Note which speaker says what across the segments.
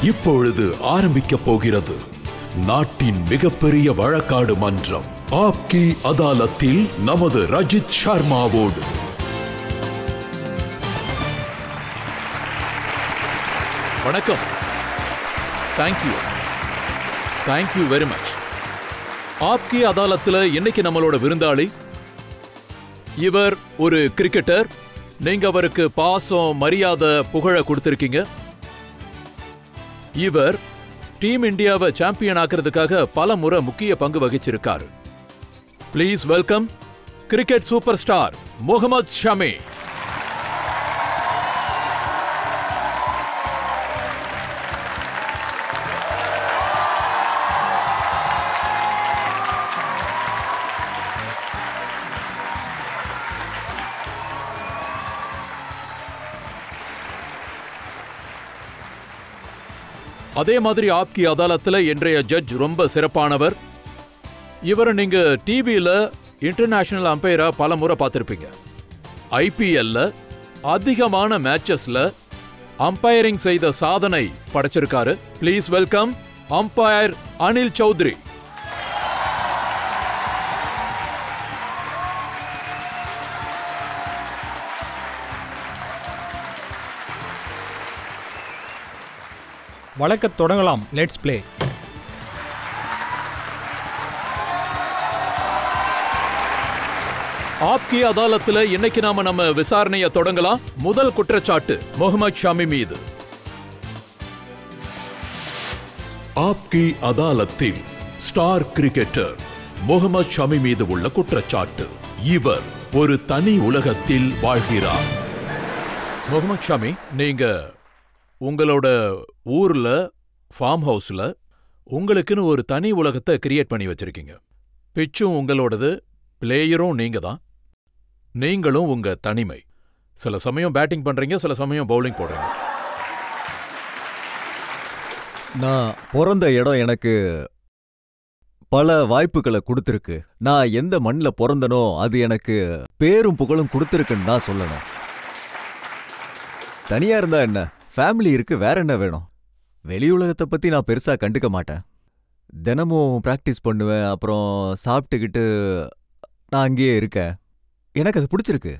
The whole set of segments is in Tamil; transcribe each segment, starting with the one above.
Speaker 1: இப்பொழுது ஆரம்பிக்கப் போகிறது நாட்டின் மிகப்பெரிய வழக்காடு மன்றம். ஆப்கி அதாலத்தில் நமது ரஜித் சர்மாவோடு. வணக்கம். Thank you very much. ஆப்கி அதாலத்தில் இன்னைக்கு நம்மளோட விருந்தாளி இவர் ஒரு கிரிக்கெட்டர். நீங்க அவருக்கு பாசம், மரியாதை, புகழ கொடுத்திருக்கீங்க. இவர் டீம் இந்தியாவை சாம்பியன் ஆக்குறதுக்காக பல முறை முக்கிய பங்கு வகிச்சிருக்காரு. Please welcome cricket super star Mohammed Shami. அதே மாதிரி ஆப்கி அதாலத்தில் இன்றைய ஜட்ஜ் ரொம்ப சிறப்பானவர். இவரை நீங்க டிவியில இன்டர்நேஷனல் அம்பையரா பல முறை பார்த்திருப்பீங்க. ஐபிஎல்ல அதிகமான மேட்சஸ்ல அம்பையரிங் செய்த சாதனை படைச்சிருக்காரு. Please welcome umpire Anil Chaudhary.
Speaker 2: வழக்க தொடங்கலாம். Let's play.
Speaker 1: ஆப்கி அதாலத்தில் இன்னைக்கு நம்ம விசாரணையை தொடங்கலாம். முதல் குற்றச்சாட்டு முகமது ஷமி மீது. ஆப்கி அதாலத்தில் ஸ்டார் கிரிக்கெட்டர் முகமது ஷமி மீது உள்ள குற்றச்சாட்டு. இவர் ஒரு தனி உலகத்தில் வாழ்கிறார். முகமது ஷமி, நீங்க உங்களோட ஊர்ல ஃபார்ம் ஹவுஸ்ல உங்களுக்குன்னு ஒரு தனி உலகத்தை கிரியேட் பண்ணி வச்சிருக்கீங்க. பிச்சும் உங்களோடது, பிளேயரும் நீங்க தான். நீங்களும் உங்க தனிமை. சில சமயம் பேட்டிங் பண்றீங்க, சில சமயம் பவுலிங் போடுறீங்க.
Speaker 3: நான் பிறந்த இடம் எனக்கு பல வாய்ப்புகளை கொடுத்துருக்கு. நான் எந்த மண்ணில் பிறந்தனோ அது எனக்கு பேரும் புகழும் கொடுத்துருக்குன்னு தான் சொல்லணும். தனியா இருந்தா என்ன, ஃபேமிலி இருக்கு, வேற என்ன வேணும்? வெளியுலகத்தை பத்தி நான் பெருசா கண்டுக்க மாட்டேன். தினமும் பிராக்டிஸ் பண்ணுவேன், அப்புறம் சாப்பிட்டுக்கிட்டு நான் அங்கேயே இருக்கேன். எனக்கு அது பிடிச்சிருக்கு.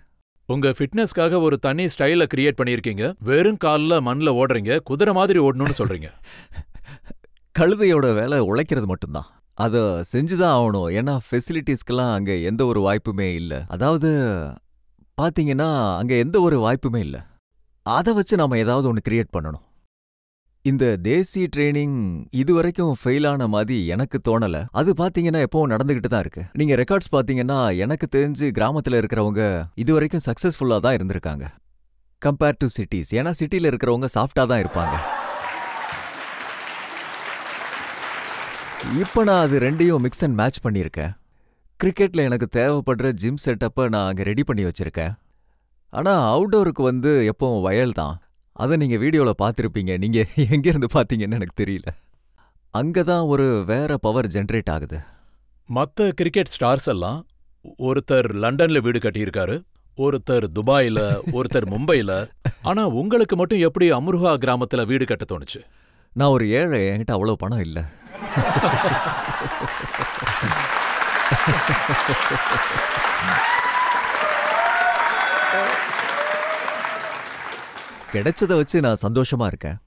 Speaker 1: உங்க ஃபிட்னஸ்க்காக ஒரு தனி ஸ்டைல கிரியேட் பண்ணியிருக்கீங்க. வெறும் காலில் மண்ணில் ஓடுறீங்க, குதிரை மாதிரி ஓடணும்னு சொல்றீங்க.
Speaker 3: கழுதையோட வேலை உழைக்கிறது மட்டும்தான். அதை செஞ்சுதான் ஆகணும். ஏன்னா ஃபெசிலிட்டிஸ்க்கெல்லாம் அங்கே எந்த ஒரு வாய்ப்புமே இல்லை. அதாவது பார்த்தீங்கன்னா அங்கே எந்த ஒரு வாய்ப்புமே இல்லை. அதை வச்சு நாம ஏதாவது ஒன்று கிரியேட் பண்ணணும். இந்த தேசிய ட்ரைனிங் இதுவரைக்கும் ஃபெயிலான மாதிரி எனக்கு தோணல. அது பாத்தீங்கன்னா எப்பவும் நடந்துகிட்டு தான் இருக்கு. நீங்க ரெக்கார்ட்ஸ் பாத்தீங்கன்னா எனக்கு தெரிஞ்சு கிராமத்துல இருக்கிறவங்க இதுவரைக்கும் சக்சஸ்ஃபுல்லா தான் இருந்திருக்காங்க கம்பேர் டு சிட்டிஸ். ஏன்னா சிட்டில இருக்கிறவங்க சாஃப்டா தான் இருப்பாங்க. இப்ப நான் அது ரெண்டையும் மிக்ஸ் அண்ட் மேட்ச் பண்ணியிருக்கேன். கிரிக்கெட்ல எனக்கு தேவைப்படுற ஜிம் செட்டப்பை நான் அங்கே ரெடி பண்ணி வச்சிருக்கேன். ஆனா அவுட்டோருக்கு எப்பவும் வயல் தான். அதை நீங்க வீடியோல பார்த்துருப்பீங்க. நீங்க எங்கிருந்து பார்த்தீங்கன்னு எனக்கு தெரியல. அங்கதான் ஒரு வேற பவர் ஜென்ரேட் ஆகுது.
Speaker 1: மற்ற கிரிக்கெட் ஸ்டார்ஸ் எல்லாம் ஒருத்தர் லண்டன்ல வீடு கட்டியிருக்காரு, ஒருத்தர் துபாயில, ஒருத்தர் மும்பைல. ஆனா உங்களுக்கு மட்டும் எப்படி அம்ருஹா கிராமத்துல வீடு கட்ட தோணுச்சு?
Speaker 3: நான் ஒரு ஏழை, என்கிட்ட அவ்வளவு பணம் இல்லை. கிடைச்சதை வச்சு நான் சந்தோஷமா இருக்கேன்.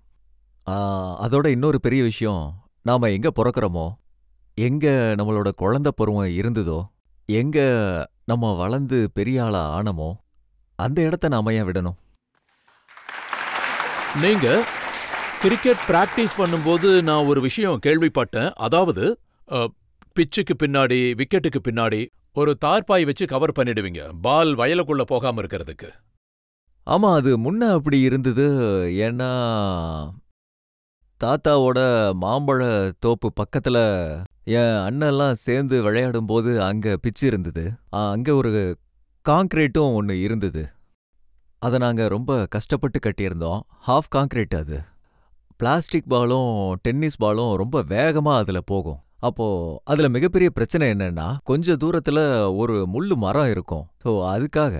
Speaker 3: அதோட இன்னொரு பெரிய விஷயம், நாம எங்க பிறக்கிறோமோ, எங்க நம்மளோட குழந்தை பருவம் இருந்ததோ, எங்க நம்ம வளர்ந்து பெரிய ஆளா ஆனமோ, அந்த இடத்த நாம ஏன் விடணும்?
Speaker 1: நீங்க கிரிக்கெட் பிராக்டிஸ் பண்ணும்போது நான் ஒரு விஷயம் கேள்விப்பட்டேன். அதாவது பிச்சுக்கு பின்னாடி, விக்கெட்டுக்கு பின்னாடி ஒரு தார்பாய் வச்சு கவர் பண்ணிடுவீங்க, பால் வயலுக்குள்ள போகாம இருக்கிறதுக்கு.
Speaker 3: ஆமா, அது முன்ன அப்படி இருந்தது. ஏன்னா தாத்தாவோட மாம்பழ தோப்பு பக்கத்துல என் அண்ணெல்லாம் சேர்ந்து விளையாடும் போது அங்க பிச்சு இருந்தது. அங்க ஒரு காங்கிரீட்டும் ஒன்று இருந்தது. அதை நாங்க ரொம்ப கஷ்டப்பட்டு கட்டியிருந்தோம். ஹாஃப் காங்கிரீட் அது. பிளாஸ்டிக் பாலும் டென்னிஸ் பாலும் ரொம்ப வேகமா அதுல போகும். அப்போ அதுல மிகப்பெரிய பிரச்சனை என்னன்னா, கொஞ்ச தூரத்துல ஒரு முள்ளு மரம் இருக்கும். ஸோ அதுக்காக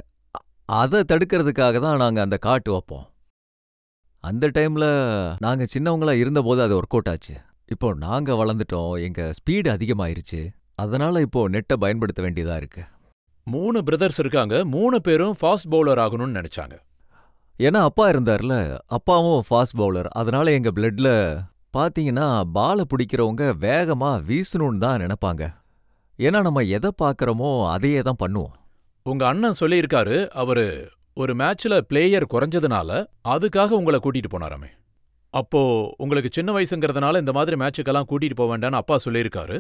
Speaker 3: அதை தடுக்கிறதுக்காக தான் நாங்கள் அந்த காட்டு வைப்போம். அந்த டைம்ல நாங்க சின்னவங்களா இருந்தபோது அது ஒர்க் அவுட் ஆச்சு. இப்போ நாங்க வளர்ந்துட்டோம், எங்க ஸ்பீடு அதிகமாயிருச்சு. அதனால இப்போ நெட்ட பயன்படுத்த வேண்டியதா இருக்கு.
Speaker 1: 3 பிரதர்ஸ் இருக்காங்க. 3 பேரும் ஃபாஸ்ட் பவுலர் ஆகணும்னு நினைச்சாங்க.
Speaker 3: ஏன்னா அப்பா இருந்தார்ல, அப்பாவும் ஃபாஸ்ட் பவுலர். அதனால எங்க பிளட்ல பாத்தீங்கன்னா பால பிடிக்கிறவங்க வேகமா வீசணும்னு தான் நினைப்பாங்க. ஏன்னா நம்ம எதை பார்க்கறோமோ அதையே தான் பண்ணுவோம்.
Speaker 1: உங்க அண்ணன் சொல்லியிருக்காரு, அவரு ஒரு மேட்ச்ல பிளேயர் குறைஞ்சதுனால அதுக்காக உங்களை கூட்டிட்டு போனாராமே. அப்போ உங்களுக்கு சின்ன வயசுங்கிறதுனால இந்த மாதிரி மேட்சுக்கெல்லாம் கூட்டிட்டு போக வேண்டாம்னு அப்பா சொல்லியிருக்காரு.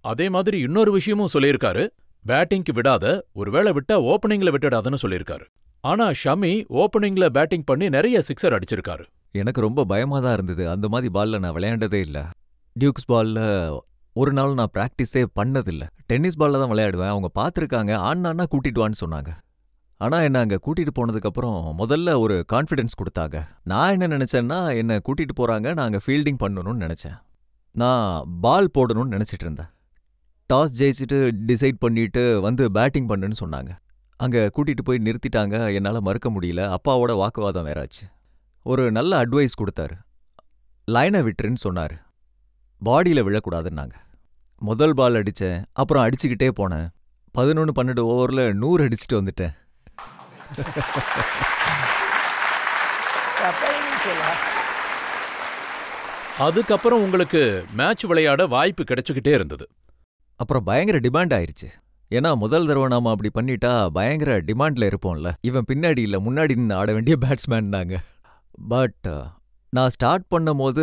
Speaker 1: அதே மாதிரி இன்னொரு விஷயமும் சொல்லியிருக்காரு, பேட்டிங்க்கு விடாத, ஒருவேளை விட்டா ஓப்பனிங்ல விட்டுடாதன்னு சொல்லியிருக்காரு. ஆனா ஷமி ஓப்பனிங்ல பேட்டிங் பண்ணி நிறைய சிக்ஸர் அடிச்சிருக்காரு.
Speaker 3: எனக்கு ரொம்ப பயமா தான் இருந்தது. அந்த மாதிரி பால்ல நான் விளையாண்டதே இல்ல. டியூக்ஸ் பால்ல ஒரு நாள் நான் பிராக்டிஸே பண்ணதில்ல. டென்னிஸ் பால்ல தான் விளையாடுவேன். அவங்க பார்த்துருக்காங்க, ஆடினான்னா கூட்டிட்டு வான்னு சொன்னாங்க. ஆனா என்ன அங்க கூட்டிட்டு போனதுக்கப்புறம் முதல்ல ஒரு கான்ஃபிடன்ஸ் கொடுத்தாங்க. நான் என்ன நினைச்சேன்னா, என்ன கூட்டிட்டு போறாங்க, நாங்க ஃபீல்டிங் பண்ணணும்னு நினைச்சேன். நான் பால் போடணும்னு நினைச்சிட்டு இருந்தேன். டாஸ் ஜெயிச்சுட்டு டிசைட் பண்ணிட்டு வந்து பேட்டிங் பண்ணுன்னு சொன்னாங்க. அங்க கூட்டிட்டு போய் நிறுத்திட்டாங்க. என்னால மறுக்க முடியல. அப்பாவோட வாக்குவாதம் வேறாச்சு. ஒரு நல்ல அட்வைஸ் கொடுத்தாரு. லைனை விட்டுருன்னு சொன்னாரு. பாடியில விழக்கூடாதுன்னாங்க. முதல் பால் அடிச்சேன், அப்புறம் அடிச்சுக்கிட்டே போனேன். 11-12 ஓவர்ல 100 அடிச்சுட்டு வந்துட்டேன்.
Speaker 1: அதுக்கப்புறம் உங்களுக்கு மேட்ச் விளையாட வாய்ப்பு கிடைச்சுக்கிட்டே இருந்தது.
Speaker 3: அப்புறம் பயங்கர டிமாண்ட் ஆயிருச்சு. ஏன்னா முதல் தடவை நாம அப்படி பண்ணிட்டா பயங்கர டிமாண்ட்ல இருப்போம்ல. இவன் பின்னாடி இல்ல முன்னாடி நின்று ஆட வேண்டிய பேட்ஸ்மேன் தாங்க. பட் நான் ஸ்டார்ட் பண்ணும்போது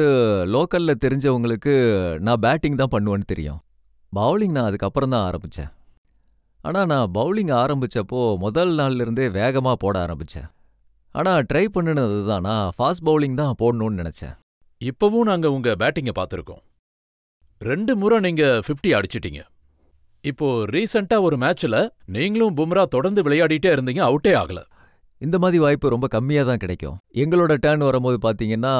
Speaker 3: லோக்கல்ல தெரிஞ்சவங்களுக்கு நான் பேட்டிங் தான் பண்ணுவேன்னு தெரியும். பவுலிங் நான் அதுக்கப்புறம் தான் ஆரம்பிச்சேன். ஆனா நான் பவுலிங் ஆரம்பிச்சப்போ முதல் நாள்ல இருந்தே வேகமா போட ஆரம்பிச்சேன். ஆனா ட்ரை பண்ணினது தான், நான் ஃபாஸ்ட் பவுலிங் தான் போடணும்னு நினைச்சேன்.
Speaker 1: இப்பவும் நாங்க உங்க பேட்டிங்கை பார்த்துருக்கோம். 2 முறை நீங்க 50 அடிச்சிட்டீங்க. இப்போ ரீசெண்டா ஒரு மேட்ச்ல நீங்களும் பும்ரா தொடர்ந்து விளையாடிட்டே இருந்தீங்க, அவுட்டே ஆகல.
Speaker 3: இந்த மாதிரி வாய்ப்பு ரொம்ப கம்மியா தான் கிடைக்கும். எங்களோட டர்ன் வரும்போது பாத்தீங்கன்னா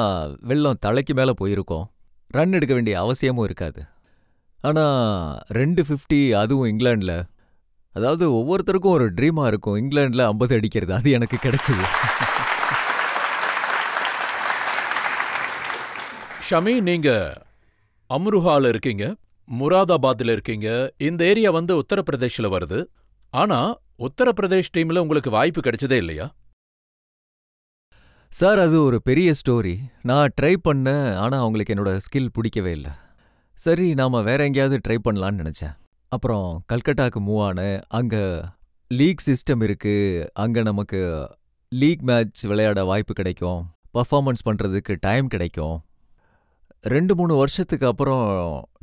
Speaker 3: வெள்ளம் தலைக்கு மேல போயிருக்கும். ரன் எடுக்க வேண்டிய அவசியமும் இருக்காது. ஆனா 250, அதுவும் இங்கிலாந்துல, அதாவது ஒவ்வொருத்தருக்கும் ஒரு ட்ரீமா இருக்கும் இங்கிலாந்துல 50 அடிக்கிறது. அது எனக்கு கிடைச்சது.
Speaker 1: ஷமி, நீங்க அம்ருஹால இருக்கீங்க, முராதாபாத்ல இருக்கீங்க. இந்த ஏரியா வந்து உத்தரப்பிரதேஷ்ல வருது. ஆனா உத்தரப்பிரதேஷ் டீம்ல உங்களுக்கு வாய்ப்பு கிடைச்சதே இல்லையா?
Speaker 3: சார் அது ஒரு பெரிய ஸ்டோரி. நான் ட்ரை பண்ணேன், ஆனா அவங்களுக்கு என்னோட ஸ்கில் பிடிக்கவே இல்லை. சரி நாம வேற எங்கேயாவது ட்ரை பண்ணலான்னு நினைச்சேன். அப்புறம் கல்கட்டாக்கு மூவ் ஆனேன். அங்க லீக் சிஸ்டம் இருக்கு. அங்க நமக்கு லீக் மேட்ச் விளையாட வாய்ப்பு கிடைக்கும், பர்ஃபார்மன்ஸ் பண்றதுக்கு டைம் கிடைக்கும். 2-3 வருஷத்துக்கு அப்புறம்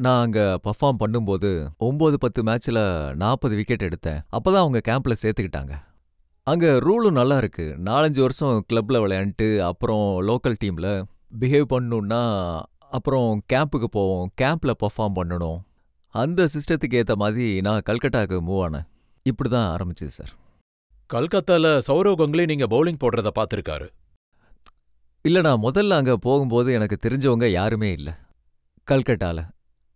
Speaker 3: நான் அங்க பர்ஃபார்ம் பண்ணும்போது 9-10 மேட்ச்ல 40 விக்கெட் எடுத்தேன். அப்பதான் அவங்க கேம்ப்ல சேர்த்துக்கிட்டாங்க. அங்க ரூலும் நல்லா இருக்கு. 4-5 வருஷம் கிளப்ல விளையாண்டுட்டு அப்புறம் லோக்கல் டீம்ல பிஹேவ் பண்ணணும்னா அப்புறம் கேம்புக்கு போவோம், கேம்ப்ல பர்ஃபார்ம் பண்ணணும். அந்த சிஸ்டத்துக்கு ஏத்த மாதிரி நான் கல்கட்டாக்கு மூவ் ஆனேன். இப்படிதான் ஆரம்பிச்சது சார்.
Speaker 1: கல்கத்தால சௌரவ் கங்குலி நீங்க பவுலிங் போடுறத பார்த்திருக்காரு.
Speaker 3: இல்ல, நான் முதல்ல அங்க போகும்போது எனக்கு தெரிஞ்சவங்க யாருமே இல்ல கல்கட்டால.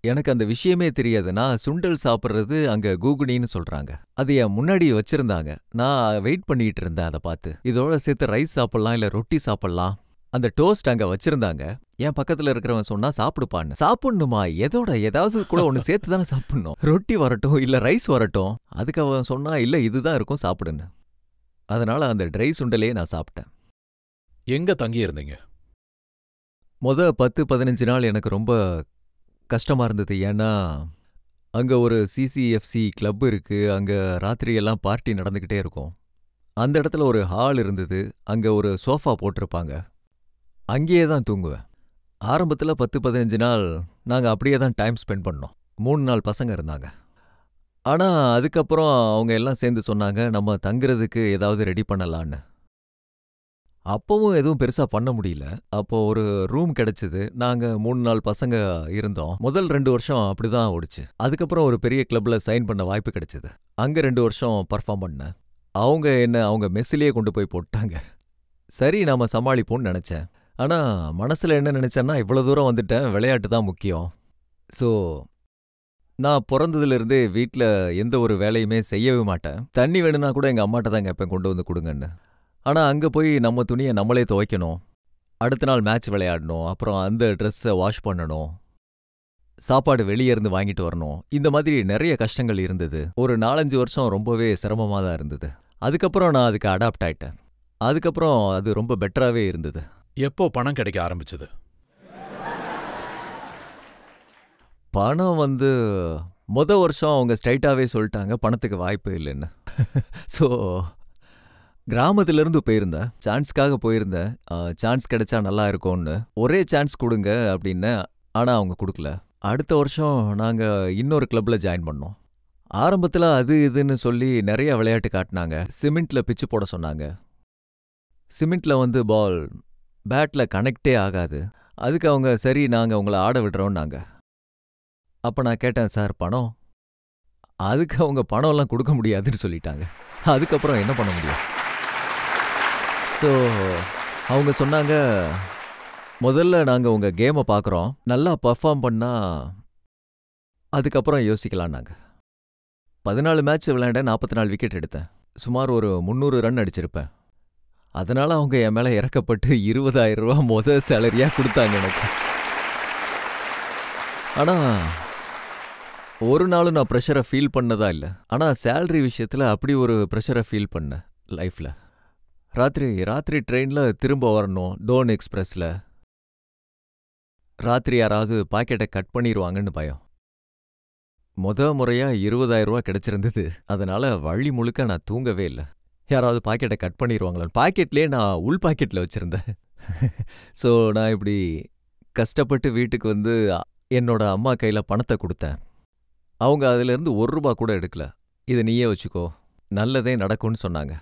Speaker 3: எனக்கு அந்த விஷயமே தெரியாது. நான் சுண்டல் சாப்பிட்றது அங்க கூகுனின்னு சொல்றாங்க. அது என் முன்னாடி வச்சிருந்தாங்க. நான் வெயிட் பண்ணிட்டு இருந்தேன் அதை பார்த்து. இதோட சேர்த்து ரைஸ் சாப்பிடலாம் இல்ல ரொட்டி சாப்பிடலாம். அந்த டோஸ்ட் அங்க வச்சிருந்தாங்க. என் பக்கத்துல இருக்கிறவன் சொன்னா சாப்பிடுப்பான்னு. சாப்பிடணுமா? எதோட ஏதாவது கூட ஒன்னு சேர்த்து தானே சாப்பிடணும். ரொட்டி வரட்டும் இல்ல ரைஸ் வரட்டும். அதுக்கு அவன் சொன்னா இல்ல இதுதான் இருக்கும் சாப்பிடுன்னு. அதனால அந்த ட்ரை சுண்டலையே நான் சாப்பிட்டேன்.
Speaker 1: எங்க தங்கி இருந்தீங்க?
Speaker 3: 10-15 நாள் எனக்கு ரொம்ப கஷ்டமா இருந்தது. ஏன்னா அங்க ஒரு சிசிஎஃப்சி கிளப் இருக்கு. அங்க ராத்திரியெல்லாம் பார்ட்டி நடந்துகிட்டே இருக்கும். அந்த இடத்துல ஒரு ஹால் இருந்தது. அங்க ஒரு சோஃபா போட்டிருப்பாங்க. அங்கேயே தான் தூங்குவேன். ஆரம்பத்துல 10-15 நாள் நாங்க அப்படியே தான் டைம் ஸ்பெண்ட் பண்ணோம். 3 நாள் பசங்க இருந்தாங்க. ஆனா அதுக்கப்புறம் அவங்க எல்லாம் சேர்ந்து சொன்னாங்க நம்ம தங்குறதுக்கு ஏதாவது ரெடி பண்ணலான்னு. அப்பவும் எதுவும் பெருசா பண்ண முடியல. அப்போ ஒரு ரூம் கிடைச்சது. நாங்க 3 நாள் பசங்க இருந்தோம். முதல் 2 வருஷம் அப்படிதான் ஓடிச்சு. அதுக்கப்புறம் ஒரு பெரிய கிளப்ல சைன் பண்ண வாய்ப்பு கிடைச்சது. அங்க 2 வருஷம் பர்ஃபார்ம் பண்ணேன். அவங்க என்ன அவங்க மெஸ்ஸிலேயே கொண்டு போய் போட்டாங்க. சரி நாம சமாளிப்போம்னு நினைச்சேன். ஆனா மனசுல என்ன நினைச்சேன்னா, இவ்வளவு தூரம் வந்துட்டேன், விளையாட்டு தான் முக்கியம். ஸோ நான் பிறந்ததுலேருந்தே வீட்டில் எந்த ஒரு வேலையுமே செய்யவே மாட்டேன். தண்ணி வேணும்னா கூட எங்கள் அம்மாட்ட தான் கேட்பேன், கொண்டு வந்து கொடுங்கன்னு. ஆனால் அங்கே போய் நம்ம துணியை நம்மளே துவைக்கணும். அடுத்த நாள் மேட்ச் விளையாடணும், அப்புறம் அந்த ட்ரெஸ்ஸை வாஷ் பண்ணணும், சாப்பாடு வெளியே இருந்து வாங்கிட்டு வரணும். இந்த மாதிரி நிறைய கஷ்டங்கள் இருந்தது. ஒரு 4-5 வருஷம் ரொம்பவே சிரமமாக தான் இருந்தது. அதுக்கப்புறம் நான் அதுக்கு அடாப்ட் ஆயிட்டேன். அதுக்கப்புறம் அது ரொம்ப பெட்டராகவே இருந்தது.
Speaker 1: எப்போ பணம் கிடைக்க ஆரம்பிச்சது?
Speaker 3: பணம் வருஷம் அவங்க ஸ்ட்ரைட்டாகவே சொல்லிட்டாங்க பணத்துக்கு வாய்ப்பு இல்லைன்னு. ஸோ கிராமத்திலேருந்து போயிருந்தேன், சான்ஸ்க்காக போயிருந்தேன். சான்ஸ் கிடைச்சா நல்லா இருக்கும்னு, ஒரே சான்ஸ் கொடுங்க அப்படின்னு. ஆனால் அவங்க கொடுக்கல. அடுத்த வருஷம் நாங்கள் இன்னொரு கிளப்பில் ஜாயின் பண்ணோம். ஆரம்பத்தில் அது இதுன்னு சொல்லி நிறைய விளையாட்டு காட்டினாங்க. சிமெண்ட்டில் பிச்சு போட சொன்னாங்க. சிமெண்ட்டில் பால் பேட்டில் கனெக்டே ஆகாது. அதுக்கு அவங்க சரி நாங்கள் உங்களை ஆட விடுறோம்னாங்க. அப்போ நான் கேட்டேன், சார் பணம்? அதுக்கு அவங்க பணம்லாம் கொடுக்க முடியாதுன்னு சொல்லிட்டாங்க. அதுக்கப்புறம் என்ன பண்ண முடியும்? ஸோ அவங்க சொன்னாங்க, முதல்ல நாங்கள் உங்கள் கேமை பார்க்குறோம், நல்லா பர்ஃபார்ம் பண்ணால் அதுக்கப்புறம் யோசிக்கலான்னாங்க. 14 மேட்ச் விளையாண்டேன், 44 விக்கெட் எடுத்தேன். சுமார் ஒரு 300 ரன் அடிச்சிருப்பேன். அதனால் அவங்க என் மேலே இறக்கப்பட்டு 20,000 ரூபா முதல் சேலரியாக கொடுத்தாங்க எனக்கு. ஆனால் ஒரு நாளும் நான் ப்ரெஷரை ஃபீல் பண்ணதா இல்லை. ஆனால் சேலரி விஷயத்தில் அப்படி ஒரு ப்ரெஷரை ஃபீல் பண்ணேன் லைஃப்பில். ராத்திரி ட்ரெயினில் திரும்ப வரணும், டோன் எக்ஸ்பிரஸில். ராத்திரி யாராவது பாக்கெட்டை கட் பண்ணிடுவாங்கன்னு பயம். முறையாக 20,000 ரூபா கிடச்சிருந்தது. அதனால் வழி முழுக்க நான் தூங்கவே இல்லை. யாராவது பாக்கெட்டை கட் பண்ணிடுவாங்களான்னு. பாக்கெட்லேயே நான் உள் பாக்கெட்டில் வச்சுருந்தேன். ஸோ நான் இப்படி கஷ்டப்பட்டு வீட்டுக்கு என்னோட அம்மா கையில் பணத்தை கொடுத்தேன். அவங்க அதிலேருந்து 1 ரூபா கூட எடுக்கல. இதை நீயே வச்சுக்கோ, நல்லதே நடக்கும்னு சொன்னாங்க.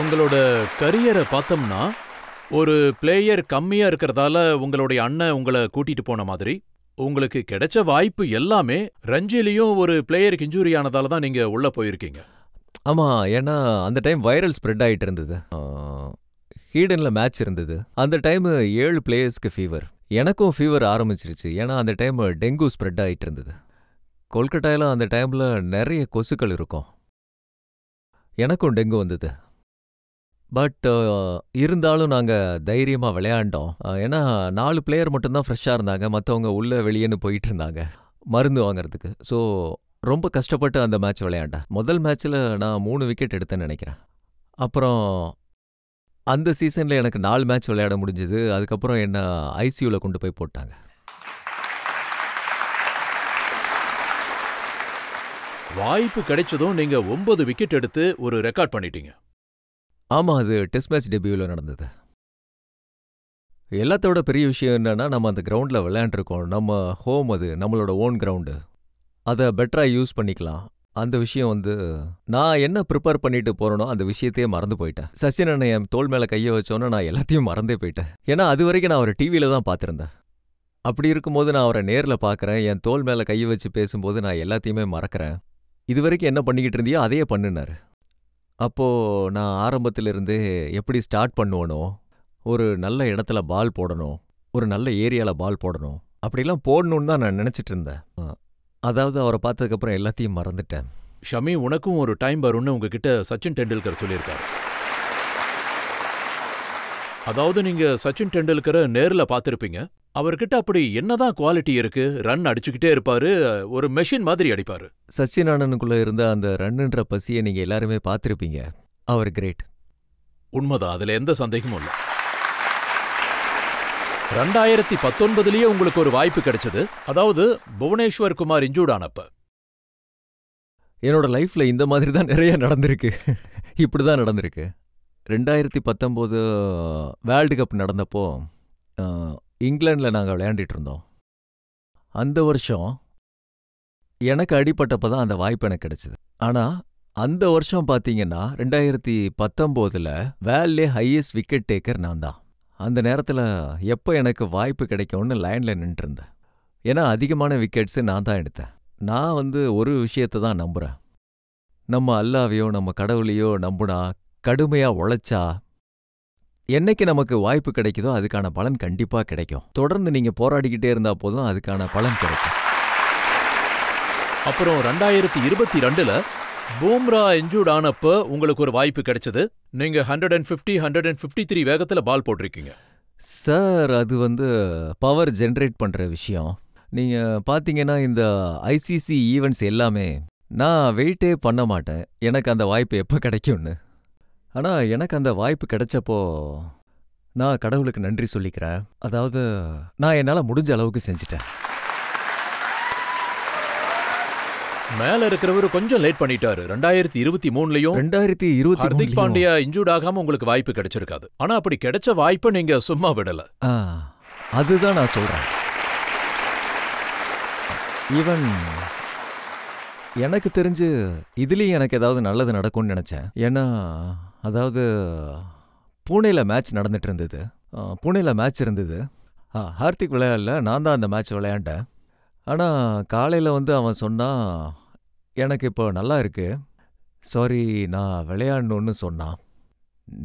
Speaker 1: உங்களோட கரியரை பார்த்தோம்னா, ஒரு பிளேயர் கம்மியா இருக்கிறதால உங்களுடைய அண்ணன் உங்களை கூட்டிட்டு போன மாதிரி, உங்களுக்கு கிடைச்ச வாய்ப்பு எல்லாமே ரஞ்சிலையும் ஒரு பிளேயருக்கு இன்ஜூரி ஆனதால தான் நீங்க உள்ள போயிருக்கீங்க.
Speaker 3: ஆமாம், ஏன்னா அந்த டைம் வைரல் ஸ்ப்ரெட் ஆகிட்டு இருந்தது. ஹீடனில் மேட்ச் இருந்தது. அந்த டைம் 7 பிளேயர்ஸ்க்கு ஃபீவர். எனக்கும் ஃபீவர் ஆரம்பிச்சிருச்சு. ஏன்னா அந்த டைம் டெங்கு ஸ்ப்ரெட் ஆகிட்டு இருந்தது. கொல்கட்டாயில் அந்த டைமில் நிறைய கொசுக்கள் இருக்கும். எனக்கும் டெங்கு வந்தது. பட் இருந்தாலும் நாங்கள் தைரியமாக விளையாண்டோம். ஏன்னா 4 பிளேயர் மட்டும்தான் ஃப்ரெஷ்ஷாக இருந்தாங்க, மற்றவங்க உள்ளே வெளியேன்னு போயிட்டு இருந்தாங்க மருந்து வாங்கிறதுக்கு. ஸோ ரொம்ப கஷ்டப்பட்டு அந்த மேட்ச் விளையாண்டேன். முதல் மேட்ச்சில் நான் 3 விக்கெட் எடுத்தேன்னு நினைக்கிறேன். அப்புறம் அந்த சீசனில் எனக்கு 4 மேட்ச் விளையாட முடிஞ்சது. அதுக்கப்புறம் என்ன ஐசியூவில் கொண்டு போய் போட்டாங்க.
Speaker 1: வாய்ப்பு கிடைச்சதும் நீங்க 9 விக்கெட் எடுத்து ஒரு ரெக்கார்ட் பண்ணிட்டீங்க.
Speaker 3: ஆமாம், அது டெஸ்ட் மேட்ச் டெபியூவில் நடந்தது. எல்லாத்தோட பெரிய விஷயம் என்னன்னா, நம்ம அந்த கிரவுண்டில் விளையாண்டுருக்கோம். நம்ம ஹோம், அது நம்மளோட ஓன் கிரவுண்டு. அதை பெட்டராக யூஸ் பண்ணிக்கலாம். அந்த விஷயம் நான் என்ன ப்ரிப்பேர் பண்ணிட்டு போறேனோ அந்த விஷயத்தையே மறந்து போயிட்டேன். சச்சின் அண்ணன் என் தோள் மேலே கையை வச்சோன்னே நான் எல்லாத்தையும் மறந்தே போயிட்டேன். ஏன்னா அது வரைக்கும் நான் அவரை டிவியில் தான் பார்த்துருந்தேன். அப்படி இருக்கும்போது நான் அவரை நேரில் பார்க்குறேன். என் தோள் மேலே கையை வச்சு பேசும்போது நான் எல்லாத்தையுமே மறக்கிறேன். இது வரைக்கும் என்ன பண்ணிக்கிட்டு இருந்தியோ அதையே பண்ணுனார். அப்போது நான் ஆரம்பத்திலிருந்தே எப்படி ஸ்டார்ட் பண்ணுவனோ, ஒரு நல்ல இடத்துல பால் போடணும், ஒரு நல்ல ஏரியாவில் பால் போடணும், அப்படிலாம் போடணுன்னு தான் நான் நினச்சிட்டு இருந்தேன். அதாவது அவரை பார்த்ததுக்கப்புறம் எல்லாத்தையும் மறந்துட்டேன்.
Speaker 1: ஷமி, உனக்கும் ஒரு டைம் வரும்னு உங்ககிட்ட சச்சின் டெண்டுல்கர் சொல்லியிருக்காரு. அதாவது நீங்க சச்சின் டெண்டுல்கரை நேரில் பார்த்துருப்பீங்க. அவர்கிட்ட அப்படி என்னதான் குவாலிட்டி இருக்கு? ரன் அடிச்சுக்கிட்டே இருப்பாரு, ஒரு மெஷின் மாதிரி அடிப்பாரு.
Speaker 3: சச்சின் அண்ணனுக்குள்ள இருந்த அந்த ரன்னுன்ற பசியை நீங்க எல்லாருமே பார்த்துருப்பீங்க. அவர் கிரேட்.
Speaker 1: உண்மைதான், அதுல எந்த சந்தேகமும் இல்லை. 2019 உங்களுக்கு ஒரு வாய்ப்பு கிடைச்சது. அதாவது புவனேஸ்வர் குமார் இன்ஜூர்ட் ஆனப்ப.
Speaker 3: என்னோட லைஃப்ல இந்த மாதிரி தான் நிறைய நடந்திருக்கு. இப்படிதான் நடந்திருக்கு. 2019 வேர்ல்டு கப் நடந்தப்போ இங்கிலாண்டில் நாங்கள் விளையாண்டுட்டு இருந்தோம். அந்த வருஷம் எனக்கு அடிபட்டப்போ தான் அந்த வாய்ப்பு எனக்கு கிடைச்சிது. ஆனால் அந்த வருஷம் பார்த்தீங்கன்னா 2019 வேர்ல்ட்லே ஹையஸ்ட் விக்கெட் டேக்கர் நான் தான். அந்த நேரத்தில் எப்போ எனக்கு வாய்ப்பு கிடைக்கும்னு லைனில் நின்றுருந்தேன். ஏன்னா அதிகமான விக்கெட்ஸு நான் தான் எடுத்தேன். நான் ஒரு விஷயத்தை தான் நம்புகிறேன். நம்ம அல்லாவையோ நம்ம கடவுளையோ நம்புனா, கடுமையாக உழைச்சா, என்னைக்கு நமக்கு வாய்ப்பு கிடைக்குதோ அதுக்கான பலன் கண்டிப்பாக கிடைக்கும். தொடர்ந்து நீங்கள் போராடிக்கிட்டே இருந்தால் போதும், அதுக்கான பலன் கிடைக்கும்.
Speaker 1: அப்புறம் 2022 பூம்ரா இன்ஜூர்ட் ஆனப்ப உங்களுக்கு ஒரு வாய்ப்பு கிடைச்சது. நீங்க 150, 153 வேகத்துல பால் போட்டிருக்கீங்க.
Speaker 3: சார் அது பவர் ஜென்ரேட் பண்ற விஷயம். நீங்க பாத்தீங்கன்னா இந்த ஐசிசி ஈவெண்ட்ஸ் எல்லாமே நான் வெயிட்டே பண்ண மாட்டேன் எனக்கு அந்த வாய்ப்பு எப்போ கிடைக்கும்னு. ஆனா எனக்கு அந்த வாய்ப்பு கிடைச்சப்போ நான் கடவுளுக்கு நன்றி சொல்லிக்கிறேன். அதாவது நான் என்னால முடிஞ்ச அளவுக்கு செஞ்சிட்டேன்.
Speaker 1: மேல இருக்கிறவரு கொஞ்சம் லேட் பண்ணிட்டாரு. 2023லயும்
Speaker 3: 2023
Speaker 1: ஹர்திக் பாண்டியா இன்ஜூர்ட் ஆகாம உங்களுக்கு வாய்ப்பு கிடைச்சிருக்காது. ஆனா அப்படி கிடைச்ச வாய்ப்பை நீங்க சும்மா விடல.
Speaker 3: அதுதான் நான் சொல்றேன். ஈவன் எனக்கு தெரிஞ்சு இதுலயும் எனக்கு ஏதாவது நல்லது நடக்கும்னு நினைச்சேன். ஏன்னா அதாவது புனேல மேட்ச் நடந்துட்டு இருந்தது. புனேல மேட்ச் இருந்தது. ஹார்திக் விளையாடல, நான் தான் அந்த மேட்ச் விளையாண்டேன். ஆனால் காலையில் அவன் சொன்னான், எனக்கு இப்போ நல்லா இருக்கு, சாரி நான் விளையாடணுன்னு சொன்னான்.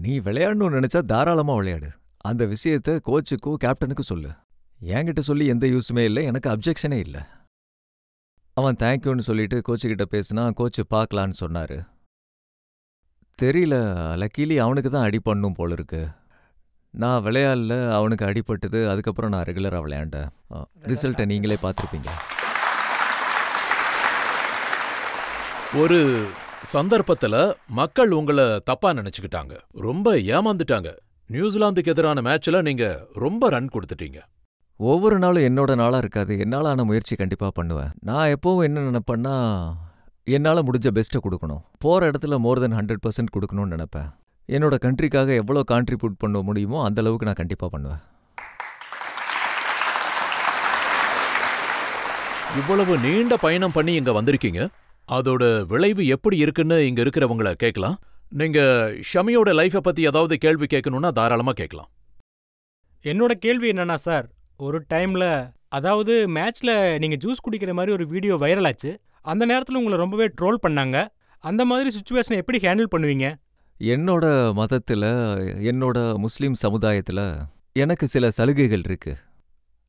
Speaker 3: நீ விளையாடணும்னு நினச்சா தாராளமாக விளையாடு. அந்த விஷயத்தை கோச்சுக்கும் கேப்டனுக்கும் சொல்லு. என்கிட்ட சொல்லி எந்த யூஸுமே இல்லை, எனக்கு அப்ஜெக்ஷனே இல்லை. அவன் தேங்க்யூன்னு சொல்லிட்டு கோச்சுக்கிட்ட பேசினா, கோச்சு பார்க்கலான்னு சொன்னார். தெரியல, லக்கீலி அவனுக்கு தான் அடி பண்ணும் போல இருக்கு. நான் விளையாடல, அவனுக்கு அடிபட்டது. அதுக்கப்புறம் நான் ரெகுலராக விளையாண்டேன். ரிசல்ட்டை நீங்களே பார்த்துருப்பீங்க.
Speaker 1: ஒரு சந்தர்ப்பத்துல மக்கள் உங்களை தப்பா நினைச்சுக்கிட்டாங்க, ரொம்ப ஏமாந்துட்டாங்க. நியூசிலாந்துக்கு எதிரான மேட்ச்ல நீங்க ரொம்ப ரன் கொடுத்துட்டீங்க.
Speaker 3: ஒவ்வொரு நாளும் என்னோட நாளாக இருக்காது. என்னால் ஆன முயற்சி கண்டிப்பாக பண்ணுவேன். நான் எப்போவும் என்ன நினைப்பேன்னா, என்னால் முடிஞ்ச பெஸ்ட்டை கொடுக்கணும். போகிற இடத்துல மோர் தென் 100% கொடுக்கணும்னு நினைப்பேன். என்னோட கண்ட்ரிக்காக எவ்வளோ கான்ட்ரிபியூட் பண்ண முடியுமோ அந்த அளவுக்கு நான் கண்டிப்பாக பண்ணுவேன்.
Speaker 1: இவ்வளவு நீண்ட பயணம் பண்ணி இங்க வந்திருக்கீங்க. அதோட விளைவு எப்படி இருக்குன்னு இங்க இருக்கிறவங்கள கேட்கலாம். நீங்க ஷமியோட லைஃபை பத்தி ஏதாவது கேள்வி கேட்கணும்னா தாராளமா கேட்கலாம்.
Speaker 2: என்னோட கேள்வி என்னன்னா சார், ஒரு டைம்ல அதாவது மேட்ச்ல நீங்க ஜூஸ் குடிக்கிற மாதிரி ஒரு வீடியோ வைரல் ஆச்சு. அந்த நேரத்தில் உங்களை ரொம்பவே ட்ரோல் பண்ணாங்க. அந்த மாதிரி சுச்சுவேஷனை எப்படி ஹேண்டில் பண்ணுவீங்க?
Speaker 3: என்னோட மதத்தில், என்னோட முஸ்லீம் சமுதாயத்தில் எனக்கு சில சலுகைகள் இருக்கு.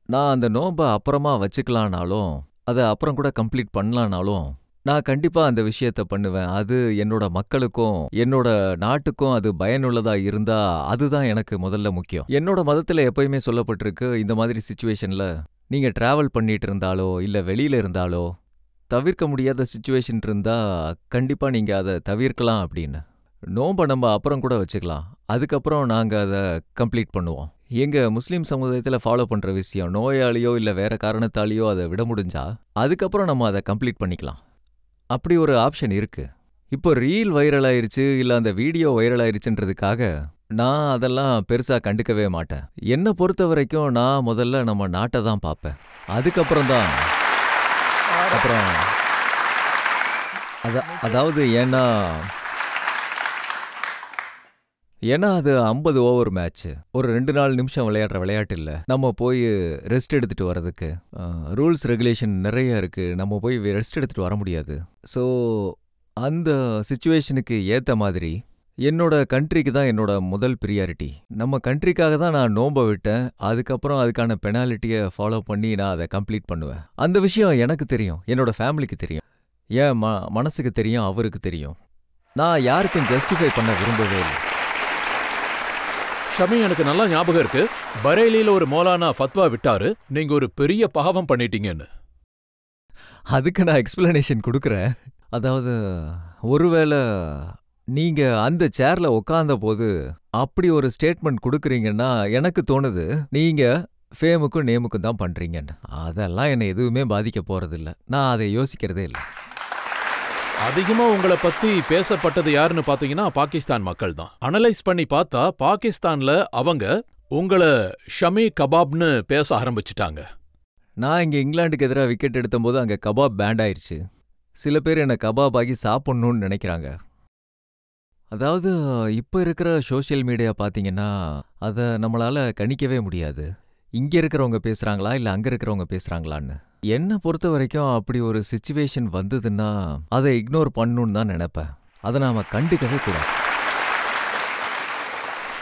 Speaker 3: நான் அந்த நோன்பை அப்புறமா வச்சுக்கலானாலும், அதை அப்புறம் கூட கம்ப்ளீட் பண்ணலானாலும், நான் கண்டிப்பாக அந்த விஷயத்தை பண்ணுவேன். அது என்னோட மக்களுக்கும் என்னோட நாட்டுக்கும் அது பயனுள்ளதா இருந்தா அதுதான் எனக்கு முதல்ல முக்கியம். என்னோட மதத்தில் எப்பயுமே சொல்லப்பட்டிருக்கு, இந்த மாதிரி சிச்சுவேஷனில் நீங்கள் ட்ராவல் பண்ணிட்டு இருந்தாலோ இல்லை வெளியில் இருந்தாலோ தவிர்க்க முடியாத சிச்சுவேஷன் இருந்தால் கண்டிப்பாக நீங்கள் அதை தவிர்க்கலாம் அப்படின்னு. நோன்பை நம்ம அப்புறம் கூட வச்சுக்கலாம், அதுக்கப்புறம் நாங்கள் அதை கம்ப்ளீட் பண்ணுவோம். எங்கள் முஸ்லீம் சமுதாயத்தில் ஃபாலோ பண்ணுற விஷயம், நோயாளியோ இல்லை வேற காரணத்தாலேயோ அதை விட முடிஞ்சா அதுக்கப்புறம் நம்ம அதை கம்ப்ளீட் பண்ணிக்கலாம். அப்படி ஒரு ஆப்ஷன் இருக்கு. இப்போ ரீல் வைரல் ஆயிருச்சு இல்லை அந்த வீடியோ வைரல் ஆயிருச்சுன்றதுக்காக நான் அதெல்லாம் பெருசாக கண்டுக்கவே மாட்டேன். என்னை பொறுத்த வரைக்கும் நான் முதல்ல நம்ம நாட்டை தான் பார்ப்பேன். அதுக்கப்புறம் தான் அதாவது ஏன்னா அது 50 ஓவர் மேட்ச். ஒரு 2-4 நிமிஷம் விளையாடுற விளையாட்டு இல்லை. நம்ம போய் ரெஸ்ட் எடுத்துட்டு வர்றதுக்கு ரூல்ஸ் ரெகுலேஷன் நிறைய இருக்கு. நம்ம போய் ரெஸ்ட் எடுத்துட்டு வர முடியாது. ஸோ அந்த சிச்சுவேஷனுக்கு ஏற்ற மாதிரி என்னோட கண்ட்ரிக்கு தான் என்னோட முதல் ப்ரியாரிட்டி. நம்ம கண்ட்ரிக்காக தான் நான் நோன்பை விட்டேன். அதுக்கப்புறம் அதுக்கான பெனாலிட்டியை ஃபாலோ பண்ணி நான் அதை கம்ப்ளீட் பண்ணுவேன். அந்த விஷயம் எனக்கு தெரியும், என்னோட ஃபேமிலிக்கு தெரியும், என் மனசுக்கு தெரியும், அவருக்கு தெரியும். நான் யாருக்கும் ஜஸ்டிஃபை பண்ண விரும்பவே இல்லை.
Speaker 1: ஷமி, எனக்கு நல்லா ஞாபகம் இருக்கு, பரேலியில ஒரு மௌலானா ஃபத்வா விட்டாரு, நீங்க ஒரு பெரிய பாவம் பண்ணிட்டீங்கன்னு.
Speaker 3: அதுக்கு நான் எக்ஸ்பிளனேஷன் கொடுக்குறேன். அதாவது ஒருவேளை நீங்க அந்த சேர்ல உட்கார்ந்த போது அப்படி ஒரு ஸ்டேட்மெண்ட் கொடுக்குறீங்கன்னா எனக்கு தோணுது நீங்க ஃபேமுக்கும் நேமுக்கும் தான் பண்றீங்கன்னு. அதெல்லாம் என்னை எதுவுமே பாதிக்க போறதில்லை. நான் அதை யோசிக்கிறதே இல்லை.
Speaker 1: அதிகமா உங்களை பத்தி பேசப்பட்டது யாருன்னு பாத்தீங்கன்னா பாகிஸ்தான் மக்கள் தான். அனலைஸ் பண்ணி பார்த்தா பாகிஸ்தான்ல அவங்க உங்களை ஷமி கபாப்னு பேச ஆரம்பிச்சுட்டாங்க.
Speaker 3: நான் இங்க இங்கிலாந்துக்கு எதிராக விக்கெட் எடுத்த போது அங்க கபாப் பேண்ட் ஆயிடுச்சு. சில பேர் என்னை கபாப் ஆகி சாப்பிடணும்னு நினைக்கிறாங்க. அதாவது இப்போ இருக்கிற சோஷியல் மீடியா பார்த்தீங்கன்னா அதை நம்மளால கணிக்கவே முடியாது. இங்க இருக்கிறவங்க பேசுறாங்களா இல்லை அங்க இருக்கிறவங்க பேசுறாங்களான்னு. என்னை பொறுத்த வரைக்கும் அப்படி ஒரு சிச்சுவேஷன் வந்ததுன்னா அதை இக்னோர் பண்ணணும்னு தான் நினைப்பேன். அதை நாம கண்டுக்கவே கூடாது.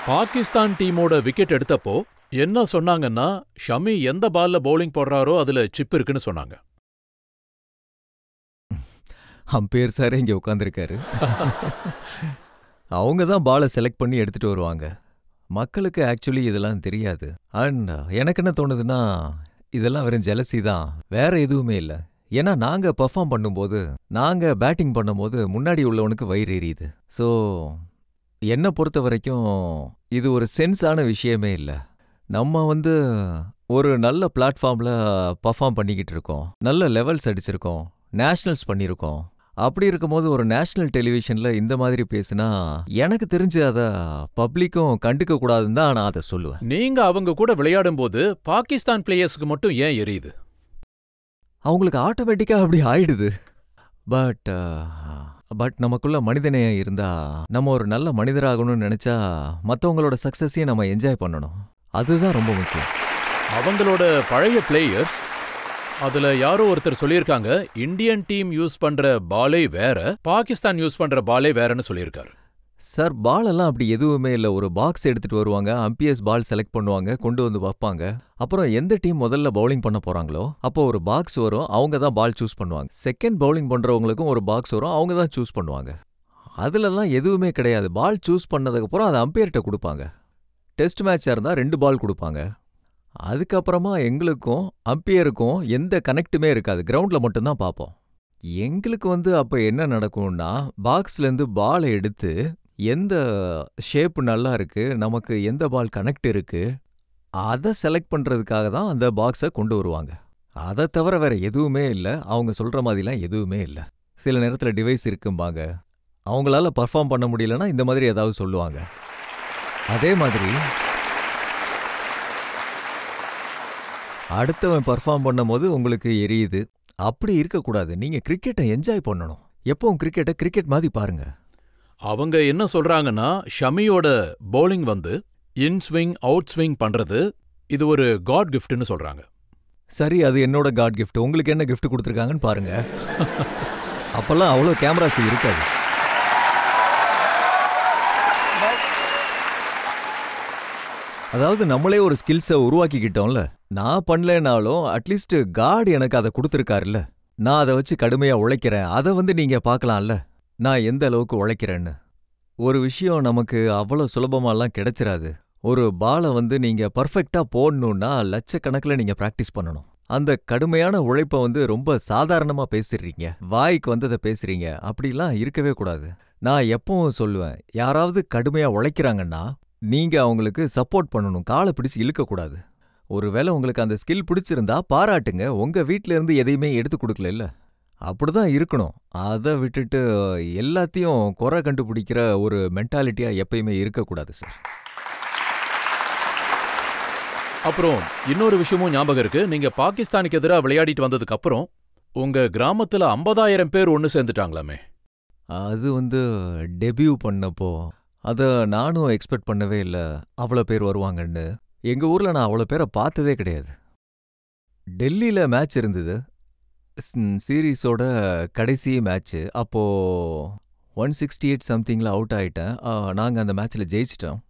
Speaker 1: பாகிஸ்தான் டீமோட விக்கெட் எடுத்தப்போ என்ன சொன்னாங்கன்னா, ஷமி எந்த பால்ல பவுலிங் போடுறாரோ அதுல சிப் இருக்குன்னு சொன்னாங்க.
Speaker 3: அம்பையர் சார் இங்கே உட்காந்துருக்காரு. அவங்க தான் பாலை செலக்ட் பண்ணி எடுத்துட்டு வருவாங்க. மக்களுக்கு ஆக்சுவலி இதெல்லாம் தெரியாது. அண்ட் எனக்கு என்ன தோணுதுன்னா, இதெல்லாம் வெறும் ஜெலசி தான், வேற எதுவுமே இல்லை. ஏன்னா நாங்க பெர்ஃபார்ம் பண்ணும்போது, நாங்க பேட்டிங் பண்ணும்போது முன்னாடி உள்ளவனுக்கு வயிறு எரியுது. ஸோ என்னை பொறுத்த வரைக்கும் இது ஒரு சென்ஸான விஷயமே இல்லை. நம்ம ஒரு நல்ல பிளாட்ஃபார்ம்ல பர்ஃபார்ம் பண்ணிக்கிட்டு இருக்கோம், நல்ல லெவல்ஸ் அடிச்சிருக்கோம், நேஷனல்ஸ் பண்ணியிருக்கோம். அப்படி இருக்கும்போது ஒரு நேஷனல் டெலிவிஷன்ல இந்த மாதிரி பேசுனா எனக்கு தெரிஞ்சு அதை பப்ளிக்கும் கண்டுக்க கூடாதுன்னு தான் நான் அதை சொல்லுவேன்.
Speaker 1: நீங்க அவங்க கூட விளையாடும் போது பாகிஸ்தான் பிளேயர்ஸ்க்கு மட்டும் ஏன் எரியுது?
Speaker 3: அவங்களுக்கு ஆட்டோமேட்டிக்கா அப்படி ஆயிடுது. பட் நமக்குள்ள மனிதநேயம் இருந்தா, நம்ம ஒரு நல்ல மனிதராகணும்னு நினைச்சா மற்றவங்களோட சக்சஸையும் நம்ம என்ஜாய் பண்ணணும். அதுதான் ரொம்ப முக்கியம்.
Speaker 1: அவங்களோட பழைய பிளேயர்ஸ், அதுல யாரோ ஒருத்தர் சொல்லியிருக்காங்க, இந்தியன் டீம் யூஸ் பண்ற பாலே வேற, பாகிஸ்தான் யூஸ் பண்ற பாலே வேறன்னு சொல்லியிருக்காரு.
Speaker 3: சார், பால் எல்லாம் அப்படி எதுவுமே இல்லை. ஒரு பாக்ஸ் எடுத்துட்டு வருவாங்க, அம்பியர்ஸ் பால் செலக்ட் பண்ணுவாங்க, கொண்டு வந்து வைப்பாங்க. அப்புறம் எந்த டீம் முதல்ல பவுலிங் பண்ண போறாங்களோ அப்போ ஒரு பாக்ஸ் வரும், அவங்க தான் பால் சூஸ் பண்ணுவாங்க. செகண்ட் பவுலிங் பண்றவங்களுக்கும் ஒரு பாக்ஸ் வரும், அவங்க தான் சூஸ் பண்ணுவாங்க. அதுலலாம் எதுவுமே கிடையாது. பால் சூஸ் பண்ணதுக்கு அப்புறம் அதை அம்பையர்கிட்ட கொடுப்பாங்க. டெஸ்ட் மேட்சா இருந்தா 2 பால் கொடுப்பாங்க. அதுக்கப்புறமா எங்களுக்கும் அம்பையருக்கும் எந்த கனெக்டுமே இருக்காது, கிரவுண்ட்ல மட்டும்தான் பார்ப்போம். எங்களுக்கு அப்ப என்ன நடக்கும்னா, பாக்ஸ்லேருந்து பாலை எடுத்து எந்த ஷேப் நல்லா இருக்கு, நமக்கு எந்த பால் கனெக்ட் இருக்கு, அதை செலக்ட் பண்றதுக்காக தான் அந்த பாக்ஸை கொண்டு வருவாங்க. அதை தவிர வேற எதுவுமே இல்லை. அவங்க சொல்ற மாதிரிலாம் எதுவுமே இல்லை. சில நேரத்தில் டிவைஸ் இருக்கும்பாங்க, அவங்களால பர்ஃபார்ம் பண்ண முடியலன்னா இந்த மாதிரி ஏதாவது சொல்லுவாங்க. அதே மாதிரி அடுத்தவன் பர்ஃபார்ம் பண்ணும் போது உங்களுக்கு எரியுது. அப்படி இருக்கக்கூடாது. நீங்க கிரிக்கெட்டை என்ஜாய் பண்ணணும். எப்பவும் கிரிக்கெட்டை கிரிக்கெட் மாதிரி பாருங்க.
Speaker 1: அவங்க என்ன சொல்றாங்கன்னா, ஷமியோட bowling in swing out swing பண்றது இது ஒரு காட் கிஃப்ட்னு சொல்றாங்க.
Speaker 3: சரி, அது என்னோட காட் கிஃப்ட். உங்களுக்கு என்ன கிஃப்ட் கொடுத்துருக்காங்கன்னு பாருங்க. அப்பெல்லாம் அவ்வளோ கேமராஸ் இருக்காது. அதாவது நம்மளே ஒரு ஸ்கில்ஸை உருவாக்கிக்கிட்டோம்ல. நான் பண்ணலனாலும் அட்லீஸ்ட் காட் எனக்கு அதை கொடுத்துருக்காருல்ல. நான் அதை வச்சு கடுமையா உழைக்கிறேன். அதை நீங்க பார்க்கலாம்ல, நான் எந்த அளவுக்கு உழைக்கிறேன்னு. ஒரு விஷயம் நமக்கு அவ்வளோ சுலபமாலாம் கிடைச்சிராது. ஒரு பாலை நீங்க பர்ஃபெக்டா போடணும்னா லட்சக்கணக்கில் நீங்க பிராக்டிஸ் பண்ணணும். அந்த கடுமையான உழைப்பை ரொம்ப சாதாரணமா பேசிடுறீங்க, வாய்க்கு வந்ததை பேசுறீங்க. அப்படிலாம் இருக்கவே கூடாது. நான் எப்பவும் சொல்லுவேன், யாராவது கடுமையா உழைக்கிறாங்கன்னா நீங்க அவங்களுக்கு சப்போர்ட் பண்ணணும், காலை பிடிச்சு இழுக்கக்கூடாது. ஒருவேளை உங்களுக்கு அந்த ஸ்கில் பிடிச்சிருந்தா பாராட்டுங்க. உங்க வீட்டில இருந்து எதையுமே எடுத்து கொடுக்கல, அப்படிதான் இருக்கணும். அதை விட்டுட்டு எல்லாத்தையும் குறை கண்டுபிடிக்கிற ஒரு மென்டாலிட்டியா எப்பயுமே இருக்கக்கூடாது சார்.
Speaker 1: அப்புறம் இன்னொரு விஷயமும் ஞாபகம் இருக்கு. நீங்க பாகிஸ்தானுக்கு எதிராக விளையாடிட்டு வந்ததுக்கு அப்புறம் உங்க கிராமத்துல 50,000 பேர் ஒன்னு சேர்ந்துட்டாங்களாமே.
Speaker 3: அது டெபியூ பண்ணப்போ அதை நானும் எக்ஸ்பெக்ட் பண்ணவே இல்லை, அவ்வளோ பேர் வருவாங்கன்னு. எங்க ஊர்ல நான் அவ்வளோ பேரை பார்த்ததே கிடையாது. டெல்லியில மேட்ச் இருந்தது, சீரீஸோட கடைசி மேட்ச்சு. அப்போ 168 சம்திங்ல அவுட் ஆயிட்டேன். நாங்கள் அந்த மேட்ச்சில் ஜெயிச்சிட்டோம்.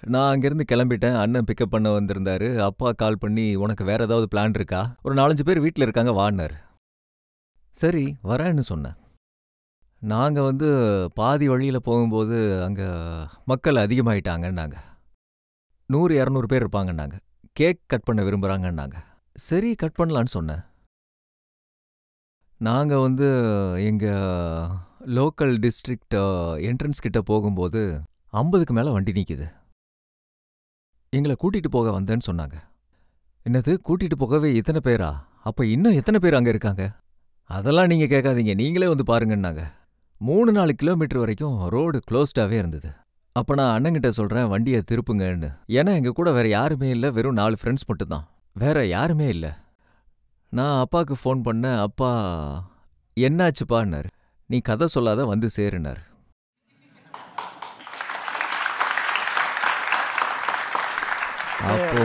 Speaker 3: நான் அங்கேருந்து கிளம்பிட்டேன். அண்ணன் பிக்கப் பண்ண வந்திருந்தாரு. அப்பா கால் பண்ணி, உனக்கு வேற ஏதாவது பிளான் இருக்கா, ஒரு 4-5 பேர் வீட்டில் இருக்காங்க வான்னாரு. சரி வரேன்னு சொன்னேன். நாங்கள் பாதி வழியில் போகும்போது அங்கே மக்கள் அதிகமாயிட்டாங்கன்னாங்க. 100-200 பேர் இருப்பாங்கன்னாங்க. கேக் கட் பண்ண விரும்புகிறாங்கன்னாங்க. சரி கட் பண்ணலான்னு சொன்னேன். நாங்கள் எங்கள் லோக்கல் டிஸ்ட்ரிக்ட் என்ட்ரன்ஸ் கிட்ட போகும்போது 50க்கு மேலே வண்டி நிற்கிது. எங்களை கூட்டிகிட்டு போக வந்தேன்னு சொன்னாங்க. என்னது, கூட்டிகிட்டு போகவே இத்தனை பேரா? அப்போ இன்னும் எத்தனை பேர் அங்கே இருக்காங்க? அதெல்லாம் நீங்கள் கேட்காதீங்க, நீங்களே பாருங்கன்னாங்க. 3-4 கிலோமீட்டர் வரைக்கும் ரோடு க்ளோஸ்டாகவே இருந்தது. அப்போ நான் அண்ணங்கிட்ட சொல்கிறேன், வண்டியை திருப்புங்கன்னு. ஏன்னா எங்கள் கூட வேற யாருமே இல்லை, வெறும் 4 ஃப்ரெண்ட்ஸ் மட்டும்தான், வேற யாருமே இல்லை. நான் அப்பாவுக்கு ஃபோன் பண்ணேன். அப்பா என்னாச்சுப்பான்னாரு. நீ கதை சொல்லாத, வந்து சேருனார். அப்போ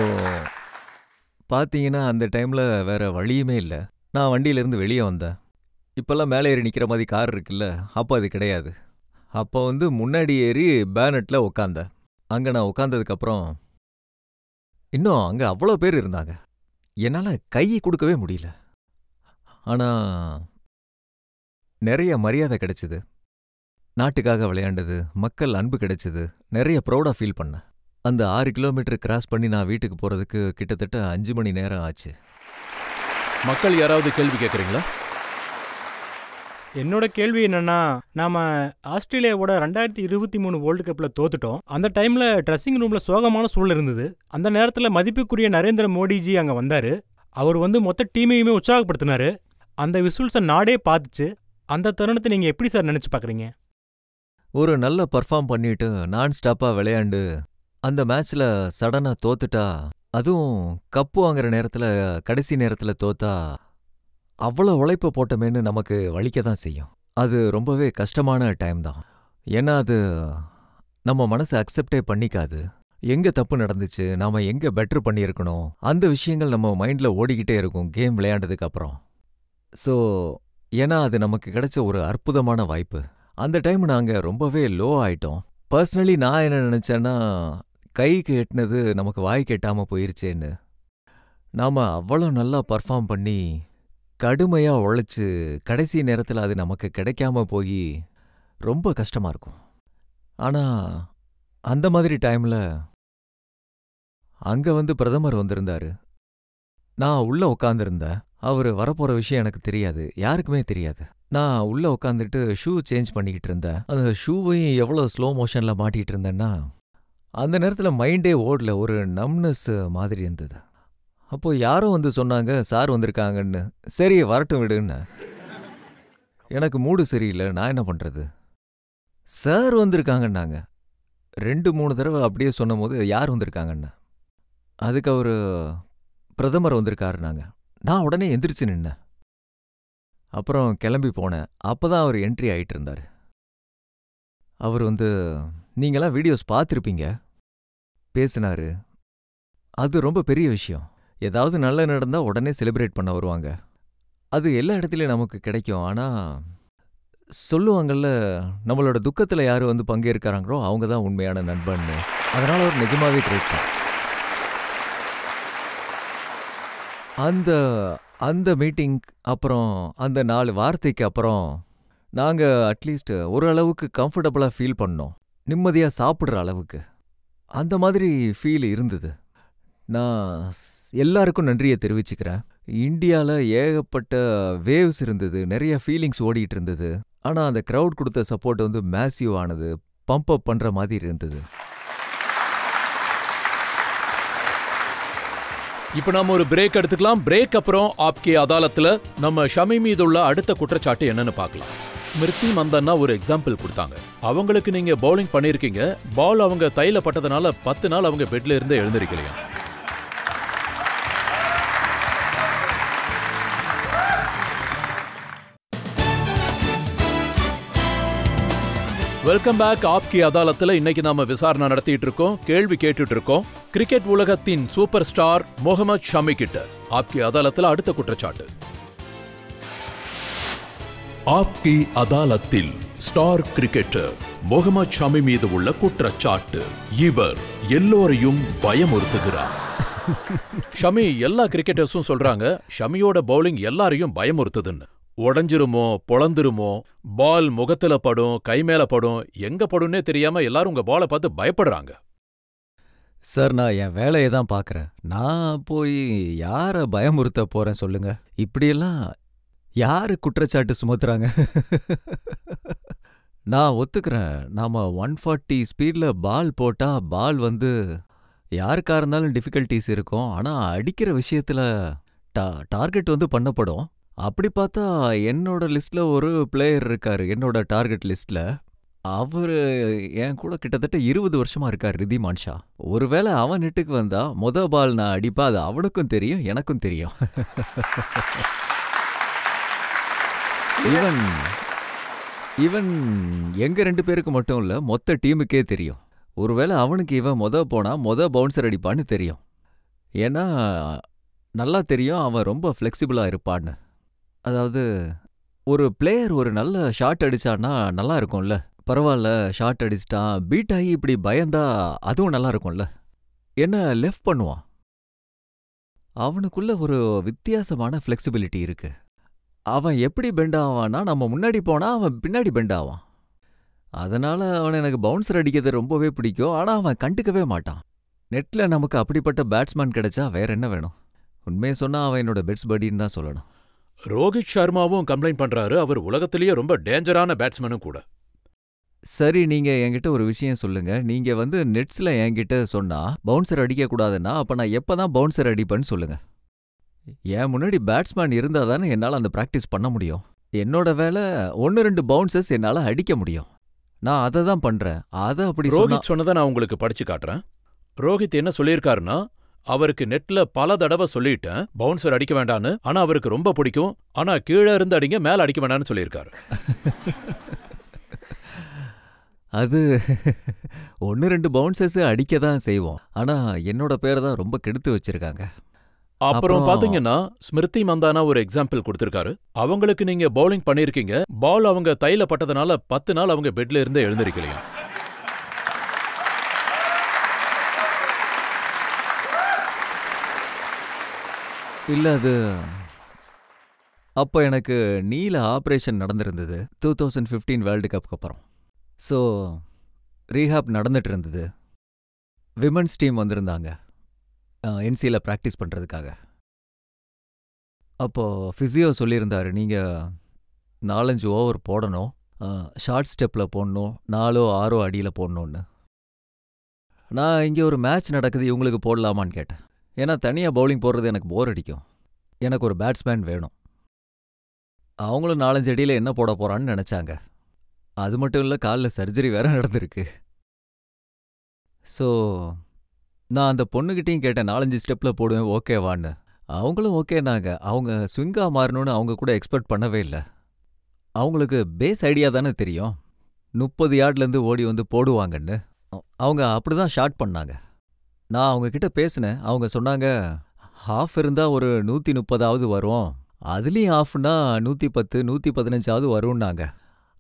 Speaker 3: பார்த்தீங்கன்னா அந்த டைமில் வேற வழியுமே இல்லை. நான் வண்டியிலேருந்து வெளியே வந்தேன். இப்போல்லாம் மேலே ஏறி நிற்கிற மாதிரி கார் இருக்குல்ல, அப்போ அது கிடையாது. அப்போ முன்னாடி ஏறி பேனட்டில் உட்காந்தேன். அங்கே நான் உட்காந்ததுக்கப்புறம் இன்னும் அங்கே அவ்வளோ பேர் இருந்தாங்க. என்னால் கை கொடுக்கவே முடியல. ஆனால் நிறைய மரியாதை கிடைச்சது. நாட்டுக்காக விளையாண்டது, மக்கள் அன்பு கிடைச்சது, நிறைய ப்ரௌடா ஃபீல் பண்ணேன். அந்த 6 கிலோமீட்டர் கிராஸ் பண்ணி நான் வீட்டுக்கு போறதுக்கு கிட்டத்தட்ட 5 மணி நேரம் ஆச்சு.
Speaker 1: மக்கள் யாராவது கேள்வி கேட்குறீங்களா?
Speaker 2: என்னோட கேள்வி என்னன்னா, நாம ஆஸ்திரேலியாவோட 2023 வேர்ல்டு கப்பில் தோத்துட்டோம். அந்த டைமில் ட்ரெஸ்ஸிங் ரூமில் சோகமான சூழல் இருந்தது. அந்த நேரத்தில் மதிப்புக்குரிய நரேந்திர மோடிஜி அங்கே வந்தார். அவர் மொத்த டீமையுமே உற்சாகப்படுத்தினார். அந்த விசுவல்ஸை நாடே பார்த்துச்சு. அந்த தருணத்தை நீங்கள் எப்படி சார் நினச்சி பார்க்குறீங்க?
Speaker 3: ஒரு நல்ல பர்ஃபார்ம் பண்ணிட்டு நான் ஸ்டாப்பாக விளையாண்டு அந்த மேட்ச்ல சடனா தோத்துட்டா, அதுவும் கப்பு வாங்குற நேரத்தில் கடைசி நேரத்தில் தோத்தா, அவ்வளோ உழைப்ப போட்டமேன்னு நமக்கு வலிக்க தான் செய்யும். அது ரொம்பவே கஷ்டமான டைம் தான். ஏன்னா அது நம்ம மனசை அக்செப்டே பண்ணிக்காது. எங்க தப்பு நடந்துச்சு, நாம எங்க பெட்டர் பண்ணியிருக்கணும், அந்த விஷயங்கள் நம்ம மைண்டில் ஓடிக்கிட்டே இருக்கும் கேம் விளையாண்டதுக்கு அப்புறம். ஸோ ஏன்னா அது நமக்கு கிடைச்ச ஒரு அற்புதமான வாய்ப்பு. அந்த டைம் நாங்கள் ரொம்பவே லோ ஆயிட்டோம். பர்சனலி நான் என்ன நினச்சேன்னா, கைக்கு எட்டினது நமக்கு வாய்க்கு எட்டாமல் போயிருச்சேன்னு. நாம் அவ்வளோ நல்லா பர்ஃபார்ம் பண்ணி கடுமையாக உழைச்சு கடைசி நேரத்தில் அது நமக்கு கிடைக்காம போய் ரொம்ப கஷ்டமாக இருக்கும். ஆனால் அந்த மாதிரி டைமில் அங்கே பிரதமர் வந்திருந்தாரு. நான் உள்ளே உட்காந்துருந்தேன். அவர் வரப்போகிற விஷயம் எனக்கு தெரியாது, யாருக்குமே தெரியாது. நான் உள்ளே உட்காந்துட்டு ஷூ சேஞ்ச் பண்ணிக்கிட்டு இருந்தேன். அந்த ஷூவையும் எவ்வளோ ஸ்லோ மோஷனில் மாட்டிகிட்டு இருந்தேன்னா, அந்த நேரத்தில் மைண்டே ஓடல, ஒரு நம்னஸ் மாதிரி இருந்தது. அப்போ யாரோ சொன்னாங்க, சார் வந்திருக்காங்கன்னு. சரி வரட்டும் விடுன்னு. எனக்கு மூடு சரியில்லை, நான் என்ன பண்ணுறது? சார் வந்திருக்காங்கன்னாங்க. 2-3 தடவை அப்படியே சொன்னும் போது யார் வந்திருக்காங்கன்னு. அதுக்கு அவர் பிரதமர் வந்திருக்காருனாங்க. நான் உடனே எந்திரிச்சு நின்னேன். அப்புறம் கிளம்பி போனேன். அப்பதான் அவர் என்ட்ரி ஆயிட்டு இருந்தார். அவர் நீங்களாம் வீடியோஸ் பார்த்துருப்பீங்க, பேசினாரு. அது ரொம்ப பெரிய விஷயம். ஏதாவது நல்ல நடந்தா உடனே செலிப்ரேட் பண்ண வருவாங்க. அது எல்லா இடத்துலையும் நமக்கு கிடைக்கும். ஆனால் சொல்லுவாங்கல்ல, நம்மளோட துக்கத்தில் யார் பங்கேற்கிறாங்களோ அவங்க தான் உண்மையான நண்பன்னு. அதனால் அவர் நிஜமாவே கிரேட் தான். அந்த மீட்டிங் அப்புறம் அந்த 4 வார்த்தைக்கு அப்புறம் நாங்கள் அட்லீஸ்ட் ஓரளவுக்கு கம்ஃபர்டபுளாக ஃபீல் பண்ணோம், நிம்மதியாக சாப்பிட்ற அளவுக்கு. அந்த மாதிரி ஃபீல் இருந்தது. நான் எல்லாருக்கும் நன்றியை தெரிவிச்சுக்கிறேன். இந்தியாவில் ஏகப்பட்ட வேவ்ஸ் இருந்தது, நிறைய ஃபீலிங்ஸ் ஓடிட்டு இருந்தது. ஆனால் அந்த க்ரௌட் கொடுத்த சப்போர்ட் மேசிவ் ஆனது, பம்ப் அப் பண்ணுற மாதிரி இருந்தது.
Speaker 1: இப்போ நாம ஒரு பிரேக் எடுத்துக்கலாம். பிரேக் அப்புறம் ஆப்கே அதாலத்தில் நம்ம ஷமி மீது உள்ள அடுத்த குற்றச்சாட்டு என்னன்னு பார்க்கலாம். ஸ்மிருதி மந்தன்னா ஒரு எக்ஸாம்பிள் கொடுத்தாங்க. அவங்களுக்கு நீங்க பவுலிங் பண்ணிருக்கீங்க, பால் அவங்க தைல பட்டதுனால 10 நாள் அவங்க பெட்ல இருந்து எழுந்திருக்கலையா. Welcome back. ஆப்கே அதாலத்துல இன்னைக்கு நாம விசாரணை நடத்திட்டு இருக்கோம், கேள்வி கேட்டுட்டு இருக்கோம். கிரிக்கெட் உலகத்தின் சூப்பர் ஸ்டார் முகமது ஷமி கிட்ட ஆப்கே அதாலத்துல அடுத்த குற்றச்சாட்டு. ஆப்கி அதாலத்தில் ஸ்டார் கிரிக்கெட்டர் முகமது ஷமி மீது உள்ள குற்றச்சாட்டு. இவர் எல்லோரையும் பயமுறுத்துகிறார். ஷமி, எல்லா கிரிக்கெட்டர்ஸும் சொல்றாங்க ஷமியோட பவுலிங் எல்லாரையும் பயமுறுத்துதுன்னு. உடஞ்சிருமோ பொழந்துருமோ, பால் முகத்துல படும், கை மேல படும், எங்க படும்னே தெரியாம எல்லாரும் உங்க பாலை பார்த்து பயப்படுறாங்க.
Speaker 3: சார், நான் என் வேலையை தான் பார்க்குறேன். நான் போய் யாரை பயமுறுத்த போறேன் சொல்லுங்க? இப்படியெல்லாம் யாரு குற்றச்சாட்டு சுமத்துறாங்க? நான் ஒத்துக்கிறேன், நாம 140 ஸ்பீட்ல பால் போட்டா பால் யாருக்கா இருந்தாலும் டிஃபிகல்ட்டிஸ் இருக்கும். ஆனா அடிக்கிற விஷயத்துல டார்கெட் பண்ணப்படும். அப்படி பார்த்தா என்னோட லிஸ்ட்ல ஒரு பிளேயர் இருக்காரு, என்னோட டார்கெட் லிஸ்ட்ல. அவரு என் கூட கிட்டத்தட்ட 20 வருஷமா இருக்கார், ரிதிமான் ஷா. ஒருவேளை அவன் நெட்டுக்கு வந்தா பால் நான் அடிப்பா, அது அவனுக்கும் தெரியும், எனக்கும் தெரியும். இவன் எங்க 2 பேருக்கு மட்டும் இல்ல, மொத்த டீமுக்கே தெரியும். ஒருவேளை அவனுக்கு இவன் போனா பவுன்சர் அடிப்பான்னு தெரியும். ஏன்னா நல்லா தெரியும் அவன் ரொம்ப ஃப்ளெக்சிபிளா இருப்பான்னு. அதாவது ஒரு பிளேயர் ஒரு நல்ல ஷாட் அடிச்சான்னா நல்லா இருக்கும்ல. பரவாயில்ல ஷாட் அடிச்சிட்டான், பீட் ஆகி இப்படி பயந்தா அதுவும் நல்லா இருக்கும்ல. என்ன லெஃப்ட் பண்ணுவான். அவனுக்குள்ள ஒரு வித்தியாசமான ஃப்ளெக்சிபிலிட்டி இருக்கு. அவன் எப்படி பெண்ட் ஆவான்னா, நம்ம முன்னாடி போனா அவன் பின்னாடி பெண்ட் ஆவான். அதனால அவன் எனக்கு பவுன்சர் அடிக்கிறது ரொம்பவே பிடிக்கும். ஆனா அவன் கண்டுக்கவே மாட்டான். நெட்ல நமக்கு அப்படிப்பட்ட பேட்ஸ்மேன் கிடைச்சா வேற என்ன வேணும்? உண்மையை சொன்னா அவன் என்னோட பெட்ஸ் படின்னு தான் சொல்லணும்.
Speaker 1: ரோஹித் சர்மாவும் கம்ப்ளைண்ட் பண்றாரு, அவர் உலகத்திலேயே ரொம்ப டேஞ்சரான பேட்ஸ்மேனும் கூட.
Speaker 3: சரி, நீங்க என்கிட்ட ஒரு விஷயம் சொல்லுங்க. நீங்க நெட்ஸ்ல என்கிட்ட சொன்னா பவுன்சர் அடிக்க கூடாதுன்னா, அப்ப நான் எப்பதான் பவுன்சர் அடிப்பேன்னு சொல்லுங்க. என் முன்னாடி பேட்ஸ்மேன் இருந்தா தானே என்னால அந்த பிராக்டிஸ் பண்ண முடியும். என்னோட வேலை 1-2 பவுன்சர்ஸ் என்னால அடிக்க முடியும். நான் அதை தான் பண்றேன். அதை அப்படி
Speaker 1: ரோஹித் சொன்னதை நான் உங்களுக்கு படிச்சு காட்டுறேன். ரோஹித் என்ன சொல்லியிருக்காருன்னா, அவருக்கு நெட்ல பல தடவை சொல்லிட்டேன் பவுன்சர் அடிக்க வேண்டான்னு. ஆனா அவருக்கு ரொம்ப பிடிக்கும். ஆனா கீழே இருந்து அடிங்க, மேல அடிக்க வேண்டாம்னு சொல்லியிருக்காரு.
Speaker 3: அது 1-2 பவுன்சர்ஸ் அடிக்க தான் செய்வோம். ஆனா என்னோட பேரை தான் ரொம்ப கெடுத்து வச்சிருக்காங்க.
Speaker 1: அப்புறம் பாத்தீங்கன்னா ஸ்மிருதி மந்தானா ஒரு எக்ஸாம்பிள் கொடுத்திருக்காரு. அவங்களுக்கு நீங்க பவுலிங் பண்ணிருக்கீங்க. பால் அவங்க தைல பட்டதுனால 10 நாள் அவங்க பெட்ல இருந்து எழுந்திருக்கலையா.
Speaker 3: இல்ல, அது அப்போ எனக்கு நீல ஆப்ரேஷன் நடந்திருந்தது 2015 வேர்ல்டு கப்புக்கு அப்புறம். ஸோ ரீஹாப் நடந்துட்டு இருந்தது. விமன்ஸ் டீம் வந்திருந்தாங்க என்சியில் ப்ராக்டிஸ் பண்ணுறதுக்காக. அப்போது ஃபிசியோ சொல்லியிருந்தாரு, நீங்கள் 4-5 ஓவர் போடணும், ஷார்ட் ஸ்டெப்பில் போடணும், 4-6 அடியில் போடணுன்னு. நான் இங்கே ஒரு மேட்ச் நடக்குது, இவங்களுக்கு போடலாமான்னு கேட்டேன். ஏன்னா தனியாக பவுலிங் போடுறது எனக்கு போர் அடிக்கும். எனக்கு ஒரு பேட்ஸ்மேன் வேணும். அவங்களும் 4-5 அடியில் என்ன போட போகிறான்னு நினச்சாங்க. அது மட்டும் இல்லை, காலில் சர்ஜரி வேற நடந்திருக்கு. ஸோ நான் அந்த பொண்ணுகிட்டையும் கேட்டேன், 4-5 ஸ்டெப்பில் போடுவேன், ஓகேவான்னு. அவங்களும் ஓகேனாங்க. அவங்க ஸ்விங்காக மாறணும்னு அவங்க கூட எக்ஸ்பெக்ட் பண்ணவே இல்லை. அவங்களுக்கு பேஸ் ஐடியா தானே தெரியும், 30 யார்ட்லேருந்து ஓடி வந்து போடுவாங்கன்னு. அவங்க அப்படி தான் ஷார்ட் பண்ணாங்க. நான் அவங்கக்கிட்ட பேசினேன். அவங்க சொன்னாங்க, ஹாஃப் இருந்தால் ஒரு 130ஆவது வரும், அதுலேயும் ஹாஃப்னா 110, 115ஆவது வரும்னாங்க.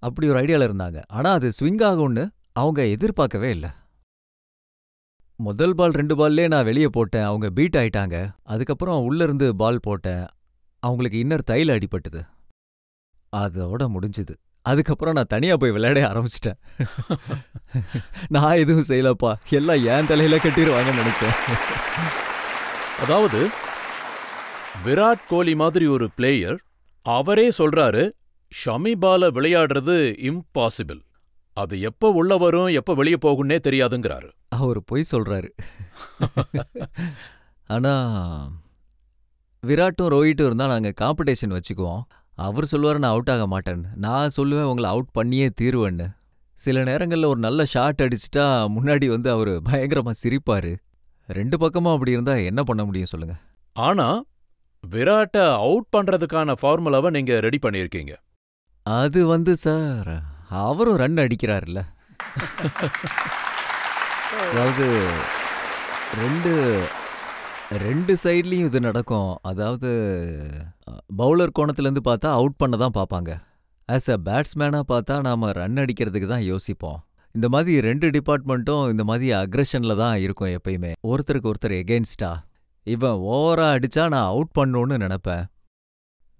Speaker 3: அப்படி ஒரு ஐடியாவில் இருந்தாங்க. ஆனால் அது ஸ்விங் ஆகும்னு அவங்க எதிர்பார்க்கவே இல்லை. முதல் பால் 2 பால்லே நான் வெளியே போட்டேன், அவங்க பீட் ஆயிட்டாங்க. அதுக்கப்புறம் உள்ளேருந்து பால் போட்டேன், அவங்களுக்கு இன்னர் தைல அடிபட்டுது. அதோட முடிஞ்சுது. அதுக்கப்புறம் நான் தனியாக போய் விளையாட ஆரம்பிச்சிட்டேன். நான் எதுவும் செய்யலப்பா, எல்லாம் ஏன் தலையில கட்டிடுவாங்கன்னு நினைச்சேன்.
Speaker 1: அதாவது விராட் கோலி மாதிரி ஒரு பிளேயர் அவரே சொல்றாரு, ஷமி பால விளையாடுறது இம்பாசிபிள், அது எப்ப உள்ள வரும் எப்ப வெளியே போகும்னே தெரியாதுங்கிறாரு.
Speaker 3: அவர் பொய் சொல்றாரு. ஆனா விராட்டும் ரோஹிட்டும் இருந்தால் நாங்கள் காம்படிஷன் வச்சுக்குவோம். அவர் சொல்லுவார் நான் அவுட் ஆக மாட்டேன்னு, நான் சொல்லுவேன் உங்களை அவுட் பண்ணியே தீருவேன்னு. சில நேரங்களில் ஒரு நல்ல ஷாட் அடிச்சிட்டா முன்னாடி அவர் பயங்கரமாக சிரிப்பார். 2 பக்கமும் அப்படி இருந்தால் என்ன பண்ண முடியும் சொல்லுங்க.
Speaker 1: ஆனா விராட்டை அவுட் பண்றதுக்கான ஃபார்முலாவை நீங்க ரெடி பண்ணியிருக்கீங்க.
Speaker 3: அது சார், அவரும் ரன் அடிக்கிறாருல்ல. அதாவது ரெண்டு சைட்லேயும் இது நடக்கும். அதாவது பவுலர் கோணத்துலேருந்து பார்த்தா அவுட் பண்ண தான் பார்ப்பாங்க. ஆஸ் அ பேட்ஸ்மேனாக பார்த்தா நாம் ரன் அடிக்கிறதுக்கு தான் யோசிப்போம். இந்த மாதிரி 2 டிபார்ட்மெண்ட்டும் இந்த மாதிரி அக்ரெஷனில் தான் இருக்கும் எப்பயுமே, ஒருத்தருக்கு ஒருத்தர் எகெயின்ஸ்டா. இவன் ஓவராக அடித்தா நான் அவுட் பண்ணணுன்னு நினப்பேன்.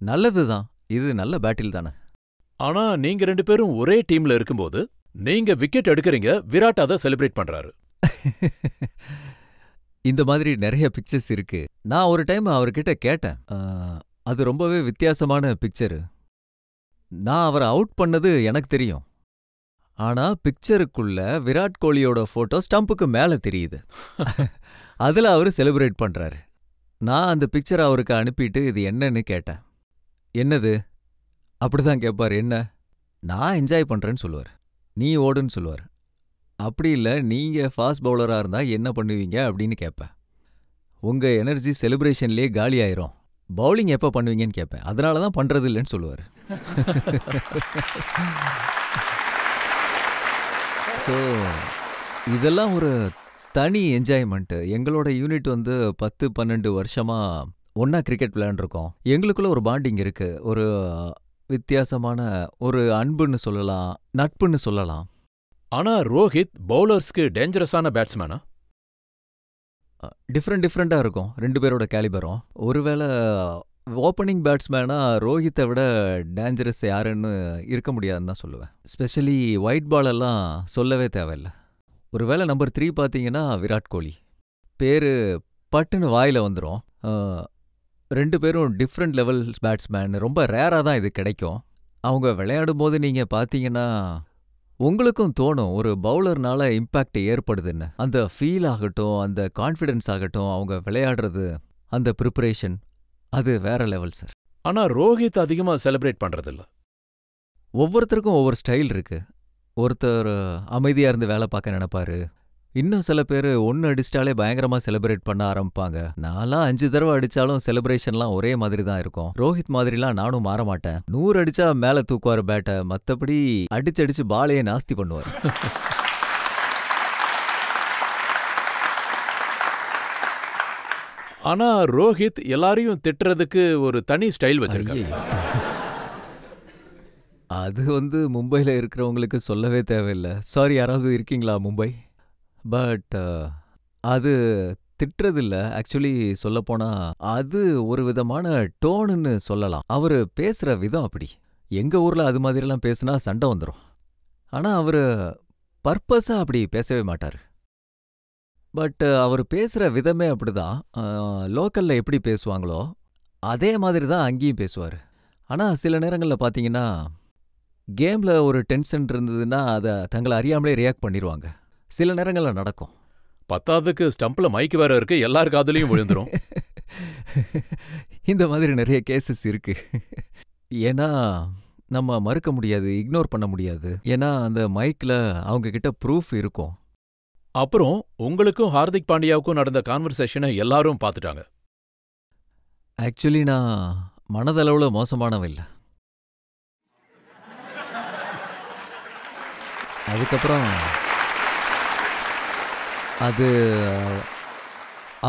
Speaker 3: நல்லது தான், இது நல்ல பேட்டில் தானே.
Speaker 1: ஆனா நீங்க 2 பேரும் ஒரே டீம்ல இருக்கும்போது நீங்க விக்கெட் எடுக்கிறீங்க, விராட் அதை செலிப்ரேட் பண்றாரு.
Speaker 3: இந்த மாதிரி நிறைய பிக்சர்ஸ் இருக்கு. நான் ஒரு டைம் அவர்கிட்ட கேட்டேன், அது ரொம்பவே வித்தியாசமான பிக்சரு. நான் அவரை அவுட் பண்ணது எனக்கு தெரியும், ஆனா பிக்சருக்குள்ள விராட் கோலியோட போட்டோ ஸ்டம்புக்கு மேல தெரியுது. அதுல அவரு செலிப்ரேட் பண்றாரு. நான் அந்த பிக்சர் அவருக்கு அனுப்பிட்டு இது என்னன்னு கேட்டேன். என்னது அப்படிதான் கேட்பாரு. என்ன, நான் என்ஜாய் பண்றேன்னு சொல்லுவார், நீ ஓடுன்னு சொல்லுவார். அப்படி இல்லை, நீங்க ஃபாஸ்ட் பவுலராக இருந்தா என்ன பண்ணுவீங்க அப்படின்னு கேட்பேன். உங்க எனர்ஜி செலிப்ரேஷன்லேயே காலி ஆயிரும், பவுலிங் எப்போ பண்ணுவீங்கன்னு கேட்பேன். அதனால தான் பண்றது இல்லைன்னு சொல்லுவார். ஸோ இதெல்லாம் ஒரு தனி என்ஜாய்மெண்ட்டு. எங்களோட யூனிட் 10-12 வருஷமா ஒன்னா கிரிக்கெட் விளையாண்டுருக்கோம். எங்களுக்குள்ள ஒரு பாண்டிங் இருக்கு, ஒரு வித்தியாசமான ஒரு அன்புன்னு சொல்லலாம், நட்புன்னு சொல்லலாம்.
Speaker 1: ஆனா ரோஹித் பவுலர்ஸ்க்கு டேஞ்சரஸான பேட்ஸ்மேனா?
Speaker 3: டிஃப்ரெண்டாக இருக்கும் 2 பேரோட கேலிபரும். ஒருவேளை ஓப்பனிங் பேட்ஸ்மேனா ரோஹித்தை விட டேஞ்சரஸ் யாருன்னு இருக்க முடியாதுன்னு தான் சொல்லுவேன். ஸ்பெஷலி ஒயிட் பால் எல்லாம் சொல்லவே தேவையில்ல. ஒருவேளை நம்பர் 3 பார்த்தீங்கன்னா விராட் கோலி. பேரு பட்டுன்னு வாயில வந்துடும். 2 பேரும் டிஃப்ரெண்ட் லெவல் பேட்ஸ்மேன். ரொம்ப ரேராக தான் இது கிடைக்கும். அவங்க விளையாடும் போது நீங்கள் பார்த்தீங்கன்னா உங்களுக்கும் தோணும் ஒரு பவுலர்னால இம்பேக்ட் ஏற்படுதுன்னு. அந்த ஃபீல் ஆகட்டும், அந்த கான்ஃபிடென்ஸ் ஆகட்டும், அவங்க விளையாடுறது, அந்த ப்ரிப்பரேஷன், அது வேற லெவல் சார்.
Speaker 1: ஆனா ரோஹித் அதிகமா செலிப்ரேட் பண்றதில்ல.
Speaker 3: ஒவ்வொருத்தருக்கும் ஒவ்வொரு ஸ்டைல் இருக்கு. ஒருத்தர் அமைதியா இருந்து வேலை பார்க்க நினைப்பாரு. இன்னும் சில பேர் ஒன்று அடிச்சிட்டாலே பயங்கரமா செலிப்ரேட் பண்ண ஆரம்பிப்பாங்க. நான்லாம் 5 தடவை அடிச்சாலும் செலிப்ரேஷன்லாம் ஒரே மாதிரி தான் இருக்கும். ரோஹித் மாதிரிலாம் நானும் மாற மாட்டேன். 100 அடிச்சா மேல தூக்குவார் பேட்டை, மற்றபடி அடிச்சு பாலையே நாஸ்தி பண்ணுவார்.
Speaker 1: ஆனா ரோஹித் எல்லாரையும் திட்டுறதுக்கு ஒரு தனி ஸ்டைல் வச்சிருக்காரு.
Speaker 3: அது மும்பையில் இருக்கிறவங்களுக்கு சொல்லவே தேவையில்லை. சாரி, யாராவது இருக்கீங்களா மும்பை? பட் அது திட்டுறதில்ல. ஆக்சுவலி சொல்லப்போனா அது ஒரு விதமான டோனுன்னு சொல்லலாம். அவர் பேசுகிற விதம் அப்படி. எங்கள் ஊரில் அது மாதிரிலாம் பேசுனா சண்டை வந்துடும். ஆனால் அவர் பர்பஸாக அப்படி பேசவே மாட்டார். பட் அவர் பேசுகிற விதமே அப்படிதான். லோக்கலில் எப்படி பேசுவாங்களோ அதே மாதிரி தான் அங்கேயும் பேசுவார். ஆனால் சில நேரங்களில் பார்த்தீங்கன்னா கேமில் ஒரு டென்ஷன் இருந்ததுன்னா அதை தங்களை அறியாமலே ரியாக்ட் பண்ணிடுவாங்க. சில நேரங்களில் நடக்கும்.
Speaker 1: 10க்கு ஸ்டம்பில் மைக் வேற இருக்கு, எல்லார் காதுலையும் விழுந்துரும்.
Speaker 3: இந்த மாதிரி நிறைய கேசஸ் இருக்கு. ஏன்னா நம்ம மறுக்க முடியாது, இக்னோர் பண்ண முடியாது. ஏன்னா அந்த மைக்கில் அவங்க கிட்ட ப்ரூஃப் இருக்கும்.
Speaker 1: அப்புறம் உங்களுக்கும் ஹார்திக் பாண்டியாவுக்கும் நடந்த கான்வர்சேஷனை எல்லாரும் பார்த்துட்டாங்க.
Speaker 3: ஆக்சுவலி நான் மனதளவில் மோசமானவன் இல்லை. அதுக்கப்புறம் அது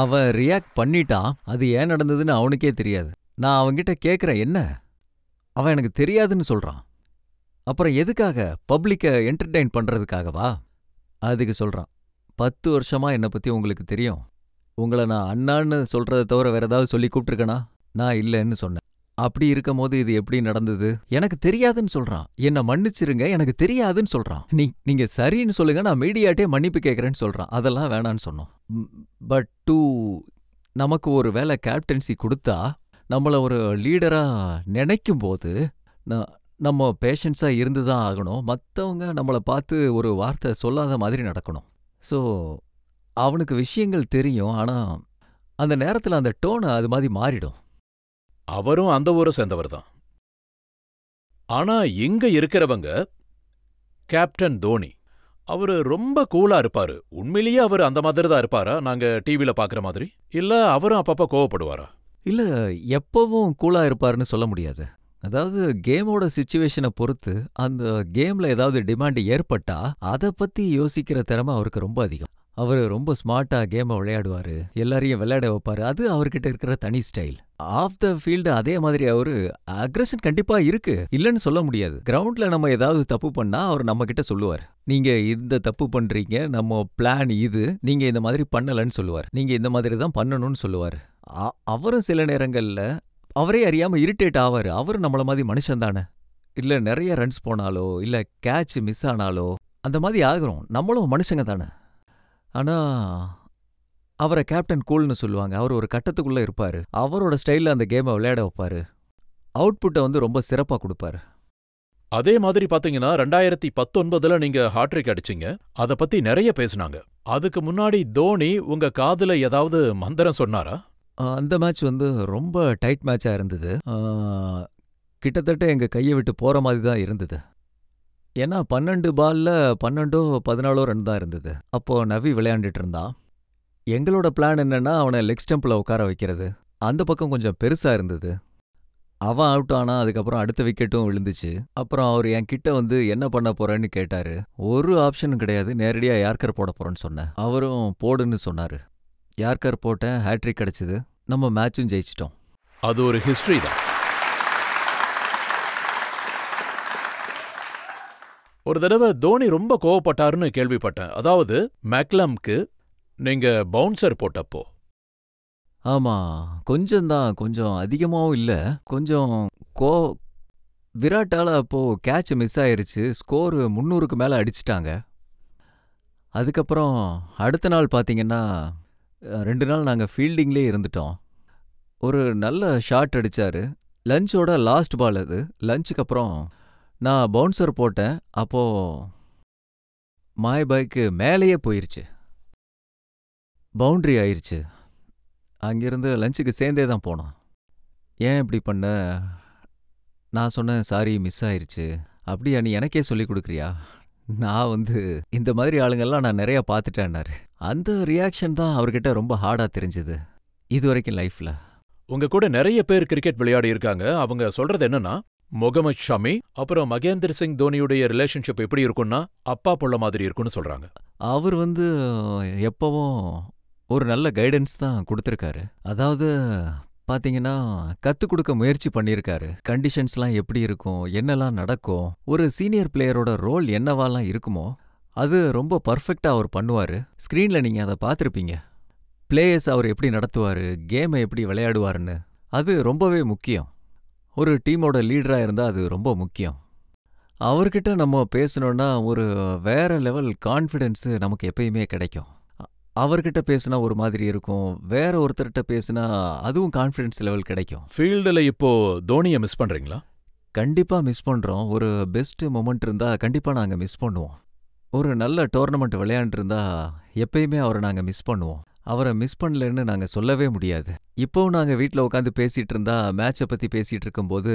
Speaker 3: அவன் ரியாக்ட் பண்ணிட்டான். அது ஏன் நடந்ததுன்னு அவனுக்கே தெரியாது. நான் அவன்கிட்ட கேட்குறேன், என்ன? அவன் எனக்கு தெரியாதுன்னு சொல்கிறான். அப்புறம் எதுக்காக? பப்ளிக்கை என்டர்டெயின் பண்ணுறதுக்காகவா? அதுக்கு சொல்கிறான், 10 வருஷமா என்னை பற்றி உங்களுக்கு தெரியும். உங்களை நான் அண்ணான்னு சொல்கிறத தவிர வேற ஏதாவது சொல்லி கூப்பிட்ருக்கேனா? நான் இல்லைன்னு சொன்னேன். அப்படி இருக்கும் போது இது எப்படி நடந்தது? எனக்கு தெரியாதுன்னு சொல்றான். என்ன மன்னிச்சிருங்க, எனக்கு தெரியாதுன்னு சொல்றான். நீங்க சரின்னு சொல்லுங்க, நான் மீடியாட்டே மன்னிப்பு கேட்கறேன்னு சொல்றான். அதெல்லாம் வேணான்னு சொன்னோம். பட் நமக்கு ஒரு வேலை கேப்டன்சி கொடுத்தா நம்மள ஒரு லீடரா நினைக்கும் போது நம்ம பேஷன்ஸா இருந்துதான் ஆகணும். மற்றவங்க நம்மளை பார்த்து ஒரு வார்த்தை சொல்லாத மாதிரி நடக்கணும். ஸோ அவனுக்கு விஷயங்கள் தெரியும். ஆனா அந்த நேரத்தில் அந்த டோன் அது மாதிரி மாறிடும்.
Speaker 1: அவரும் அந்த ஊரை சேர்ந்தவர் தான். ஆனா இங்க இருக்கிறவங்க கேப்டன் தோனி, அவரு ரொம்ப கூலா இருப்பாரு. உண்மையிலேயே அவர் அந்த மாதிரி தான் இருப்பாரா, நாங்க டிவில பாக்குற மாதிரி? இல்ல அவரும் அப்பப்ப கோவப்படுவாரா?
Speaker 3: இல்ல, எப்பவும் கூலா இருப்பாருன்னு சொல்ல முடியாது. அதாவது கேமோட சிச்சுவேஷனை பொறுத்து அந்த கேம்ல ஏதாவது டிமாண்ட் ஏற்பட்டா அதை பத்தி யோசிக்கிற திறமை அவருக்கு ரொம்ப அதிகம். அவர் ரொம்ப ஸ்மார்ட்டா கேமை விளையாடுவாரு, எல்லாரையும் விளையாட வைப்பாரு. அது அவர்கிட்ட இருக்கிற தனி ஸ்டைல். ஆஃப் த ஃபீல்டு அதே மாதிரி அவரு அக்ரஷன் கண்டிப்பா இருக்கு, இல்லைன்னு சொல்ல முடியாது. கிரவுண்ட்ல நம்ம ஏதாவது தப்பு பண்ணா அவர் நம்ம கிட்ட சொல்லுவார், நீங்க இந்த தப்பு பண்றீங்க, நம்ம பிளான் இது, நீங்க இந்த மாதிரி பண்ணலன்னு சொல்லுவார். நீங்க இந்த மாதிரி தான் பண்ணணும்னு சொல்லுவார். அவரும் சில நேரங்கள்ல அவரே அறியாம இரிட்டேட் ஆவாரு. அவரும் நம்மள மாதிரி மனுஷன் தானே. இல்ல நிறைய ரன்ஸ் போனாலோ இல்ல கேட்ச் மிஸ் ஆனாலோ அந்த மாதிரி ஆகிறோம். நம்மளும் மனுஷங்க தானே. ஆனா அவரை கேப்டன் கூல்னு சொல்லுவாங்க. அவர் ஒரு கட்டத்துக்குள்ள இருப்பாரு. அவரோட ஸ்டைல்ல அந்த கேமை விளையாட வைப்பாரு. அவுட்புட்டை ரொம்ப சிறப்பா கொடுப்பாரு.
Speaker 1: அதே மாதிரி பாத்தீங்கன்னா 2019 நீங்க ஹாட்ரிக் அடிச்சீங்க. அத பத்தி நிறைய பேசுனாங்க. அதுக்கு முன்னாடி தோனி உங்க காதுல ஏதாவது மந்திரம் சொன்னாரா?
Speaker 3: அந்த மேட்ச் ரொம்ப டைட் மேட்சா இருந்தது. கிட்டத்தட்ட எங்க கையை விட்டு போற மாதிரி தான் இருந்தது. ஏன்னா 12 பால்ல 12 14 ரன் தான் இருந்தது. அப்போ நவி விளையாண்டுட்டு இருந்தான். எங்களோட பிளான் என்னன்னா அவனை லெக் ஸ்டம்பில் உட்கார வைக்கிறது. அந்த பக்கம் கொஞ்சம் பெருசா இருந்தது. அவன் அவுட் ஆனா அதுக்கப்புறம் அடுத்த விக்கெட்டும் விழுந்துச்சு. அப்புறம் அவர் என் கிட்ட என்ன பண்ண போறேன்னு கேட்டாரு. ஒரு ஆப்ஷனும் கிடையாது, நேரடியா யார்கர் போட போறேன்னு சொன்னேன். அவரும் போடுன்னு சொன்னாரு. யார்கர் போட்டேன், ஹேட்ரிக் கிடைச்சது. நம்ம மேட்சும் ஜெயிச்சிட்டோம்.
Speaker 1: அது ஒரு ஹிஸ்டரி தான். ஒரு தடவை தோனி ரொம்ப கோவப்பட்டாருன்னு கேள்விப்பட்டேன். அதாவது மேக்லம்க்கு நீங்க பவுன்சர் போட்டப்போ.
Speaker 3: ஆமா, கொஞ்சம் அதிகமாவும் இல்ல. கொஞ்சம் கோ விராட்டால அப்போ கேட்ச் மிஸ் ஆயிருச்சு. ஸ்கோர் 300க்கு மேல அடிச்சுட்டாங்க. அதுக்கப்புறம் அடுத்த நாள் பார்த்தீங்கன்னா, 2 நாள் நாங்க ஃபீல்டிங்லயே இருந்துட்டோம். ஒரு நல்ல ஷாட் அடிச்சாரு. லஞ்சோட லாஸ்ட் பால் அது. லஞ்சுக்கு அப்புறம் நான் பவுன்சர் போட்டேன். அப்போ பைக்கு மேலேயே போயிருச்சு. பவுண்டரி ஆயிருச்சு. அங்கிருந்து லஞ்சுக்கு சேர்ந்தே தான் போனோம். ஏன் இப்படி பண்ண? நான் சொன்னேன், சாரி மிஸ் ஆயிருச்சு. அப்படியா, நீ எனக்கே சொல்லி கொடுக்குறியா? நான் இந்த மாதிரி ஆளுங்கெல்லாம் நான் நிறைய பார்த்துட்டேன்னாரு. அந்த ரியாக்ஷன் தான் அவர்கிட்ட ரொம்ப ஹார்டா தெரிஞ்சது இதுவரைக்கும் லைஃப்ல.
Speaker 1: உங்க கூட நிறைய பேர் கிரிக்கெட் விளையாடி இருக்காங்க. அவங்க சொல்றது என்னன்னா, முகமது ஷமி அப்புறம் மகேந்திர சிங் தோனியுடைய ரிலேஷன்ஷிப் எப்படி இருக்கும்னா அப்பா புள்ள மாதிரி இருக்கும்னு சொல்றாங்க.
Speaker 3: அவர் எப்பவும் ஒரு நல்ல கைடன்ஸ் தான் கொடுத்துருக்காரு. அதாவது பாத்தீங்கன்னா, கத்துக் கொடுக்க முயற்சி பண்ணியிருக்காரு. கண்டிஷன்ஸ்லாம் எப்படி இருக்கும், என்னெல்லாம் நடக்கும், ஒரு சீனியர் பிளேயரோட ரோல் என்னவாலாம் இருக்குமோ அது ரொம்ப பர்ஃபெக்டா அவர் பண்ணுவாரு. ஸ்க்ரீன்ல நீங்க அதை பார்த்துருப்பீங்க. பிளேயர்ஸ் அவர் எப்படி நடத்துவாரு, கேமை எப்படி விளையாடுவாருன்னு. அது ரொம்பவே முக்கியம். ஒரு டீமோட லீடரா இருந்தா அது ரொம்ப முக்கியம். அவர்கிட்ட நம்ம பேசணும்னா ஒரு வேற லெவல் கான்ஃபிடென்ஸ் நமக்கு எப்பயுமே கிடைக்கும். அவர்கிட்ட பேசினா ஒரு மாதிரி இருக்கும், வேற ஒருத்தர்கிட்ட பேசினா அதுவும் கான்ஃபிடென்ஸ் லெவல் கிடைக்கும்.
Speaker 1: ஃபீல்டில் இப்போ தோனியை மிஸ் பண்றீங்களா?
Speaker 3: கண்டிப்பா மிஸ் பண்றோம். ஒரு பெஸ்ட் மொமெண்ட் இருந்தா கண்டிப்பா நாங்க மிஸ் பண்ணுவோம். ஒரு நல்ல டோர்னமெண்ட் விளையாண்டுருந்தா எப்பயுமே அவரை நாங்க மிஸ் பண்ணுவோம். அவரை மிஸ் பண்ணலன்னு நாங்க சொல்லவே முடியாது. இப்போவும் நாங்க வீட்டில் உட்காந்து பேசிட்டு இருந்தா, மேட்சை பத்தி பேசிட்டு இருக்கும்போது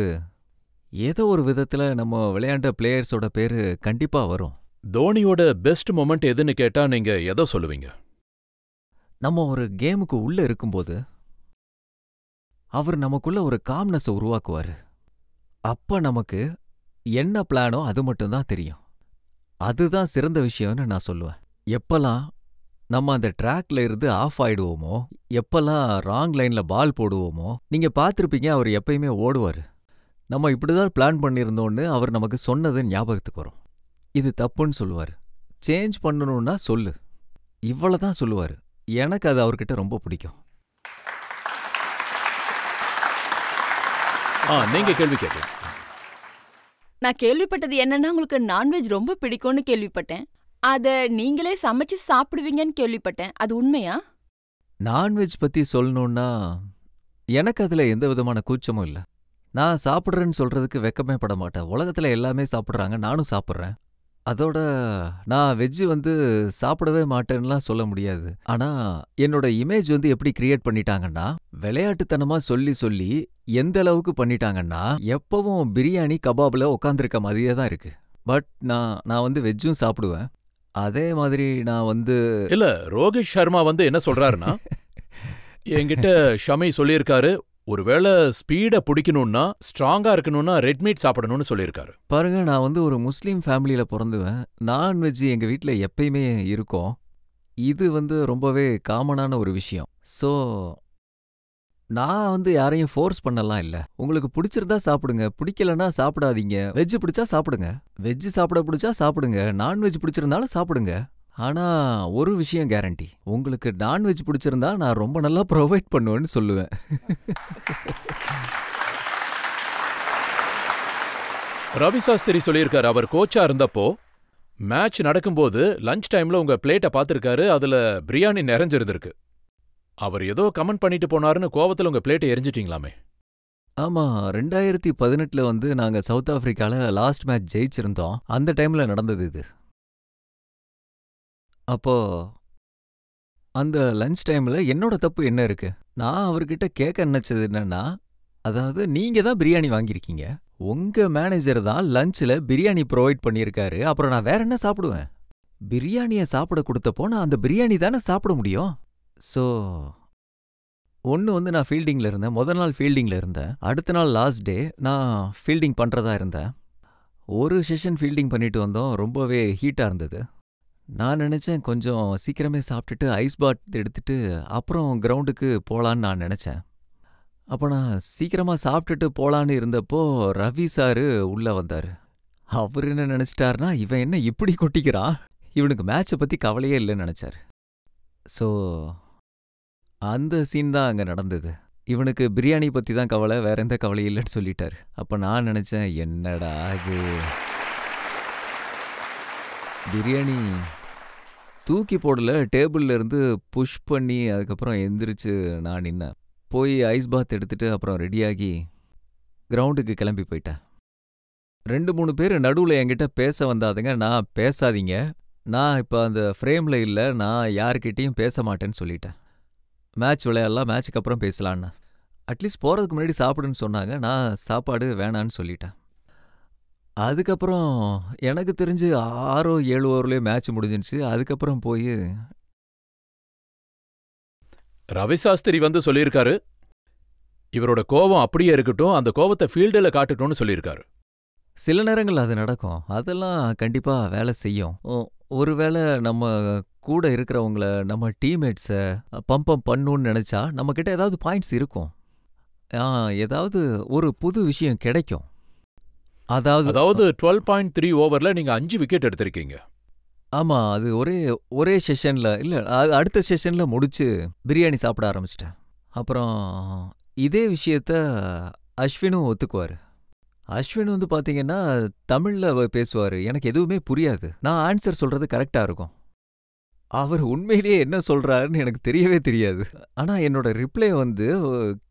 Speaker 3: ஏதோ ஒரு விதத்துல நம்ம விளையாண்ட பிளேயர்ஸோட பேரு கண்டிப்பா வரும்.
Speaker 1: தோனியோட பெஸ்ட் மொமெண்ட் எதுன்னு கேட்டா நீங்க எதை சொல்லுவீங்க?
Speaker 3: நம்ம ஒரு கேமுக்கு உள்ள இருக்கும்போது அவர் நமக்குள்ள ஒரு காம்னஸை உருவாக்குவாரு. அப்ப நமக்கு என்ன பிளானோ அது மட்டும்தான் தெரியும். அதுதான் சிறந்த விஷயம்னு நான் சொல்லுவேன். எப்பெல்லாம் நம்ம அந்த ட்ராக்ல இருந்து ஆஃப் ஆயிடுவோமோ, எப்பெல்லாம் ராங் லைன்ல பால் போடுவோமோ, நீங்க பார்த்திருப்பீங்க அவர் எப்பயுமே ஓடுவாரு. நம்ம இப்படிதான் பிளான் பண்ணியிருந்தோன்னு அவர் நமக்கு சொன்னது ஞாபகத்துக்கு வரும். இது தப்புன்னு சொல்லுவாரு. சேஞ்ச் பண்ணணும்னா சொல்லு, இவ்வளவுதான் சொல்லுவாரு. எனக்கு அது அவர்கிட்ட ரொம்ப பிடிக்கும்.
Speaker 1: நீங்க கேள்வி கேட்கலாம்.
Speaker 4: நான் கேள்விப்பட்டது என்னன்னா, உங்களுக்கு நான்வெஜ் ரொம்ப பிடிக்கும்னு கேள்விப்பட்டேன். அத நீங்களே சமைச்சு சாப்பிடுவீங்கன்னு கேள்விப்பட்டேன். அது உண்மையா?
Speaker 3: நான்வெஜ் பத்தி சொல்லணும்னா எனக்கு அதுல எந்த விதமான கூச்சமும் இல்ல. நான் சாப்பிட்றேன்னு சொல்றதுக்கு வெக்கமே பட மாட்டேன். உலகத்துல எல்லாமே சாப்பிட்றாங்க, நானும் சாப்பிட்றேன். அதோட நான் வெஜ்ஜு சாப்பிடவே மாட்டேன்னுலாம் சொல்ல முடியாது. ஆனா என்னோட இமேஜ் எப்படி கிரியேட் பண்ணிட்டாங்கன்னா, விளையாட்டுத்தனமா சொல்லி சொல்லி எந்த அளவுக்கு பண்ணிட்டாங்கன்னா, எப்பவும் பிரியாணி கபாப்ல உட்காந்துருக்க மாதிரியே தான் இருக்கு. பட் நான் வெஜ்ஜும் சாப்பிடுவேன். அதே மாதிரி நான்
Speaker 1: இல்ல, ரோஹித் சர்மா என்ன சொல்றாருன்னா, என்கிட்ட ஷமி சொல்லியிருக்காரு, ஒருவேளை ஸ்பீட பிடிக்கணும்னா, ஸ்ட்ராங்கா இருக்கணும்னா ரெட் மீட் சாப்பிடணும்னு சொல்லியிருக்காரு.
Speaker 3: பாருங்க, நான் ஒரு முஸ்லீம் ஃபேமிலியில பிறந்துவேன். நான்வெஜ் எங்க வீட்ல எப்பயுமே இருக்கும். இது ரொம்பவே காமனான ஒரு விஷயம். ஸோ நான் யாரையும் ஃபோர்ஸ் பண்ணலாம் இல்ல. உங்களுக்கு பிடிச்சிருந்தா சாப்பிடுங்க, பிடிக்கலன்னா சாப்பிடாதீங்க. வெஜ் பிடிச்சா சாப்பிடுங்க, வெஜ் சாப்பிட பிடிச்சா சாப்பிடுங்க, நான்வெஜ் பிடிச்சிருந்தாலும் சாப்பிடுங்க. ஆனா ஒரு விஷயம் கேரண்டி, உங்களுக்கு நான்வெஜ் பிடிச்சிருந்தா நான் ரொம்ப நல்லா ப்ரொவைட் பண்ணுவேன்னு சொல்லுவேன்.
Speaker 1: ரவி சாஸ்திரி சொல்லியிருக்காரு, அவர் கோச்சா இருந்தப்போ மேட்ச் நடக்கும்போது லஞ்ச் டைம்ல உங்க பிளேட்டை பார்த்திருக்காரு, அதுல பிரியாணி நிறைஞ்சிருந்திருக்கு. அவர் ஏதோ கமெண்ட் பண்ணிட்டு போனாருன்னு கோவத்துல உங்க பிளேட்டை எரிஞ்சிட்டீங்களாமே?
Speaker 3: ஆமா, 2018ல நாங்க சவுத் ஆப்பிரிக்கால லாஸ்ட் மேட்ச் ஜெயிச்சிருந்தோம். அந்த டைம்ல நடந்தது இது. அப்போ அந்த லஞ்ச் டைம்ல என்னோட தப்பு என்ன இருக்கு? நான் அவர்கிட்ட கேட்க நினைச்சது என்னன்னா, அதாவது நீங்க தான் பிரியாணி வாங்கியிருக்கீங்க, உங்க மேனேஜர் தான் லஞ்ச்ல பிரியாணி ப்ரொவைட் பண்ணியிருக்காரு, அப்புறம் நான் வேற என்ன சாப்பிடுவேன்? பிரியாணியை சாப்பிட கொடுத்தப்போ நான் அந்த பிரியாணி தானே சாப்பிட முடியும். ஸோ ஒன்று நான் ஃபீல்டிங்கில் இருந்தேன். முதல் நாள் ஃபீல்டிங்கில் இருந்தேன். அடுத்த நாள் லாஸ்ட் டே நான் ஃபீல்டிங் பண்ணுறதா இருந்தேன். ஒரு செஷன் ஃபீல்டிங் பண்ணிட்டு வந்தோம். ரொம்பவே ஹீட்டாக இருந்தது. நான் நினச்சேன் கொஞ்சம் சீக்கிரமே சாப்பிட்டுட்டு ஐஸ் பாத் எடுத்துட்டு அப்புறம் கிரவுண்டுக்கு போகலான்னு நான் நினச்சேன். அப்போ நான் சீக்கிரமாக சாப்பிட்டுட்டு போகலான்னு இருந்தப்போ ரவி சாரு உள்ளே வந்தார். அவர் என்ன நினச்சிட்டாருன்னா, இவன் என்ன இப்படி கொட்டிக்கிறான், இவனுக்கு மேட்சை பற்றி கவலையே இல்லைன்னு நினச்சார். ஸோ அந்த சீன் தான் அங்க நடந்தது. இவனுக்கு பிரியாணி பத்தி தான் கவலை, வேற எந்த கவலையும் இல்லைன்னு சொல்லிட்டாரு. அப்ப நான் நினைச்சேன், என்னடா இது, பிரியாணி தூக்கி போடல, டேபிள்ல இருந்து புஷ் பண்ணி அதுக்கப்புறம் எந்திரிச்சு நான் நின்னேன். போய் ஐஸ் பாத் எடுத்துட்டு அப்புறம் ரெடியாகி கிரவுண்டுக்கு கிளம்பி போயிட்டேன். 2-3 பேர் நடுவில் என்கிட்ட பேச வந்தாதுங்க. நான் பேசாதீங்க, நான் இப்போ அந்த ஃப்ரேமில் இல்லை, நான் யார்கிட்டையும் பேச மாட்டேன்னு சொல்லிட்டேன். மேட்ச் விளையாடலாம், மேட்ச்சுக்கு அப்புறம் பேசலான்னு. அட்லீஸ்ட் போகிறதுக்கு முன்னாடி சாப்பிடுன்னு சொன்னாங்க, நான் சாப்பாடு வேணான்னு சொல்லிட்டேன். அதுக்கப்புறம் எனக்கு தெரிஞ்சு 6-7 ஓவர்லேயே மேட்ச் முடிஞ்சிருச்சு. அதுக்கப்புறம் போய்
Speaker 1: ரவி சாஸ்திரி வந்து சொல்லியிருக்காரு, இவரோட கோவம் அப்படியே இருக்கட்டும், அந்த கோவத்தை ஃபீல்டில் காட்டட்டும்னு சொல்லியிருக்காரு.
Speaker 3: சில நேரங்கள் அது நடக்கும், அதெல்லாம் கண்டிப்பாக வேலை செய்யும். ஒருவேளை நம்ம கூட இருக்கிறவங்கள, நம்ம டீம்மேட்ஸை பம்பம் பண்ணணும்னு நினச்சா நம்மக்கிட்ட ஏதாவது பாயிண்ட்ஸ் இருக்கும், ஏதாவது ஒரு புது விஷயம் கிடைக்கும். அதாவது
Speaker 1: 12.3 ஓவர்ல நீங்க 5 விக்கெட் எடுத்திருக்கீங்க.
Speaker 3: ஆமா, அது ஒரே செஷன்ல இல்ல, அடுத்த செஷன்ல முடிச்சு பிரியாணி சாப்பிட ஆரம்பிச்சிட்டேன். அப்புறம் இதே விஷயத்த அஸ்வினும் ஒத்துக்குவாரு. அஸ்வின் வந்து பாத்தீங்கன்னா தமிழ்ல பேசுவாரு, எனக்கு எதுவுமே புரியாது, நான் ஆன்சர் சொல்றது கரெக்டா இருக்கும். அவர் உண்மையிலேயே என்ன சொல்றாருன்னு எனக்கு தெரியவே தெரியாது. ஆனா என்னோட ரிப்ளை வந்து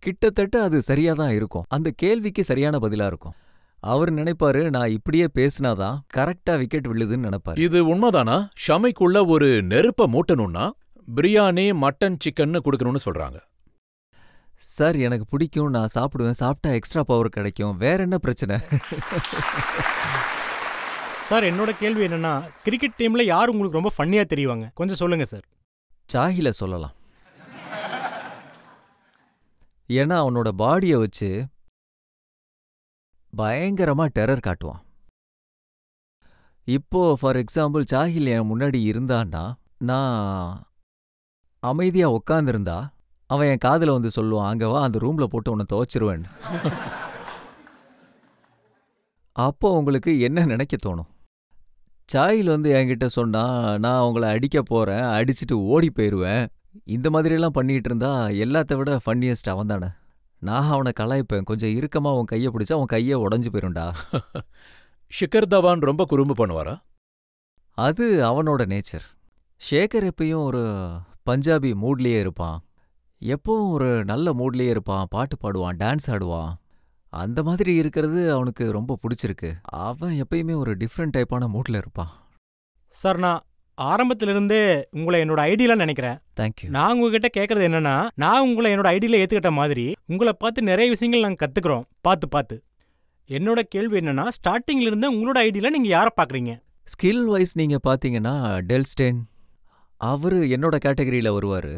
Speaker 3: கிட்டத்தட்ட அது சரியா தான் இருக்கும், அந்த கேள்விக்கு சரியான பதிலா இருக்கும். அவர் நினைப்பாரு நான் இப்படியே பேசினாதான் கரெக்டா விக்கெட் விழுதுன்னு நினைப்பாரு.
Speaker 1: இது உண்மைதானா? ஷமிக்குள்ள ஒரு நெருப்ப மூட்டணும்னா பிரியாணி, மட்டன், சிக்கன் கொடுக்கணும்னு சொல்றாங்க.
Speaker 3: சார் எனக்கு பிடிக்கும், நான் சாப்பிடுவேன், சாப்பிட்டா எக்ஸ்ட்ரா பவர் கிடைக்கும், வேற என்ன பிரச்சனை?
Speaker 2: சார் என்னோட கேள்வி என்னன்னா, கிரிக்கெட் டீம்ல யார் உங்களுக்கு ரொம்ப ஃபன்னியா தெரியுவாங்க, கொஞ்சம் சொல்லுங்க சார்.
Speaker 3: சாஹில சொல்லலாம். ஏன்னா அவனோட பாடியை வச்சு பயங்கரமா டெரர் காட்டுவான். இப்போ ஃபார் எக்ஸாம்பிள் சாஹில் என் முன்னாடி இருந்தான்னா, நான் அமைதியா உட்காந்துருந்தா அவன் என் காதுல வந்து சொல்லுவான், அங்க வா, அந்த ரூம்ல போட்டு உன்னை துவைச்சிருவேன். அப்போ உங்களுக்கு என்ன நினைக்க தோணும்? சாஹில் வந்து என்கிட்ட சொன்னா, நான் உங்களை அடிக்க போறேன், அடிச்சுட்டு ஓடி போயிடுவேன், இந்த மாதிரியெல்லாம் பண்ணிட்டு இருந்தா எல்லாத்த விட ஃபன்னியஸ்ட் அவன் தானே. நான் அவனை கலாய்ப்பேன், கொஞ்சம் இறுக்கமா உன் கையை பிடிச்சா உன் கையை உடஞ்சு போயிரும்டா.
Speaker 1: ஷிகர் தவான் ரொம்ப குறும்பு பண்ணுவாரா?
Speaker 3: அது அவனோட நேச்சர். ஷேகர் எப்பயும் ஒரு பஞ்சாபி மூட்லேயே இருப்பான், எப்பவும் ஒரு நல்ல மூட்லேயே இருப்பான், பாட்டு பாடுவான், டான்ஸ் ஆடுவான். அந்த மாதிரி இருக்கிறது அவனுக்கு ரொம்ப பிடிச்சிருக்கு. அவன் எப்பயுமே ஒரு டிஃப்ரெண்ட் டைப்பான மூட்ல இருப்பான்.
Speaker 2: சார் நான் ஆரம்பத்திலிருந்தே உங்களை என்னோட ஐடியில நினைக்கிறேன்.
Speaker 3: தேங்க்யூ.
Speaker 2: நான் உங்ககிட்ட கேட்கறது என்னன்னா, நான் உங்களை என்னோட ஐடியில ஏத்துக்கிட்ட மாதிரி உங்களை பார்த்து நிறைய விஷயங்கள் நாங்கள் கத்துக்கிறோம் பார்த்து. என்னோட கேள்வி என்னன்னா, ஸ்டார்டிங்ல இருந்து உங்களோட ஐடியில நீங்க யாரை பாக்குறீங்க?
Speaker 3: ஸ்கில் வைஸ் நீங்க பாத்தீங்கன்னா டெல்ஸ்டேன், அவரு என்னோட கேட்டகரியில வருவாரு.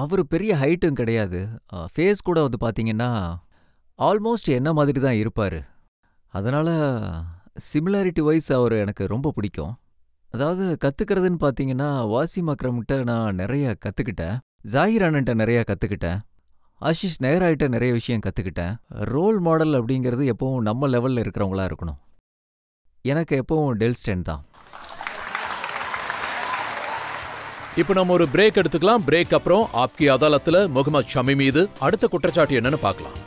Speaker 3: அவரு பெரிய ஹைட்டும் கிடையாது, ஃபேஸ் கூட வந்து பாத்தீங்கன்னா ஆல்மோஸ்ட் என்ன மாதிரி தான் இருப்பாரு. அதனால சிமிலாரிட்டி வைஸ் அவர் எனக்கு ரொம்ப பிடிக்கும். அதாவது கத்துக்கிறதுன்னு பாத்தீங்கன்னா வாசிம் அக்ரம்கிட்ட நான் நிறைய கத்துக்கிட்டேன், ஜாகிர் அண்ணன்ட்ட நிறைய கத்துக்கிட்டேன், ஆஷிஷ் நேராயிட்ட நிறைய விஷயம் கத்துக்கிட்டேன். ரோல் மாடல் அப்படிங்கிறது எப்பவும் நம்ம லெவல்ல இருக்கிறவங்களா இருக்கணும். எனக்கு எப்பவும் டெல்ஸ்டேன் தான்.
Speaker 1: இப்ப நம்ம ஒரு பிரேக் எடுத்துக்கலாம். பிரேக் அப்புறம் ஆப்கி அதாலத்துல முகமது ஷமி மீது அடுத்த குற்றச்சாட்டு என்னன்னு பார்க்கலாம்.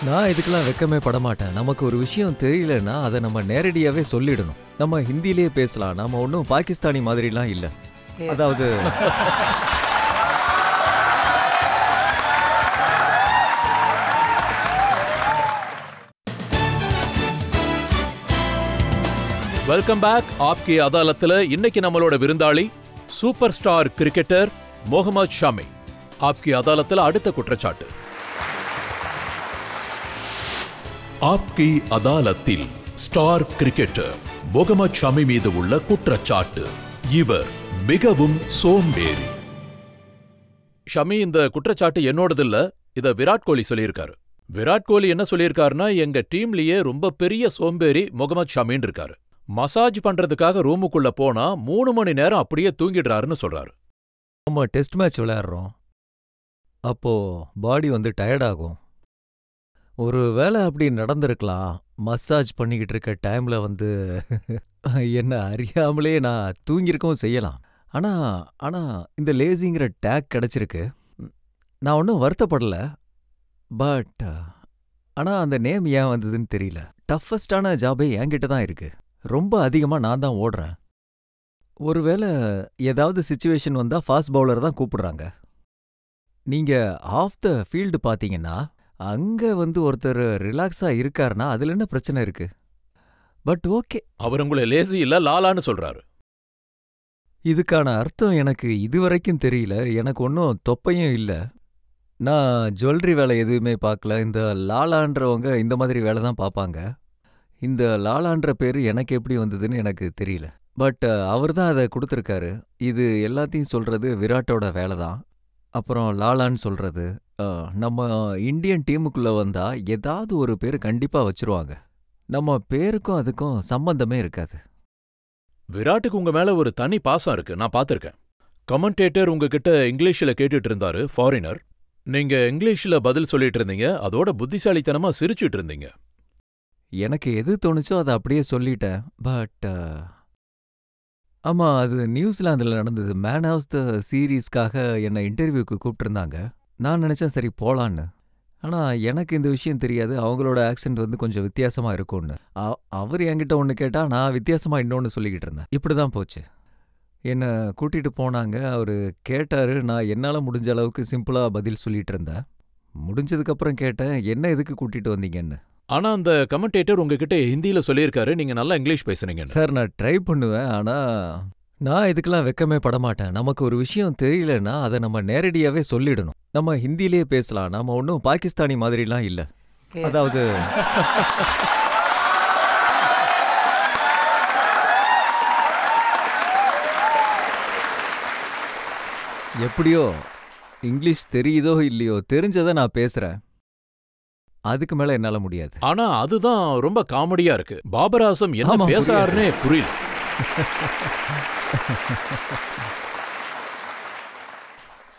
Speaker 3: நான் இதுக்கெல்லாம் வெக்கமே படமாட்டேன். நமக்கு ஒரு விஷயம் தெரியலன்னா அதை நம்ம நேரடியாவே சொல்லிடணும். நம்ம ஹிந்திலேயே பேசலாம், நம்ம ஒன்றும் பாகிஸ்தானி மாதிரிலாம் இல்லை. அதாவது
Speaker 1: வெல்கம் பேக். ஆப்கி அதாலத்துல இன்னைக்கு நம்மளோட விருந்தாளி super star cricketer Mohammed Shami. ஆப்கி அதாலத்துல அடுத்த குற்றச்சாட்டு. ஆப்கி அதாலத்தில் ஸ்டார் கிரிக்கெட்டர் முகமது ஷமி மீது உள்ள குற்றச்சாட்டு, இவர் மிகவும் சோம்பேறி. ஷமி, இந்த குற்றச்சாட்டு என்னோடதில்ல, இத விராட் கோலி சொல்லியிருக்காரு. விராட் கோலி என்ன சொல்லியிருக்காருன்னா, எங்க டீம்லயே ரொம்ப பெரிய சோம்பேறி முகமது ஷமின்னு இருக்காரு. மசாஜ் பண்றதுக்காக ரூமுக்குள்ள போனா 3 மணி நேரம் அப்படியே தூங்கிடுறாருன்னு சொல்றாரு.
Speaker 3: நம்ம டெஸ்ட் மேட்ச் விளையாடுறோம், அப்போ பாடி வந்து டயர்ட் ஆகும். ஒரு வேளை அப்படி நடந்திருக்கலாம், மசாஜ் பண்ணிக்கிட்டு இருக்க டைம்ல வந்து என்ன அறியாமலே நான் தூங்கியிருக்கவும் செய்யலாம். ஆனா இந்த லேசிங்கிற டேக் கிடைச்சிருக்கு. நான் ஒன்றும் வருத்தப்படல. பட் ஆனா அந்த நேம் ஏன் வந்ததுன்னு தெரியல. டஃபஸ்டான ஜாபே என்கிட்ட தான் இருக்கு. ரொம்ப அதிகமா நான் தான் ஓடுறேன். ஒருவேளை ஏதாவது சிச்சுவேஷன் வந்தா ஃபாஸ்ட் பவுலர் தான் கூப்பிடுறாங்க. நீங்க ஆஃப் த ஃபீல்டு பாத்தீங்கன்னா அங்க ஒருத்தர் ரிலாக்ஸா இருக்காருன்னா அதுல என்ன பிரச்சனை இருக்கு? But okay.
Speaker 1: அவர் உங்களை லேசி இல்ல லாலான்னு சொல்றாரு.
Speaker 3: இதுக்கான அர்த்தம் எனக்கு இதுவரைக்கும் தெரியல. எனக்கு ஒன்றும் தொப்பையும் இல்ல. நான் ஜுவல்லரி வேலை எதுவுமே பார்க்கல. இந்த லாலான்றவங்க இந்த மாதிரி வேலை தான் பார்ப்பாங்க. இந்த லாலான்ற பேரு எனக்கு எப்படி வந்ததுன்னு எனக்கு தெரியல. பட் அவர் தான் அதை கொடுத்துருக்காரு. இது எல்லாத்தையும் சொல்றது விராட்டோட வேலை தான். அப்புறம் லாலான்னு சொல்றது நம்ம இந்தியன் டீமுக்குள்ள வந்தா ஏதாவது ஒரு பேர் கண்டிப்பா வச்சிருவாங்க. நம்ம பேருக்கும் அதுக்கும் சம்பந்தமே இருக்காது.
Speaker 1: விராட்டுக்கு உங்க மேல ஒரு தனி பாசம் இருக்கு, நான் பார்த்திருக்கேன். கமெண்டேட்டர் உங்ககிட்ட இங்கிலீஷ்ல கேட்டுட்டு இருந்தாரு, ஃபாரினர். நீங்க இங்கிலீஷ்ல பதில் சொல்லிட்டு இருந்தீங்க. அதோட புத்திசாலித்தனமா சிரிச்சுட்டு இருந்தீங்க.
Speaker 3: எனக்கு எது தோணுச்சோ அதை அப்படியே சொல்லிட்டேன். பட் ஆமா, அது நியூசிலாந்தில் நடந்தது. மேன் ஆஃப் த சீரீஸ்க்காக என்னை இன்டர்வியூக்கு கூப்பிட்டுருந்தாங்க. நான் நினச்சேன் சரி போலான்னு. ஆனால் எனக்கு இந்த விஷயம் தெரியாது. அவங்களோட ஆக்சென்ட் கொஞ்சம் வித்தியாசமாக இருக்கும்னு. அவர் என்கிட்ட ஒன்று கேட்டால் நான் வித்தியாசமாக இன்னொன்று சொல்லிக்கிட்டு இருந்தேன். இப்படி தான் போச்சு. என்னை கூட்டிகிட்டு போனாங்க. அவர் கேட்டார். நான் என்னால் முடிஞ்ச அளவுக்கு சிம்பிளாக பதில் சொல்லிட்டு இருந்தேன். முடிஞ்சதுக்கப்புறம் கேட்டேன், என்ன எதுக்கு கூட்டிகிட்டு வந்தீங்கன்னு.
Speaker 1: ஆனா அந்த கமெண்டேட்டர் உங்ககிட்ட ஹிந்தியில சொல்லியிருக்காரு, நீங்க நல்லா இங்கிலீஷ் பேசுனீங்க.
Speaker 3: சார், நான் ட்ரை பண்ணுவேன். ஆனால் நான் இதுக்கெல்லாம் வெக்கமே படமாட்டேன். நமக்கு ஒரு விஷயம் தெரியலன்னா அதை நம்ம நேரடியாகவே சொல்லிடணும். நம்ம ஹிந்திலேயே பேசலாம். நம்ம ஒன்றும் பாகிஸ்தானி மாதிரிலாம் இல்லை. அதாவது எப்படியோ இங்கிலீஷ் தெரியுதோ இல்லையோ தெரிஞ்சதை நான் பேசுறேன். அதுக்கு மேல என்னால முடியாது.
Speaker 1: ஆனா அதுதான் ரொம்ப காமெடியா இருக்கு. பாபர் ஆசம் என்ன பேசுறாருன்னே புரியல.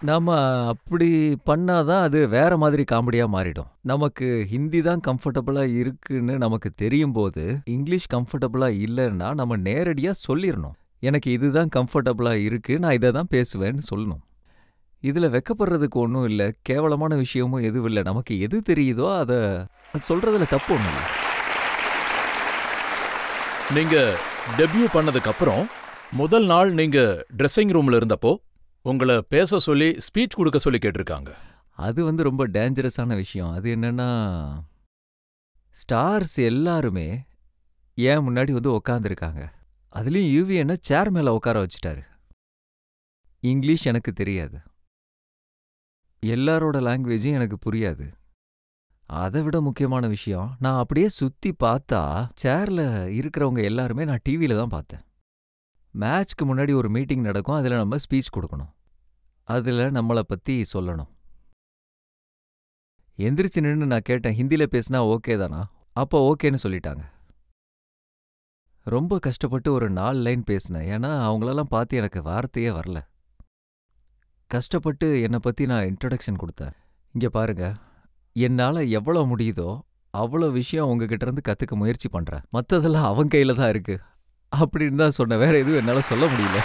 Speaker 3: நாம அப்படி பண்ணாதான் அது வேற மாதிரி காமெடியா மாறிடும். நமக்கு ஹிந்தி தான் கம்ஃபர்டபுளா இருக்குன்னு நமக்கு தெரியும் போது இங்கிலீஷ் கம்ஃபர்டபுளா இல்லைன்னா நம்ம நேரடியா சொல்லிடணும். எனக்கு இதுதான் கம்ஃபர்டபுளா இருக்கு, நான் இதை தான் பேசுவேன்னு சொல்லணும். இதுல வெக்கப்படுறதுக்கு ஒன்றும் இல்லை, கேவலமான விஷயமும் எதுவும் இல்லை. நமக்கு எது தெரியுதோ அதை சொல்றதுல தப்பு ஒன்றும் இல்லை.
Speaker 1: நீங்க டெபியூ பண்ணதுக்கு அப்புறம் முதல் நாள் நீங்க ட்ரெஸ்ஸிங் ரூம்ல இருந்தப்போ உங்களை பேச சொல்லி ஸ்பீச் கொடுக்க சொல்லி கேட்டிருக்காங்க.
Speaker 3: அது ரொம்ப டேஞ்சரஸான விஷயம். அது என்னன்னா, ஸ்டார்ஸ் எல்லாருமே ஏன் முன்னாடி உக்காந்துருக்காங்க. அதுலயும் யூவி என்ன சேர் மேல உட்கார வச்சுட்டாரு. இங்கிலீஷ் எனக்கு தெரியாது, எல்லாரோட லாங்குவேஜும் எனக்கு புரியாது. அதை விட முக்கியமான விஷயம், நான் அப்படியே சுத்தி பார்த்தா சேர்ல இருக்கிறவங்க எல்லாருமே நான் டிவியில தான் பார்த்தேன். மேட்ச்க்கு முன்னாடி ஒரு மீட்டிங் நடக்கும். அதுல நம்ம ஸ்பீச் கொடுக்கணும். அதுல நம்மளை பத்தி சொல்லணும். எந்திரிச்சு நின்று நான் கேட்டேன், ஹிந்தியில பேசினா ஓகே தானா? அப்போ ஓகேன்னு சொல்லிட்டாங்க. ரொம்ப கஷ்டப்பட்டு ஒரு 4 லைன் பேசினேன். ஏன்னா அவங்களெல்லாம் பார்த்து எனக்கு வார்த்தையே வரல. கஷ்டப்பட்டு என்னை பற்றி நான் இன்ட்ரடக்ஷன் கொடுத்தேன். இங்கே பாருங்க, என்னால் எவ்வளோ முடியுதோ அவ்வளோ விஷயம் உங்ககிட்ட இருந்து கற்றுக்க முயற்சி பண்ணுறேன். மற்றதெல்லாம் அவன் கையில் தான் இருக்கு அப்படின்னு தான் சொன்னேன். வேற எதுவும் என்னால் சொல்ல முடியல.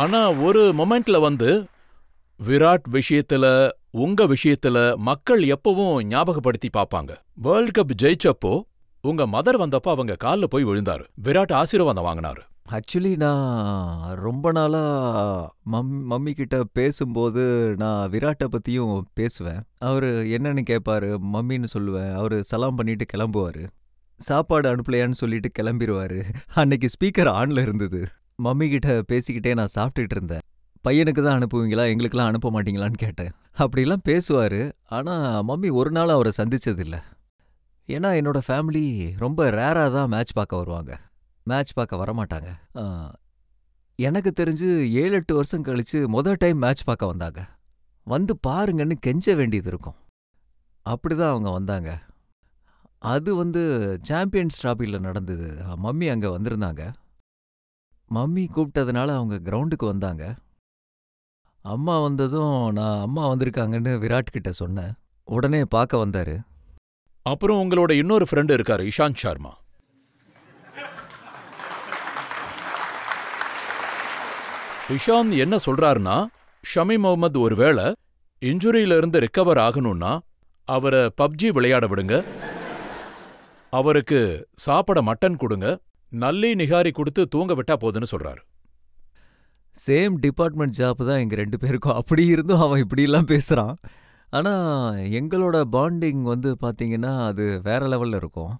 Speaker 1: ஆனால் ஒரு மொமெண்ட்ல விராட் விஷயத்துல உங்க விஷயத்துல மக்கள் எப்பவும் ஞாபகப்படுத்தி பார்ப்பாங்க. வேர்ல்ட் கப் ஜெயிச்சப்போ உங்க மதர் வந்தப்போ அவங்க காலில் போய் விழுந்தாரு. விராட் ஆசீர்வாதம் வாங்கினாரு.
Speaker 3: ஆக்சுவலி நான் ரொம்ப நாளாக மம்மி கிட்ட பேசும்போது நான் விராட்டை பற்றியும் பேசுவேன். அவர் என்னன்னு கேட்பாரு, மம்மின்னு சொல்லுவேன். அவர் சலாம் பண்ணிட்டு கிளம்புவார். சாப்பாடு அனுப்பலையான்னு சொல்லிட்டு கிளம்பிடுவார். அன்னைக்கு ஸ்பீக்கர் ஆன்ல இருந்தது. மம்மி கிட்ட பேசிக்கிட்டே நான் சாப்பிட்டுட்டு இருந்தேன். பையனுக்கு தான் அனுப்புவீங்களா, எங்களுக்கெல்லாம் அனுப்ப மாட்டீங்களான்னு கேட்டேன். அப்படிலாம் பேசுவார். ஆனால் மம்மி ஒரு நாள் அவரை சந்திச்சதில்லை. ஏன்னா என்னோட ஃபேமிலி ரொம்ப ரேராக தான் மேட்ச் பார்க்க வருவாங்க. மேட்ச் பார்க்க வரமாட்டாங்க. எனக்கு தெரிஞ்சு 7-8 வருஷம் கழிச்சு டைம் மேட்ச் பார்க்க வந்தாங்க. வந்து பாருங்கன்னு கெஞ்ச வேண்டியது இருக்கும். அப்படிதான் அவங்க வந்தாங்க. அது சாம்பியன்ஸ் டிராபியில் நடந்தது. மம்மி அங்கே வந்திருந்தாங்க. மம்மி கூப்பிட்டதுனால அவங்க கிரவுண்டுக்கு வந்தாங்க. அம்மா வந்ததும் நான் அம்மா வந்திருக்காங்கன்னு விராட் கிட்ட சொன்னேன். உடனே பார்க்க வந்தாரு.
Speaker 1: அப்புறம் உங்களோட இன்னொரு ஃப்ரெண்டு இருக்காரு, இஷாந்த் சர்மா. இஷாந்த் என்ன சொல்றாருன்னா, ஷமி முகமது ஒருவேளை இன்ஜுரியிலிருந்து ரிக்கவர் ஆகணும்னா அவரை பப்ஜி விளையாட விடுங்க, அவருக்கு சாப்பிட மட்டன் கொடுங்க, நல்லி நிகாரி கொடுத்து தூங்க விட்டா போதுன்னு சொல்றாரு.
Speaker 3: சேம் டிபார்ட்மெண்ட் ஜாப் தான் எங்க 2 பேருக்கும். அப்படி இருந்தும் அவன் இப்படிலாம் பேசுறான். ஆனா எங்களோட பாண்டிங் வந்து பாத்தீங்கன்னா அது வேற லெவல்ல இருக்கும்.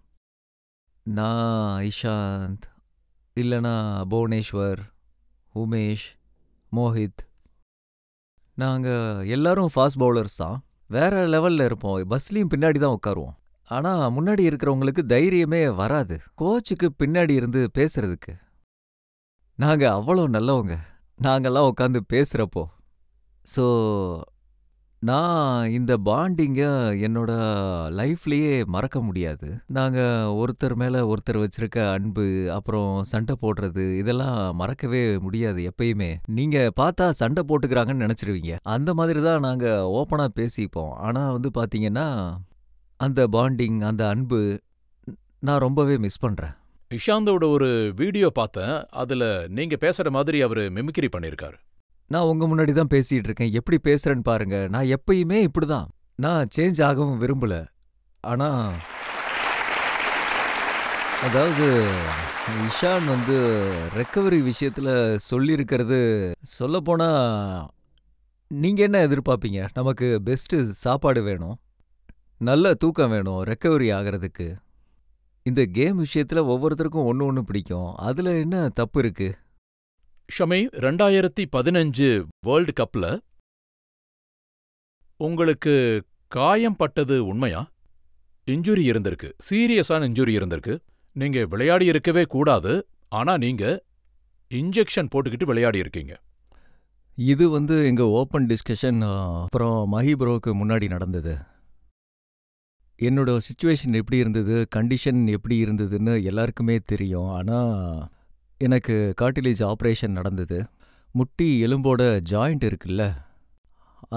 Speaker 3: நான் இஷாந்த், இல்லனா புவனேஸ்வர், உமேஷ், மோஹித், நாங்க எல்லாரும் ஃபாஸ்ட் பவுலர்ஸ் தான். வேற லெவல்ல இருப்போம். பஸ்லயும் பின்னாடி தான் உட்காருவோம். ஆனா முன்னாடி இருக்கிறவங்களுக்கு தைரியமே வராது கோச்சுக்கு பின்னாடி இருந்து பேசுறதுக்கு. நாங்க அவ்வளோ நல்லவங்க நாங்கெல்லாம் உட்காந்து பேசுறப்போ. ஸோ நான் இந்த பாண்டிங்க என்னோட லைஃப்லயே மறக்க முடியாது. நாங்க ஒருத்தர் மேல ஒருத்தர் வச்சிருக்க அன்பு, அப்புறம் சண்டை போடுறது, இதெல்லாம் மறக்கவே முடியாது எப்பயுமே. நீங்க பார்த்தா சண்டை போட்டுக்கிறாங்கன்னு நினைச்சிருவீங்க. அந்த மாதிரி தான் நாங்க ஓப்பனா பேசிப்போம். ஆனா வந்து பாத்தீங்கன்னா அந்த பாண்டிங், அந்த அன்பு நான் ரொம்பவே மிஸ் பண்றேன்.
Speaker 1: இஷாந்தோட ஒரு வீடியோ பார்த்தேன். அதுல நீங்க பேசுற மாதிரி அவரு மிமிக்ரி பண்ணிருக்காரு.
Speaker 3: நான் உங்க முன்னாடி தான் பேசிட்டு இருக்கேன். எப்படி பேசுறேன்னு பாருங்க. நான் எப்பயுமே இப்படிதான். நான் சேஞ்ச் ஆகவும் விரும்பல. ஆனா அதாவது இஷான் வந்து ரெக்கவரி விஷயத்துல சொல்லியிருக்கிறது சொல்லப்போனா, நீங்க என்ன எதிர்பார்ப்பீங்க? நமக்கு பெஸ்ட் சாப்பாடு வேணும், நல்ல தூக்கம் வேணும் ரெக்கவரி ஆகிறதுக்கு. இந்த கேம் விஷயத்துல ஒவ்வொருத்தருக்கும் ஒன்று பிடிக்கும். அதுல என்ன தப்பு இருக்கு?
Speaker 1: ஷமி, 2015 வேர்ல்டு கப்ல உங்களுக்கு காயம் பட்டது உண்மையா? இன்ஜுரி இருந்திருக்கு, சீரியஸான இன்ஜுரி இருந்திருக்கு. நீங்க விளையாடி இருக்கவே கூடாது. ஆனா நீங்க இன்ஜெக்ஷன் போட்டுக்கிட்டு விளையாடி இருக்கீங்க.
Speaker 3: இது வந்து எங்க ஓப்பன் டிஸ்கஷன் அப்புறம் மஹி ப்ரோக்கு முன்னாடி நடந்தது. என்னோட சிச்சுவேஷன் எப்படி இருந்தது, கண்டிஷன் எப்படி இருந்ததுன்னு எல்லாருக்குமே தெரியும். ஆனால் எனக்கு கார்டிலேஜ் ஆப்ரேஷன் நடந்தது. முட்டி எலும்போட ஜாயிண்ட் இருக்குல்ல,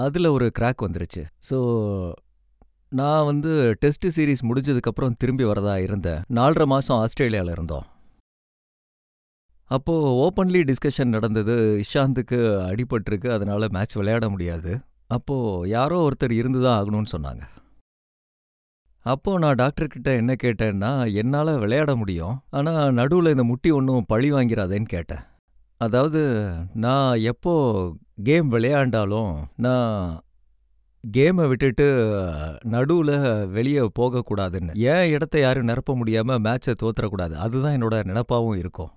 Speaker 3: அதில் ஒரு கிராக் வந்துருச்சு. ஸோ நான் வந்து டெஸ்ட் சீரீஸ் முடிஞ்சதுக்கப்புறம் திரும்பி வரதா இருந்தேன். 4.5 மாதம் ஆஸ்திரேலியாவில் இருந்தோம். அப்போது ஓப்பன்லி டிஸ்கஷன் நடந்தது. இஷாந்துக்கு அடிபட்டிருக்கு, அதனால மேட்ச் விளையாட முடியாது. அப்போது யாரோ ஒருத்தர் இருந்து தான் ஆகணும்னு சொன்னாங்க. அப்போ நான் டாக்டர்கிட்ட என்ன கேட்டேன்னா, என்னால் விளையாட முடியும், ஆனால் நடுவில் இந்த முட்டி ஒன்றும் பழி வாங்கிறாதேன்னு கேட்டேன். அதாவது நான் எப்போ கேம் விளையாண்டாலும் நான் கேமை விட்டுட்டு நடுவில் வெளியே போகக்கூடாதுன்னு, ஏன் இடத்த யாரும் நிரப்ப முடியாமல் மேட்சை தோத்துறக்கூடாது, அதுதான் என்னோட நினப்பாகவும் இருக்கும்.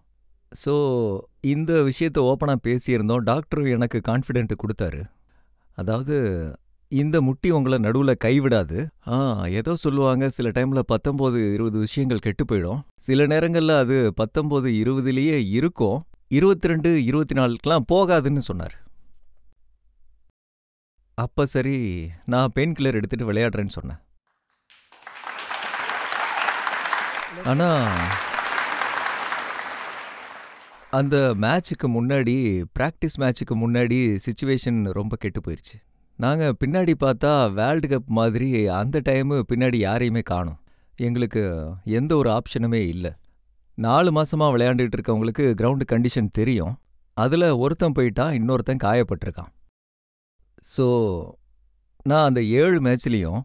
Speaker 3: ஸோ இந்த விஷயத்தை ஓப்பனாக பேசியிருந்தோம். டாக்டரும் எனக்கு கான்ஃபிடென்ட் கொடுத்தாரு. அதாவது இந்த முட்டி உங்களை நடுவில் கைவிடாது. ஏதோ சொல்லுவாங்க, சில டைமில் 19-20 விஷயங்கள் கெட்டு போயிடும். சில நேரங்களில் அது 19-20லேயே இருக்கும், 22-24க்கெலாம் போகாதுன்னு சொன்னார். அப்போ சரி, நான் பெயின் கில்லர் எடுத்துகிட்டு விளையாடுறேன்னு சொன்னேன். ஆனால் அந்த மேட்சுக்கு முன்னாடி, ப்ராக்டிஸ் மேட்சுக்கு முன்னாடி சிச்சுவேஷன் ரொம்ப கெட்டு போயிடுச்சு. நாங்கள் பின்னாடி பார்த்தா வேர்ல்டு கப் மாதிரி அந்த டைமு பின்னாடி யாரையுமே காணோம். எங்களுக்கு எந்த ஒரு ஆப்ஷனுமே இல்லை. 4 மாதமாக விளையாண்டுட்டு இருக்கவங்களுக்கு கிரவுண்டு கண்டிஷன் தெரியும். அதில் ஒருத்தன் போயிட்டான், இன்னொருத்தன் காயப்பட்டிருக்கான். ஸோ நான் அந்த 7 மேட்ச்லேயும்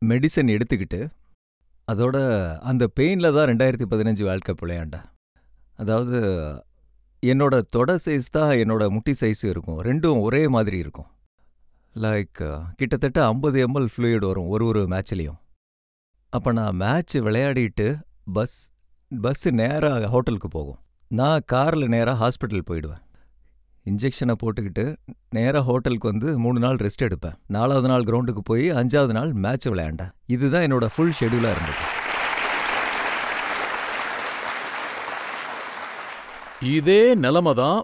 Speaker 3: மெடிசன் எடுத்துக்கிட்டு, அதோட அந்த பெயினில் தான் 2015 வேர்ல்டு கப் விளையாண்டேன். அதாவது என்னோட தொட சைஸ் தான் என்னோட முட்டி சைஸ் இருக்கும், ரெண்டும் ஒரே மாதிரி இருக்கும். லைக் கிட்டத்தட்ட 50 ml ஃப்ளூயிட் வரும் ஒரு மேட்ச்லேயும். அப்போ நான் மேட்ச் விளையாடிட்டு பஸ்ஸு நேராக ஹோட்டலுக்கு போகும். நான் காரில் நேராக ஹாஸ்பிட்டல் போயிடுவேன். இன்ஜெக்ஷனை போட்டுக்கிட்டு நேராக ஹோட்டலுக்கு வந்து 3 நாள் ரெஸ்ட் எடுப்பேன். 4வது நாள் கிரவுண்டுக்கு போய் 5வது நாள் மேட்ச் விளையாண்டேன். இதுதான் என்னோட ஃபுல் ஷெடியூலாக இருந்தது.
Speaker 1: இதே நிலைமை தான்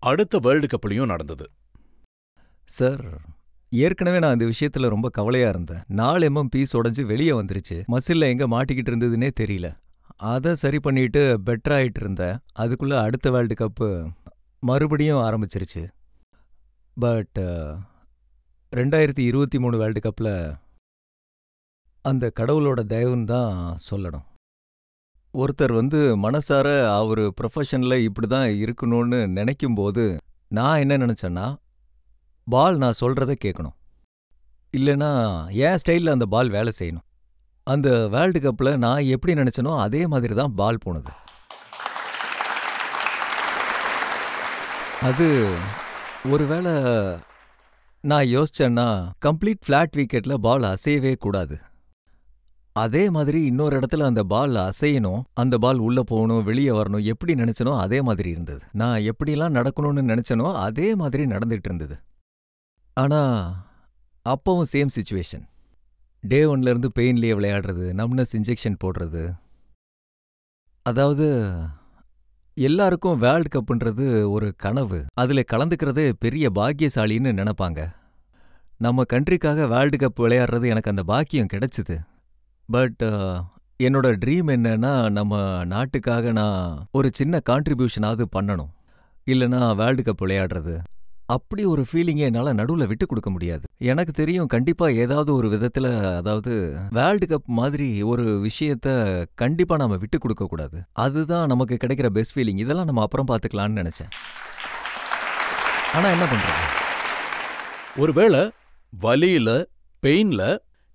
Speaker 1: அடுத்த வேர்ல்டு கப்லையும் நடந்தது.
Speaker 3: சார், ஏற்கனவே நான் இந்த விஷயத்தில் ரொம்ப கவலையாக இருந்தேன். 4 mm பீஸ் உடஞ்சி வெளியே வந்துருச்சு. மசிலில் எங்கே மாட்டிக்கிட்டு இருந்ததுன்னே தெரியல. அதை சரி பண்ணிட்டு பெட்டராகிட்டு இருந்தேன். அதுக்குள்ளே அடுத்த வேர்ல்டு கப்பு மறுபடியும் ஆரம்பிச்சிருச்சு. பட் 2023 வேர்ல்டு கப்பில் அந்த கடவுளோட தயவுன்னு தான் சொல்லணும். ஒருத்தர் வந்து மனசார அவர் ப்ரொஃபஷனில் இப்படி தான் இருக்கணும்னு நினைக்கும்போது நான் என்ன நினச்சேன்னா, பால் நான் சொல்கிறத கேட்கணும். இல்லைன்னா என் ஸ்டைலில் அந்த பால் வேலை செய்யணும். அந்த வேர்ல்டு கப்பில் நான் எப்படி நினச்சனோ அதே மாதிரி தான் பால் போனது. அது ஒருவேளை நான் யோசிச்சேன்னா கம்ப்ளீட் ஃப்ளாட் விக்கெட்டில் பால் அசையவே கூடாது. அதே மாதிரி இன்னொரு இடத்துல அந்த பால் அசையணும், அந்த பால் உள்ளே போகணும், வெளியே வரணும், எப்படி நினச்சனோ அதே மாதிரி இருந்தது. நான் எப்படிலாம் நடக்கணும்னு நினச்சனோ அதே மாதிரி நடந்துகிட்டு இருந்தது. ஆனால் அப்பவும் சேம் சிச்சுவேஷன். டே 1லேருந்து பெயின்லேயே விளையாடுறது, நம்னஸ் இன்ஜெக்ஷன் போடுறது. அதாவது எல்லாருக்கும் வேர்ல்டு கப்புன்றது ஒரு கனவு. அதில் கலந்துக்கிறது பெரிய பாக்கியசாலின்னு நினைப்பாங்க. நம்ம கண்ட்ரிக்காக வேர்ல்டு கப் விளையாடுறது எனக்கு அந்த பாக்கியம் கிடைச்சிது. பட் என்னோட ட்ரீம் என்னன்னா, நம்ம நாட்டுக்காக நான் ஒரு சின்ன கான்ட்ரிபியூஷனாவது பண்ணணும். இல்லைன்னா வேர்ல்டு கப் விளையாடுறது அப்படி ஒரு ஃபீலிங்கை என்னால் நடுவில் விட்டு கொடுக்க முடியாது. எனக்கு தெரியும் கண்டிப்பாக ஏதாவது ஒரு விதத்தில், அதாவது வேர்ல்டு கப் மாதிரி ஒரு விஷயத்த கண்டிப்பாக நம்ம விட்டு கொடுக்கக்கூடாது. அதுதான் நமக்கு கிடைக்கிற பெஸ்ட் ஃபீலிங். இதெல்லாம் நம்ம அப்புறம் பார்த்துக்கலான்னு நினச்சேன். ஆனால் என்ன பண்ணுறது?
Speaker 1: ஒருவேளை வலியில பெயின்ல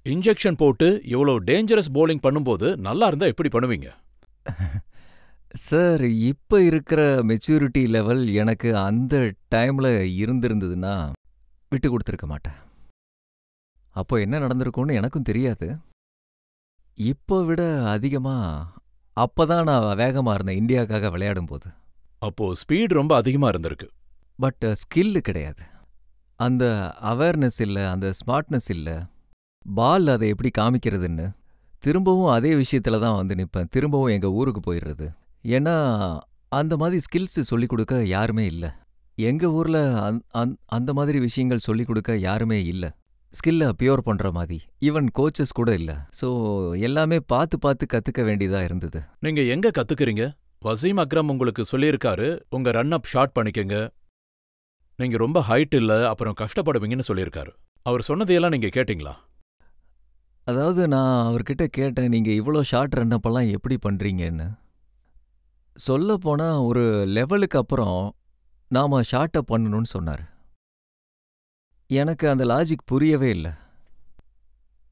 Speaker 1: இன்ஜெக்ஷன் போட்டு இவ்வளோ டேஞ்சரஸ் போலிங் பண்ணும்போது நல்லா இருந்தா எப்படி பண்ணுவீங்க?
Speaker 3: சார், இப்போ இருக்கிற மெச்சூரிட்டி லெவல் எனக்கு அந்த டைமில் இருந்திருந்ததுன்னா விட்டு கொடுத்துருக்க மாட்டேன். அப்போ என்ன நடந்திருக்கும்னு எனக்கும் தெரியாது. இப்போ விட அதிகமாக அப்போ தான் நான் வேகமாக இருந்தேன் இந்தியாவுக்காக விளையாடும்போது.
Speaker 1: அப்போ ஸ்பீட் ரொம்ப அதிகமா இருந்திருக்கு.
Speaker 3: பட் ஸ்கில்லு கிடையாது. அந்த அவேர்னஸ் இல்லை, அந்த ஸ்மார்ட்னஸ் இல்லை. பால் அதை எப்படி காமிக்கிறதுன்னு திரும்பவும் அதே விஷயத்தில் தான் வந்து நிற்பேன். திரும்பவும் எங்கள் ஊருக்கு போயிடுறது. ஏன்னா அந்த மாதிரி ஸ்கில்ஸ் சொல்லிக் கொடுக்க யாருமே இல்லை. எங்கள் ஊரில் அந்த மாதிரி விஷயங்கள் சொல்லிக் கொடுக்க யாருமே இல்லை. ஸ்கில்லை பியூர் பண்ணுற மாதிரி ஈவன் கோச்சஸ் கூட இல்லை. ஸோ எல்லாமே பார்த்து பார்த்து கற்றுக்க வேண்டியதாக இருந்தது.
Speaker 1: நீங்க எங்க கத்துக்கிறீங்க? வசீம் அக்ரம் உங்களுக்கு சொல்லியிருக்காரு, உங்க ரன் அப் ஷார்ட் பண்ணிக்கங்க, நீங்க ரொம்ப ஹைட் இல்லை, அப்புறம் கஷ்டப்படுவீங்கன்னு சொல்லியிருக்காரு. அவர் சொன்னதையெல்லாம் நீங்க கேட்டீங்களா?
Speaker 3: அதாவது நான் அவர்கிட்ட கேட்டேன், நீங்கள் இவ்வளோ ஷார்ட் ரன் அப்பெல்லாம் எப்படி பண்ணுறீங்கன்னு. சொல்லப்போனால் ஒரு லெவலுக்கு அப்புறம் நாம் ஷார்ட்டை பண்ணணும்னு சொன்னார். எனக்கு அந்த லாஜிக் புரியவே இல்லை.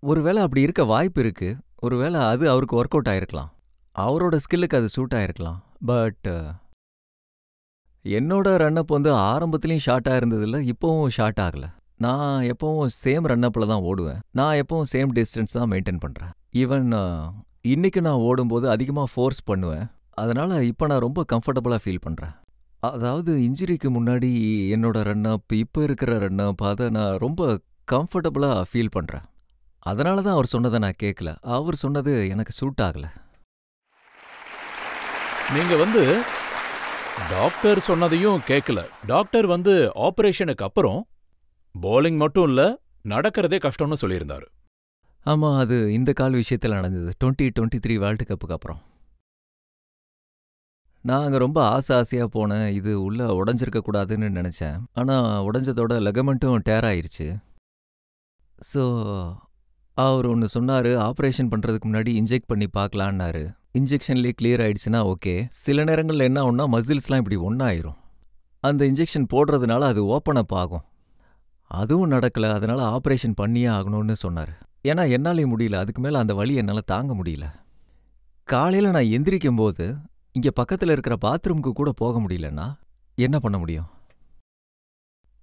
Speaker 3: ஒருவேளை அப்படி இருக்க வாய்ப்பு இருக்குது. ஒருவேளை அது அவருக்கு ஒர்க் அவுட் ஆகிருக்கலாம், அவரோட ஸ்கில்லுக்கு அது சூட் ஆகிருக்கலாம். பட் என்னோட ரன்னப் வந்து ஆரம்பத்துலேயும் ஷார்ட்டாக இருந்ததில்ல, இப்போவும் ஷார்ட் ஆகலை. நான் எப்பவும் சேம் ரன்னப்பில் தான் ஓடுவேன். நான் எப்பவும் சேம் டிஸ்டன்ஸ் தான் மெயின்டைன் பண்ணுறேன். ஈவன் இன்றைக்கி நான் ஓடும்போது அதிகமாக ஃபோர்ஸ் பண்ணுவேன். அதனால் இப்போ நான் ரொம்ப கம்ஃபர்டபுளாக ஃபீல் பண்ணுறேன். அதாவது இன்ஜுரிக்கு முன்னாடி என்னோட ரன்னப், இப்போ இருக்கிற ரன்னப், அதை நான் ரொம்ப கம்ஃபர்டபுளாக ஃபீல் பண்ணுறேன். அதனால தான் அவர் சொன்னதை நான் கேட்கல. அவர் சொன்னது எனக்கு சூட் ஆகலை.
Speaker 1: நீங்க வந்து டாக்டர் சொன்னதையும் கேட்கல. டாக்டர் வந்து ஆபரேஷனுக்கு அப்புறம் போலிங் மட்டும் இல்ல, நடக்கிறதே கஷ்டம்னு சொல்லியிருந்தாரு.
Speaker 3: ஆமாம், அது இந்த கால் விஷயத்தில் நடந்தது 2023 வேர்ல்டு கப்புக்கு அப்புறம். நான் அங்கே ரொம்ப ஆசையாக போனேன். இது உள்ளே உடஞ்சிருக்க கூடாதுன்னு நினச்சேன். ஆனால் உடஞ்சதோட லெகமெண்ட்டும் டேர் ஆயிடுச்சு. ஸோ அவர் ஒன்று சொன்னார், ஆப்ரேஷன் பண்ணுறதுக்கு முன்னாடி இன்ஜெக்ட் பண்ணி பார்க்கலான்னாரு. இன்ஜெக்ஷன்லேயே கிளியர் ஆயிடுச்சுன்னா ஓகே. சில நேரங்களில் என்ன ஆகும்னா மசில்ஸ்லாம் இப்படி ஒன்றாயிரும். அந்த இன்ஜெக்ஷன் போடுறதுனால அது ஓப்பன் அப் ஆகும். அதுவும் நடக்கலை. அதனால் ஆப்ரேஷன் பண்ணியே ஆகணும்னு சொன்னார். ஏன்னா என்னாலே முடியல, அதுக்கு மேலே அந்த வலி என்னால் தாங்க முடியல. காலையில் நான் எந்திரிக்கும் போது இங்கே பக்கத்தில் இருக்கிற பாத்ரூமுக்கு கூட போக முடியலன்னா என்ன பண்ண முடியும்?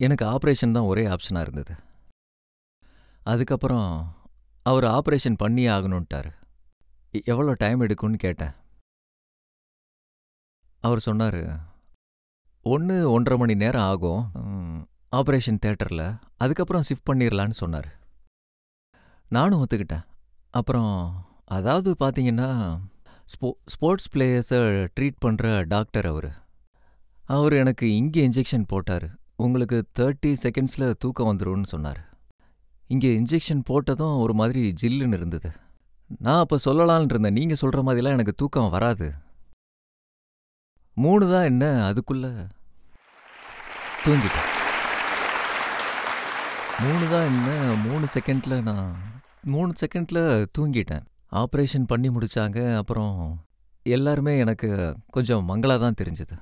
Speaker 3: எனக்கு ஆப்ரேஷன் தான் ஒரே ஆப்ஷனாக இருந்தது. அதுக்கப்புறம் அவர் ஆப்ரேஷன் பண்ணியே ஆகணுன்ட்டார். எவ்வளோ டைம் எடுக்கும்னு கேட்டேன். அவர் சொன்னார், 1-1.5 மணி நேரம் ஆகும் ஆப்ரேஷன் தேட்டரில், அதுக்கப்புறம் ஷிஃப்ட் பண்ணிடலான்னு சொன்னார். நானும் ஒத்துக்கிட்டேன். அப்புறம் அதாவது பார்த்தீங்கன்னா ஸ்போர்ட்ஸ் பிளேயர்ஸை ட்ரீட் பண்ணுற டாக்டர் அவர் எனக்கு இங்கே இன்ஜெக்ஷன் போட்டார். உங்களுக்கு 30 செகண்ட்ஸில் தூக்கம் வந்துடும்னு சொன்னார். இங்கே இன்ஜெக்ஷன் போட்டதும் ஒரு மாதிரி ஜில்லுன்னு இருந்தது. நான் அப்போ சொல்லலான்னு இருந்தேன், நீங்கள் சொல்கிற மாதிரிலாம் எனக்கு தூக்கம் வராது, 3 தான் என்ன, அதுக்குள்ளே தூங்கிட்டேன். 3 தான் என்ன, 3 செகண்டில் நான் 3 செகண்டில் தூங்கிட்டேன். ஆப்ரேஷன் பண்ணி முடித்தாங்க. அப்புறம் எல்லாருமே எனக்கு கொஞ்சம் மங்களாக தான் தெரிஞ்சுது.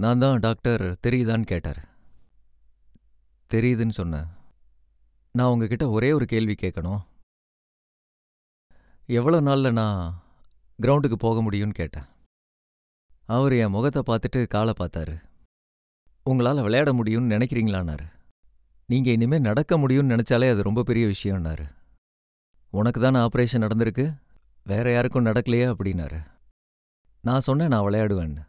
Speaker 3: நான் தான் டாக்டர் தெரியுதான்னு கேட்டார். தெரியுதுன்னு சொன்னேன். நான் உங்ககிட்ட ஒரே ஒரு கேள்வி கேட்கணும். எவ்வளோ நாளில் நான் கிரவுண்டுக்கு போக முடியும்னு கேட்டேன். அவர் என் முகத்தை பார்த்துட்டு காலை பார்த்தாரு. உங்களால் விளையாட முடியும்னு நினைக்கிறீங்களான்னாரு. நீங்கள் இனிமேல் நடக்க முடியும்னு நினச்சாலே அது ரொம்ப பெரிய விஷயம்னாரு. உனக்கு தானே ஆப்ரேஷன் நடந்திருக்கு, வேற யாருக்கும் நடக்கலையே அப்படின்னாரு. நான் சொன்னேன் நான் விளையாடுவேன்னு.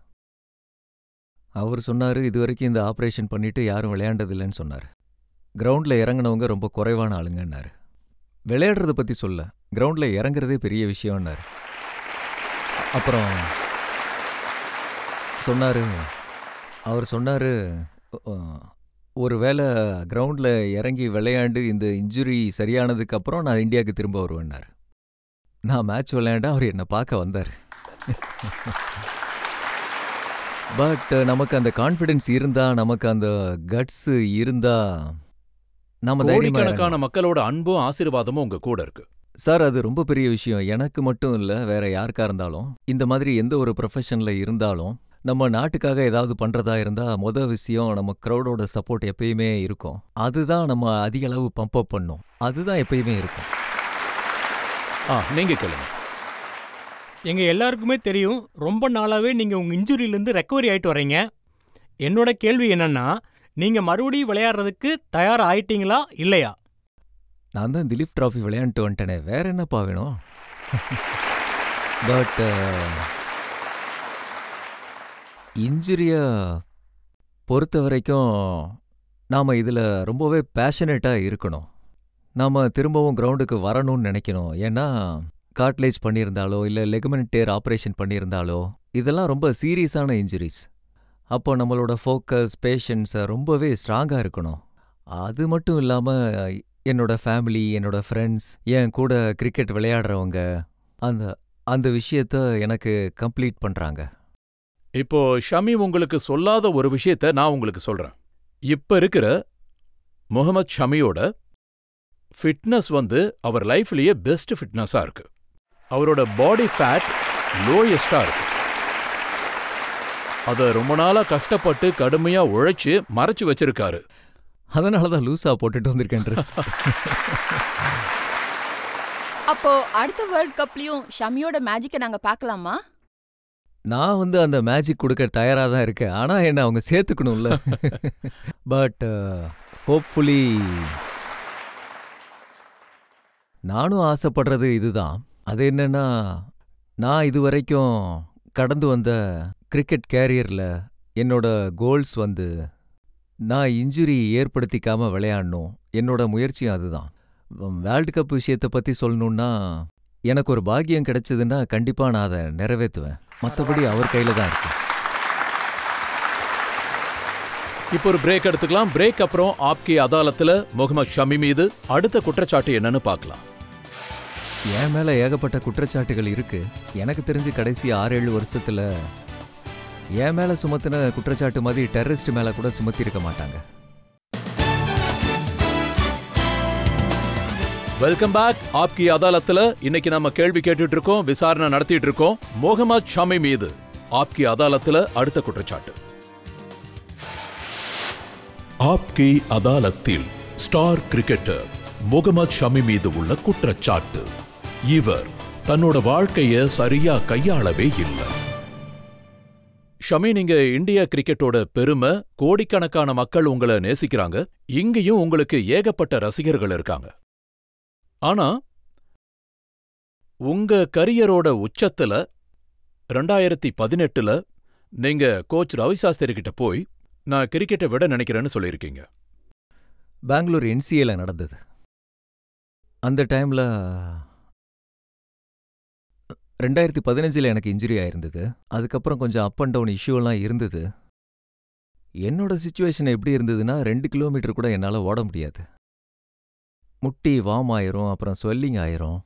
Speaker 3: அவர் சொன்னார், இது வரைக்கும் இந்த ஆப்ரேஷன் பண்ணிட்டு யாரும் விளையாண்டதில்லைன்னு சொன்னார். கிரவுண்டில் இறங்கினவங்க ரொம்ப குறைவான ஆளுங்கன்னாரு. விளையாடுறத பற்றி சொல்ல, கிரவுண்டில் இறங்குறதே பெரிய விஷயம்னாரு. அப்புறம் அவர் சொன்னார், ஒரு வேளை கிரவுண்டில் இறங்கி விளையாண்டு இந்த இன்ஜுரி சரியானதுக்கப்புறம் நான் இந்தியாவுக்கு திரும்ப வருவேன்னார். நான் மேட்ச் விளையாண்ட அவர் என்னை பார்க்க வந்தார். பட் நமக்கு அந்த கான்ஃபிடென்ஸ் இருந்தா, நமக்கு அந்த கட்ஸ் இருந்தா, நம்ம
Speaker 1: கோடிக்கணக்கான மக்களோட அன்பும் ஆசீர்வாதமும் உங்க கூட இருக்கு
Speaker 3: சார். அது ரொம்ப பெரிய விஷயம். எனக்கு மட்டும் இல்லை, வேற யாருக்கா இருந்தாலும், இந்த மாதிரி எந்த ஒரு ப்ரொஃபஷனில் இருந்தாலும், நம்ம நாட்டுக்காக ஏதாவது பண்ணுறதா இருந்தால் மொதல் விஷயம் நம்ம க்ரௌடோட சப்போர்ட் எப்பயுமே இருக்கும். அதுதான் நம்ம அதிக அளவு பம்ப் அப் பண்ணும். அதுதான் எப்பயுமே இருக்கும்.
Speaker 1: நீங்க கேளுங்க.
Speaker 2: எங்க எல்லாருக்குமே தெரியும், ரொம்ப நாளாவே நீங்க உங்க இன்ஜுரியிலேருந்து ரெக்கவரி ஆயிட்டு வரீங்க. என்னோட கேள்வி என்னன்னா, நீங்க மறுபடியும் விளையாடுறதுக்கு தயார் ஆயிட்டீங்களா இல்லையா?
Speaker 3: நான் தான் திலீப் டிராஃபி விளையாண்டுட்டு வந்துட்டேனே, வேற என்னப்பா வேணும்? பட் இன்ஜுரியை பொறுத்த வரைக்கும் நாம் இதில் ரொம்பவே பேஷனேட்டாக இருக்கணும். நாம் திரும்பவும் கிரவுண்டுக்கு வரணும்னு நினைக்கணும். ஏன்னா கார்ட்லேஜ் பண்ணியிருந்தாலோ இல்லை லெகமெண்ட் டேர் ஆப்ரேஷன் பண்ணியிருந்தாலோ இதெல்லாம் ரொம்ப சீரியஸான இன்ஜுரிஸ். அப்போ நம்மளோட ஃபோக்கஸ், பேஷன்ஸை ரொம்பவே ஸ்ட்ராங்காக இருக்கணும். அது மட்டும் இல்லாமல் என்னோட ஃபேமிலி, என்னோட ஃப்ரெண்ட்ஸ், என் கூட கிரிக்கெட் விளையாடுறவங்க அந்த அந்த விஷயத்த எனக்கு கம்ப்ளீட் பண்ணுறாங்க.
Speaker 1: இப்போ ஷமி உங்களுக்கு சொல்லாத ஒரு விஷயத்த நான் உங்களுக்கு சொல்றேன். இப்ப இருக்கிற முகமது ஷமியோட ஃபிட்னஸ் அவர் லைஃப்லயே பெஸ்ட் ஃபிட்னஸா இருக்கு. அவரோட பாடி ஃபேட் லோயஸ்டா இருக்கு. அத ரொம்ப நாளா கஷ்டப்பட்டு கடுமையா உழைச்சு மறைச்சு வச்சிருக்காரு.
Speaker 3: அதனாலதான் லூசா போட்டுட்டு வந்திருக்கேன் ட்ரெஸ்.
Speaker 4: அப்போ அடுத்த வேர்ல்ட் கப்லயும் ஷமியோட மேஜிக்கை நாங்க பார்க்கலாமா?
Speaker 3: நான் அந்த மேஜிக் கொடுக்க தயாராக தான் இருக்கேன். ஆனால் என்ன அவங்க சேர்த்துக்கணும்ல. பட் ஹோப்ஃபுல்லி நானும் ஆசைப்படுறது இதுதான். அது என்னன்னா, நான் இது வரைக்கும் கடந்து வந்த கிரிக்கெட் கேரியரில் என்னோட கோல்ஸ் நான் இன்ஜுரி ஏற்படுத்திக்காம விளையாடணும். என்னோட முயற்சியும் அதுதான். வேர்ல்டு கப் விஷயத்தை பற்றி சொல்லணுன்னா, எனக்கு ஒரு பாக்கியம் கிடைச்சதுன்னா கண்டிப்பாக நான் அதை நிறைவேற்றுவேன். மற்றபடி அவர் கையில் தான் இருக்கு.
Speaker 1: இப்போ ஒரு பிரேக் எடுத்துக்கலாம். பிரேக் அப்புறம் ஆப்கி அதாலத்தில் முகமது ஷமி மீது அடுத்த குற்றச்சாட்டு என்னன்னு பார்க்கலாம்.
Speaker 3: என் மேலே ஏகப்பட்ட குற்றச்சாட்டுகள் இருக்கு. எனக்கு தெரிஞ்சு கடைசி 6-7 வருஷத்துல என் மேலே சுமத்தின குற்றச்சாட்டு மாதிரி டெரரிஸ்ட் மேலே கூட சுமத்தி இருக்க மாட்டாங்க.
Speaker 1: Welcome back. ஆப்கி அதாலத்துல இன்னைக்கு நம்ம கேள்வி கேட்டுட்டு இருக்கோம், விசாரணை நடத்திட்டு இருக்கோம். முகமது ஷமி மீது ஆப்கி அதாலத்துல அடுத்த குற்றச்சாட்டு. ஆப்கி அதாலத்தில் ஸ்டார் கிரிக்கெட்டர் முகமது ஷமி மீது உள்ள குற்றச்சாட்டு. இவர் தன்னோட வாழ்க்கைய சரியா கையாளவே இல்லை. ஷமி, நீங்க இந்தியா கிரிக்கெட்டோட பெருமை. கோடிக்கணக்கான மக்கள் உங்களை நேசிக்கிறாங்க. இங்கேயும் உங்களுக்கு ஏகப்பட்ட ரசிகர்கள் இருக்காங்க. ஆனா உங்க கரியரோட உச்சத்துல 2018 நீங்க கோச் ரவி சாஸ்திரி கிட்ட போய் நான் கிரிக்கெட்டை விட நினைக்கிறேன்னு சொல்லியிருக்கீங்க.
Speaker 3: பெங்களூர் NCAல நடந்தது. அந்த டைம்ல 2015 எனக்கு இன்ஜுரி ஆயிருந்தது. அதுக்கப்புறம் கொஞ்சம் அப் அண்ட் டவுன் இஷ்யூலாம் இருந்தது. என்னோட சிச்சுவேஷன் எப்படி இருந்ததுன்னா, 2 கிலோமீட்டர் கூட என்னால் ஓட முடியாது. முட்டி வார்ம் ஆயிரும், அப்புறம் ஸ்வெல்லிங் ஆயிரும்.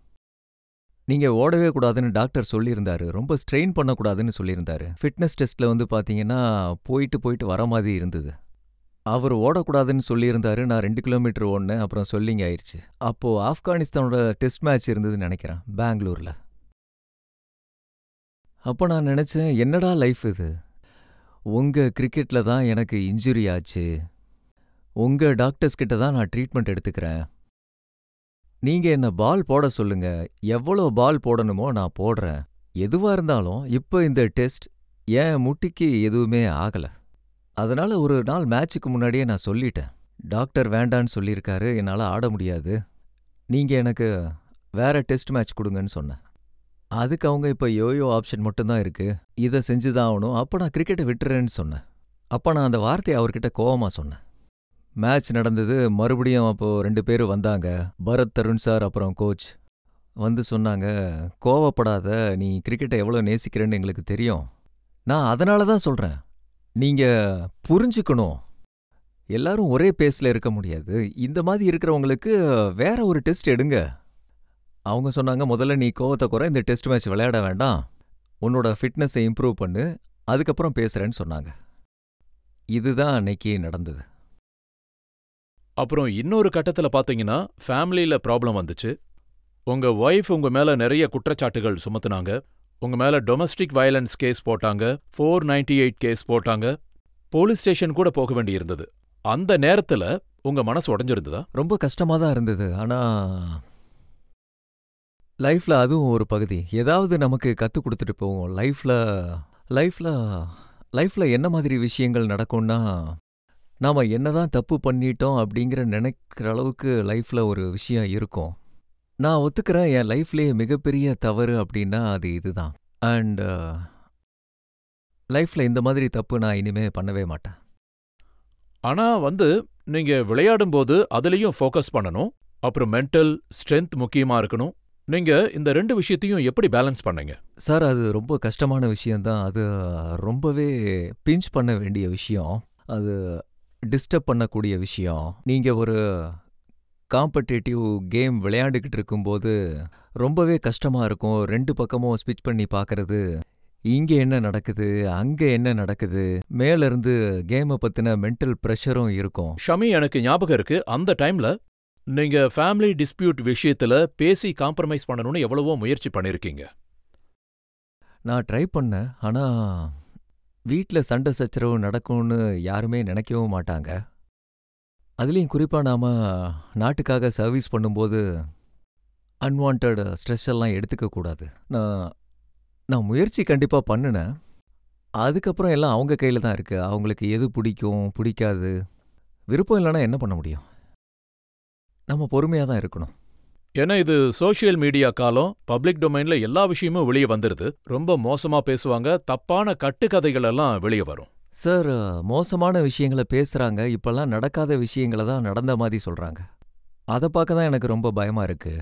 Speaker 3: நீங்க ஓடவே கூடாதுன்னு டாக்டர் சொல்லியிருந்தாரு. ரொம்ப ஸ்ட்ரெயின் பண்ணக்கூடாதுன்னு சொல்லியிருந்தாரு. ஃபிட்னஸ் டெஸ்ட்ல பார்த்தீங்கன்னா போயிட்டு வர மாதிரி இருந்தது. அவர் ஓடக்கூடாதுன்னு சொல்லியிருந்தாரு. நான் 2 கிலோமீட்டர் ஓடினேன், அப்புறம் ஸ்வெல்லிங் ஆயிடுச்சு. அப்போ ஆப்கானிஸ்தானோட டெஸ்ட் மேட்ச் இருந்ததுன்னு நினைக்கிறேன், பெங்களூர்ல. அப்போ நான் நினைச்சேன், என்னடா லைஃப் இது? உங்க கிரிக்கெட்ல தான் எனக்கு இன்ஜுரி ஆச்சு. உங்க டாக்டர்ஸ் கிட்ட தான் நான் ட்ரீட்மெண்ட் எடுத்துக்கிறேன். நீங்க என்ன பால் போட சொல்லுங்க. எவ்வளோ பால் போடணுமோ நான் போடுறேன். எதுவா இருந்தாலும் இப்ப இந்த டெஸ்ட் என் முட்டிக்கு எதுவுமே ஆகல. அதனால ஒரு நாள் மேட்சுக்கு முன்னாடியே நான் சொல்லிட்டேன். டாக்டர் வேண்டான்னு சொல்லியிருக்காரு, என்னால ஆட முடியாது. நீங்க எனக்கு வேற டெஸ்ட் மேட்ச் கொடுங்கன்னு சொன்னேன். அதுக்கு அவங்க இப்ப யோயோ ஆப்ஷன் மட்டும்தான் இருக்கு, இதை செஞ்சுதான் ஆகணும். அப்ப நான் கிரிக்கெட்டை விட்டுறேன்னு சொன்னேன். அப்ப நான் அந்த வார்த்தையை அவர்கிட்ட கோவமா சொன்னேன். மேட்ச் நடந்தது. மறுபடியும் அப்போ 2 பேரும் வந்தாங்க, பரத், தருண் சார், அப்புறம் கோச் வந்து சொன்னாங்க, கோவப்படாத, நீ கிரிக்கெட்டை எவ்வளோ நேசிக்கிறேன்னு எங்களுக்கு தெரியும். நான் அதனால தான் சொல்றேன், நீங்க புரிஞ்சுக்கணும். எல்லாரும் ஒரே பேஸ்ல இருக்க முடியாது. இந்த மாதிரி இருக்கிறவங்களுக்கு வேற ஒரு டெஸ்ட் எடுங்க. அவங்க சொன்னாங்க, முதல்ல நீ கோவத்தை குறை, இந்த டெஸ்ட் மேட்ச் விளையாட வேண்டாம், உன்னோட ஃபிட்னஸை இம்ப்ரூவ் பண்ணு, அதுக்கப்புறம் பேசுறேன்னு சொன்னாங்க. இதுதான் அன்னைக்கு நடந்தது.
Speaker 1: அப்புறம் இன்னொரு கட்டத்துல பாத்தீங்கன்னா ஃபேமிலியில ப்ராப்ளம் வந்துச்சு. உங்க ஒய்ஃப் உங்க மேல நிறைய குற்றச்சாட்டுகள் சுமத்துனாங்க. உங்க மேல டொமஸ்டிக் வயலன்ஸ் கேஸ் போட்டாங்க, 498 கேஸ் போட்டாங்க, போலீஸ் ஸ்டேஷன் கூட போக வேண்டியிருந்தது. அந்த நேரத்துல உங்க மனசு உடைஞ்சிருந்ததா?
Speaker 3: ரொம்ப கஷ்டமா தான் இருந்தது. ஆனா லைஃப்ல அதுவும் ஒரு பகுதி. ஏதாவது நமக்கு கற்றுக் கொடுத்துட்டு போவோம். லைஃப்ல என்ன மாதிரி விஷயங்கள் நடக்கும்னா, நாம என்னதான் தப்பு பண்ணிட்டோம் அப்படிங்கிற நினைக்கிற அளவுக்கு லைஃப்ல ஒரு விஷயம் இருக்கும். நான் ஒத்துக்கிறேன், என் லைஃப்லேயே மிகப்பெரிய தவறு அப்படின்னா அது இதுதான். அண்ட் லைஃப்ல இந்த மாதிரி தப்பு நான் இனிமே பண்ணவே மாட்டேன்.
Speaker 1: ஆனா நீங்க விளையாடும்போது அதுலயும் ஃபோக்கஸ் பண்ணணும். அப்புறம் மென்டல் ஸ்ட்ரென்த் முக்கியமா இருக்கணும். நீங்க இந்த 2 விஷயத்தையும் எப்படி பேலன்ஸ் பண்ணீங்க?
Speaker 3: சார், அது ரொம்ப கஷ்டமான விஷயம்தான். அது ரொம்பவே பிஞ்ச் பண்ண வேண்டிய விஷயம். அது டிஸ்டர்ப் பண்ணக்கூடிய விஷயம். நீங்க ஒரு காம்படிட்டிவ் கேம் விளையாண்டுக்கிட்டு இருக்கும்போது ரொம்பவே கஷ்டமா இருக்கும். 2 பக்கமும் ஸ்விட்ச் பண்ணி பார்க்கறது, இங்க என்ன நடக்குது, அங்க என்ன நடக்குது, மேல இருந்து கேமை பத்தின மென்டல் ப்ரெஷரும் இருக்கும்.
Speaker 1: ஷமி, எனக்கு ஞாபகம் இருக்கு, அந்த டைம்ல நீங்க ஃபேமிலி டிஸ்பியூட் விஷயத்துல பேசி காம்ப்ரமைஸ் பண்ணணும்னு எவ்வளவோ முயற்சி பண்ணிருக்கீங்க.
Speaker 3: நான் ட்ரை பண்ணேன். ஆனா வீட்ல சண்டை சச்சரவு நடக்கும்னு யாருமே நினைக்கவும் மாட்டாங்க. அதுலேயும் குறிப்பா நாம நாட்டுக்காக சர்வீஸ் பண்ணும்போது அன்வான்ட் ஸ்ட்ரெஸ் எல்லாம் எடுத்துக்க கூடாது. நான் முயற்சி கண்டிப்பா பண்ணினேன். அதுக்கப்புறம் எல்லாம் அவங்க கையில தான் இருக்கு. அவங்களுக்கு எது பிடிக்கும், பிடிக்காது, விருப்பம் இல்லைன்னா என்ன பண்ண முடியும்? நம்ம பொறுமையா தான் இருக்கணும்.
Speaker 1: ஏன்னா இது சோஷியல் மீடியா காலம், பப்ளிக் டொமைன்ல எல்லா விஷயமும் வெளியே வந்துருது. ரொம்ப மோசமா பேசுவாங்க, தப்பான கட்டுக்கதைகள் எல்லாம் வெளியே வரும்.
Speaker 3: சார், மோசமான விஷயங்களை பேசுறாங்க. இப்பெல்லாம் நடக்காத விஷயங்களை தான் நடந்த மாதிரி சொல்றாங்க. அதை பார்க்க தான் எனக்கு ரொம்ப பயமா இருக்கு.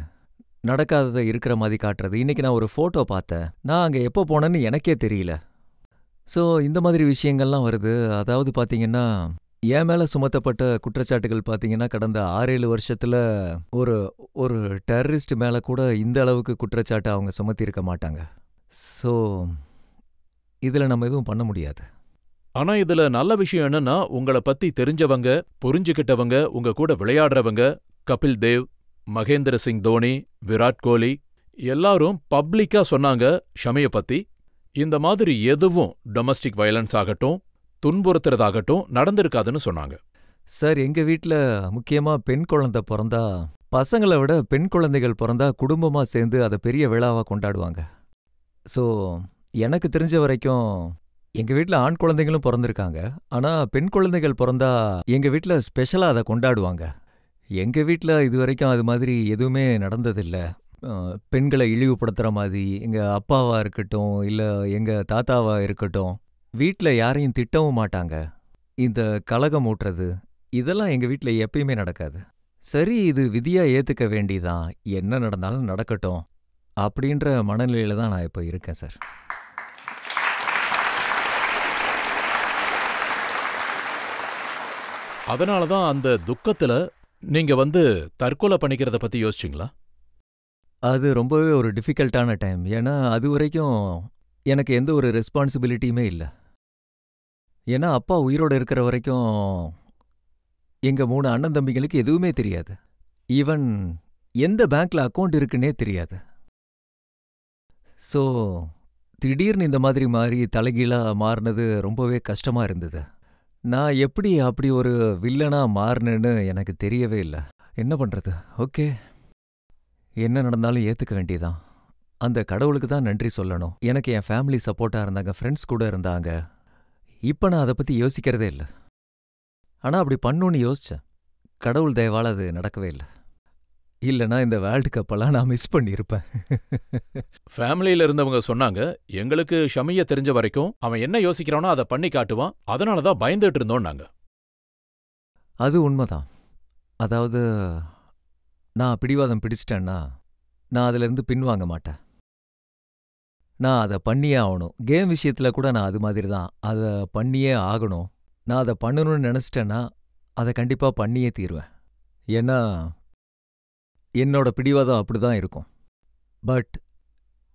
Speaker 3: நடக்காததை இருக்கிற மாதிரி காட்டுறது. இன்னைக்கு நான் ஒரு ஃபோட்டோ பார்த்தேன். நான் அங்கே எப்போ போனேன்னு எனக்கே தெரியல. ஸோ இந்த மாதிரி விஷயங்கள்லாம் வருது. அதாவது பார்த்தீங்கன்னா, என் மேலே சுமத்தப்பட்ட குற்றச்சாட்டுகள் பார்த்தீங்கன்னா, கடந்த 6-7 வருஷத்தில் ஒரு டெரரிஸ்ட் மேலே கூட இந்த அளவுக்கு குற்றச்சாட்டு அவங்க சுமத்தியிருக்க மாட்டாங்க. ஸோ இதில் நம்ம எதுவும் பண்ண முடியாது.
Speaker 1: ஆனா இதுல நல்ல விஷயம் என்னன்னா, உங்களை பத்தி தெரிஞ்சவங்க, புரிஞ்சுக்கிட்டவங்க, உங்க கூட விளையாடுறவங்க, கபில் தேவ், மகேந்திர சிங் தோனி, விராட் கோலி எல்லாரும் பப்ளிக்கா சொன்னாங்க ஷமிய பத்தி. இந்த மாதிரி எதுவும் டொமஸ்டிக் வயலன்ஸ் ஆகட்டும், துன்புறுத்துறதாகட்டும் நடந்திருக்காதுன்னு சொன்னாங்க.
Speaker 3: சார், எங்கள் வீட்டில் முக்கியமாக பெண் குழந்தை பிறந்தா, பசங்களை விட பெண் குழந்தைகள் பிறந்தா குடும்பமாக சேர்ந்து அதை பெரிய விழாவாக கொண்டாடுவாங்க. ஸோ எனக்கு தெரிஞ்ச வரைக்கும் எங்கள் வீட்டில் ஆண் குழந்தைகளும் பிறந்திருக்காங்க. ஆனால் பெண் குழந்தைகள் பிறந்தா எங்கள் வீட்டில் ஸ்பெஷலாக அதை கொண்டாடுவாங்க. எங்கள் வீட்டில் இது வரைக்கும் அது மாதிரி எதுவுமே நடந்ததில்லை. பெண்களை இழிவுபடுத்துகிற மாதிரி எங்கள் அப்பாவாக இருக்கட்டும், இல்லை எங்கள் தாத்தாவாக இருக்கட்டும், வீட்டில் யாரையும் திட்டவும் மாட்டாங்க. இந்த கலகம் ஊட்டுறது இதெல்லாம் எங்கள் வீட்டில் எப்பயுமே நடக்காது. சரி, இது விதியாக ஏற்றுக்க வேண்டிதான், என்ன நடந்தாலும் நடக்கட்டும் அப்படின்ற மனநிலையில் தான் நான் இப்போ இருக்கேன் சார்.
Speaker 1: அதனாலதான் அந்த துக்கத்துல நீங்க தற்கொலை பண்ணிக்கிறத பத்தி யோசிச்சிங்களா?
Speaker 3: அது ரொம்பவே ஒரு டிஃபிகல்ட்டான டைம். ஏன்னா அது வரைக்கும் எனக்கு எந்த ஒரு ரெஸ்பான்சிபிலிட்டியுமே இல்லை. ஏன்னா அப்பா உயிரோட இருக்கிற வரைக்கும் எங்கள் 3 அண்ணன் தம்பிங்களுக்கு எதுவுமே தெரியாது. ஈவன் எந்த பேங்க்ல அக்கௌண்ட் இருக்குன்னே தெரியாது. ஸோ திடீர்னு இந்த மாதிரி மாறி தலைகீழா மாறினது ரொம்பவே கஷ்டமா இருந்தது. நான் எப்படி அப்படி ஒரு வில்லனா மாறினேன்னு எனக்கு தெரியவே இல்லை. என்ன பண்றது? ஓகே, என்ன நடந்தாலும் ஏத்துக்க வேண்டியதான். அந்த கடவுளுக்கு தான் நன்றி சொல்லணும். எனக்கு என் ஃபேமிலி சப்போர்ட்டா இருந்தாங்க, ஃப்ரெண்ட்ஸ் கூட இருந்தாங்க. இப்ப நான் அதை பத்தி யோசிக்கிறதே இல்லை. ஆனா அப்படி பண்ணுன்னு யோசிச்சேன். கடவுள் தயவால அது நடக்கவே இல்லை. இல்லைன்னா இந்த வேர்ல்டு கப்பெல்லாம் நான் மிஸ் பண்ணியிருப்பேன்.
Speaker 1: ஃபேமிலியில இருந்தவங்க சொன்னாங்க, எங்களுக்கு ஷமிய தெரிஞ்ச வரைக்கும் அவன் என்ன யோசிக்கிறானோ அதை பண்ணி காட்டுவான், அதனாலதான் பயந்துட்டு இருந்தோம்னாங்க.
Speaker 3: அது உண்மைதான். அதாவது நான் பிடிவாதம் பிடிச்சிட்டேன்னா நான் அதிலிருந்து பின்வாங்க மாட்டேன். நான் அதை பண்ணியே ஆகணும். கேம் விஷயத்துல கூட நான் அது மாதிரி தான். அதை பண்ணியே ஆகணும். நான் அதை பண்ணணும்னு நினச்சிட்டேன்னா அதை கண்டிப்பா பண்ணியே தீருவேன். ஏன்னா என்னோட பிடிவாதம் அப்படிதான் இருக்கும். பட்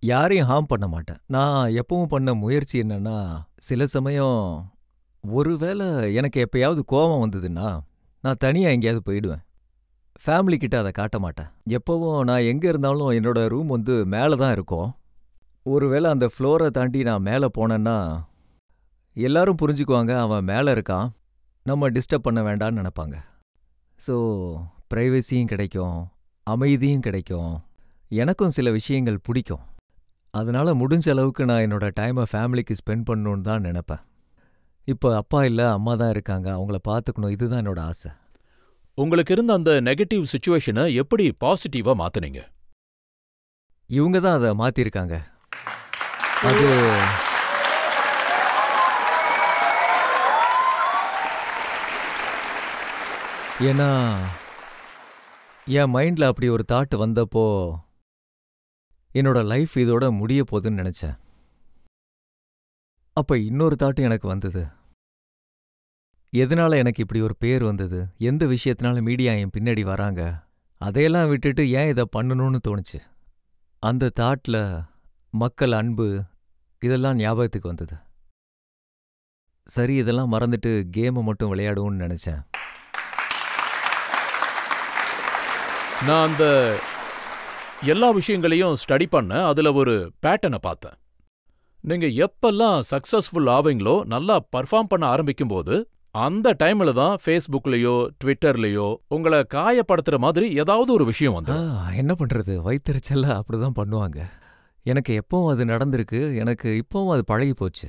Speaker 3: யாரையும் ஹார்ம் பண்ண மாட்டேன். நான் எப்பவும் பண்ண முயற்சி என்னன்னா, சில சமயம் ஒருவேளை எனக்கு எப்பயாவது கோபம் வந்ததுன்னா நான் தனியா எங்கேயாவது போயிடுவேன். ஃபேமிலி கிட்ட அதை காட்ட மாட்டேன். எப்பவும் நான் எங்க இருந்தாலும் என்னோட ரூம் மேலே தான் இருக்கும். ஒருவேளை அந்த ஃப்ளோரை தாண்டி நான் மேலே போனேன்னா எல்லாரும் புரிஞ்சுக்குவாங்க, அவன் மேலே இருக்கான், நம்ம டிஸ்டர்ப் பண்ண வேண்டான்னு நினைப்பாங்க. ஸோ ப்ரைவசியும் கிடைக்கும், அமைதியும் கிடைக்கும். எனக்கும் சில விஷயங்கள் பிடிக்கும். அதனால முடிஞ்ச அளவுக்கு நான் என்னோட டைமை ஃபேமிலிக்கு ஸ்பெண்ட் பண்ணணுன்னு தான் நினைப்பேன். இப்போ அப்பா இல்லை, அம்மா தான் இருக்காங்க, அவங்கள பார்த்துக்கணும், இதுதான் என்னோட ஆசை.
Speaker 1: உங்களுக்கு இருந்த அந்த நெகட்டிவ் சிச்சுவேஷனை எப்படி பாசிட்டிவா மாத்துனீங்க?
Speaker 3: இவங்க தான் அதை மாத்திருக்காங்க. அது ஏன்னா என் மைண்ட்ல அப்படி ஒரு தாட் வந்தப்போ என்னோட லைஃப் இதோட முடிய போகுதுன்னு நினைச்சேன். அப்ப இன்னொரு தாட்டு எனக்கு வந்தது. எதனால எனக்கு இப்படி ஒரு பேர் வந்தது, எந்த விஷயத்தினால மீடியா என் பின்னாடி வராங்க, அதையெல்லாம் விட்டுட்டு ஏன் இதை பண்ணணும்னு தோணுச்சு. அந்த தாட்ல மக்கள் அன்பு இதெல்லாம் ஞாபகத்துக்கு வந்தது. சரி, இதெல்லாம் மறந்துட்டு கேமை மட்டும் விளையாடுவோம்னு நினைச்சேன்.
Speaker 1: நான் அந்த எல்லா விஷயங்களையும் ஸ்டடி பண்ண அதுல ஒரு பேட்டர்னை பார்த்தேன். நீங்க எப்பெல்லாம் சக்சஸ்ஃபுல் ஆவீங்களோ, நல்லா பர்ஃபார்ம் பண்ண ஆரம்பிக்கும் போது அந்த டைம்ல தான் ஃபேஸ்புக்லயோ ட்விட்டர்லயோ உங்களை காயப்படுத்துற மாதிரி ஏதாவது ஒரு விஷயம் வந்து.
Speaker 3: என்ன பண்றது, வயிற்றுச்சல்ல அப்படிதான் பண்ணுவாங்க. எனக்கு எப்பவும் அது நடந்திருக்கு. எனக்கு இப்பவும் அது பழகி போச்சு.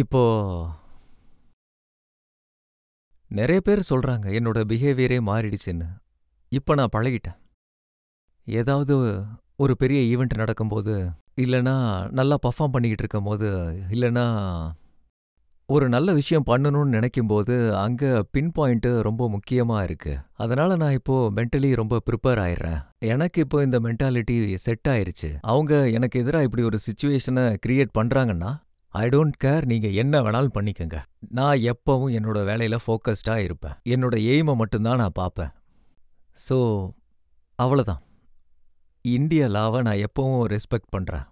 Speaker 3: இப்போ நிறைய பேர் சொல்றாங்க என்னோட பிஹேவியரே மாறிடுச்சுன்னு. இப்போ நான் பழகிட்டேன். ஏதாவது ஒரு பெரிய ஈவெண்ட் நடக்கும்போது, இல்லைனா நல்லா பர்ஃபார்ம் பண்ணிக்கிட்டு இருக்கும் போது, இல்லைனா ஒரு நல்ல விஷயம் பண்ணணும்னு நினைக்கும்போது அங்கே பின் பாயிண்ட்டு ரொம்ப முக்கியமாக இருக்கு. அதனால நான் இப்போ மென்டலி ரொம்ப ப்ரிப்பேர் ஆயிடுறேன். எனக்கு இப்போ இந்த மென்டாலிட்டி செட் ஆயிருச்சு. அவங்க எனக்கு எதிராக இப்படி ஒரு சுச்சுவேஷனை கிரியேட் பண்ணுறாங்கன்னா ஐ டோன்ட் கேர், நீங்கள் என்ன வேணாலும் பண்ணிக்கங்க. நான் எப்பவும் என்னோட வேலையில் ஃபோக்கஸ்டாக இருப்பேன். என்னோட எய்மை மட்டும்தான் நான் பார்ப்பேன். ஸோ அவ்வளோதான். இந்திய லாவை நான் எப்பவும் ரெஸ்பெக்ட் பண்ணுறேன்.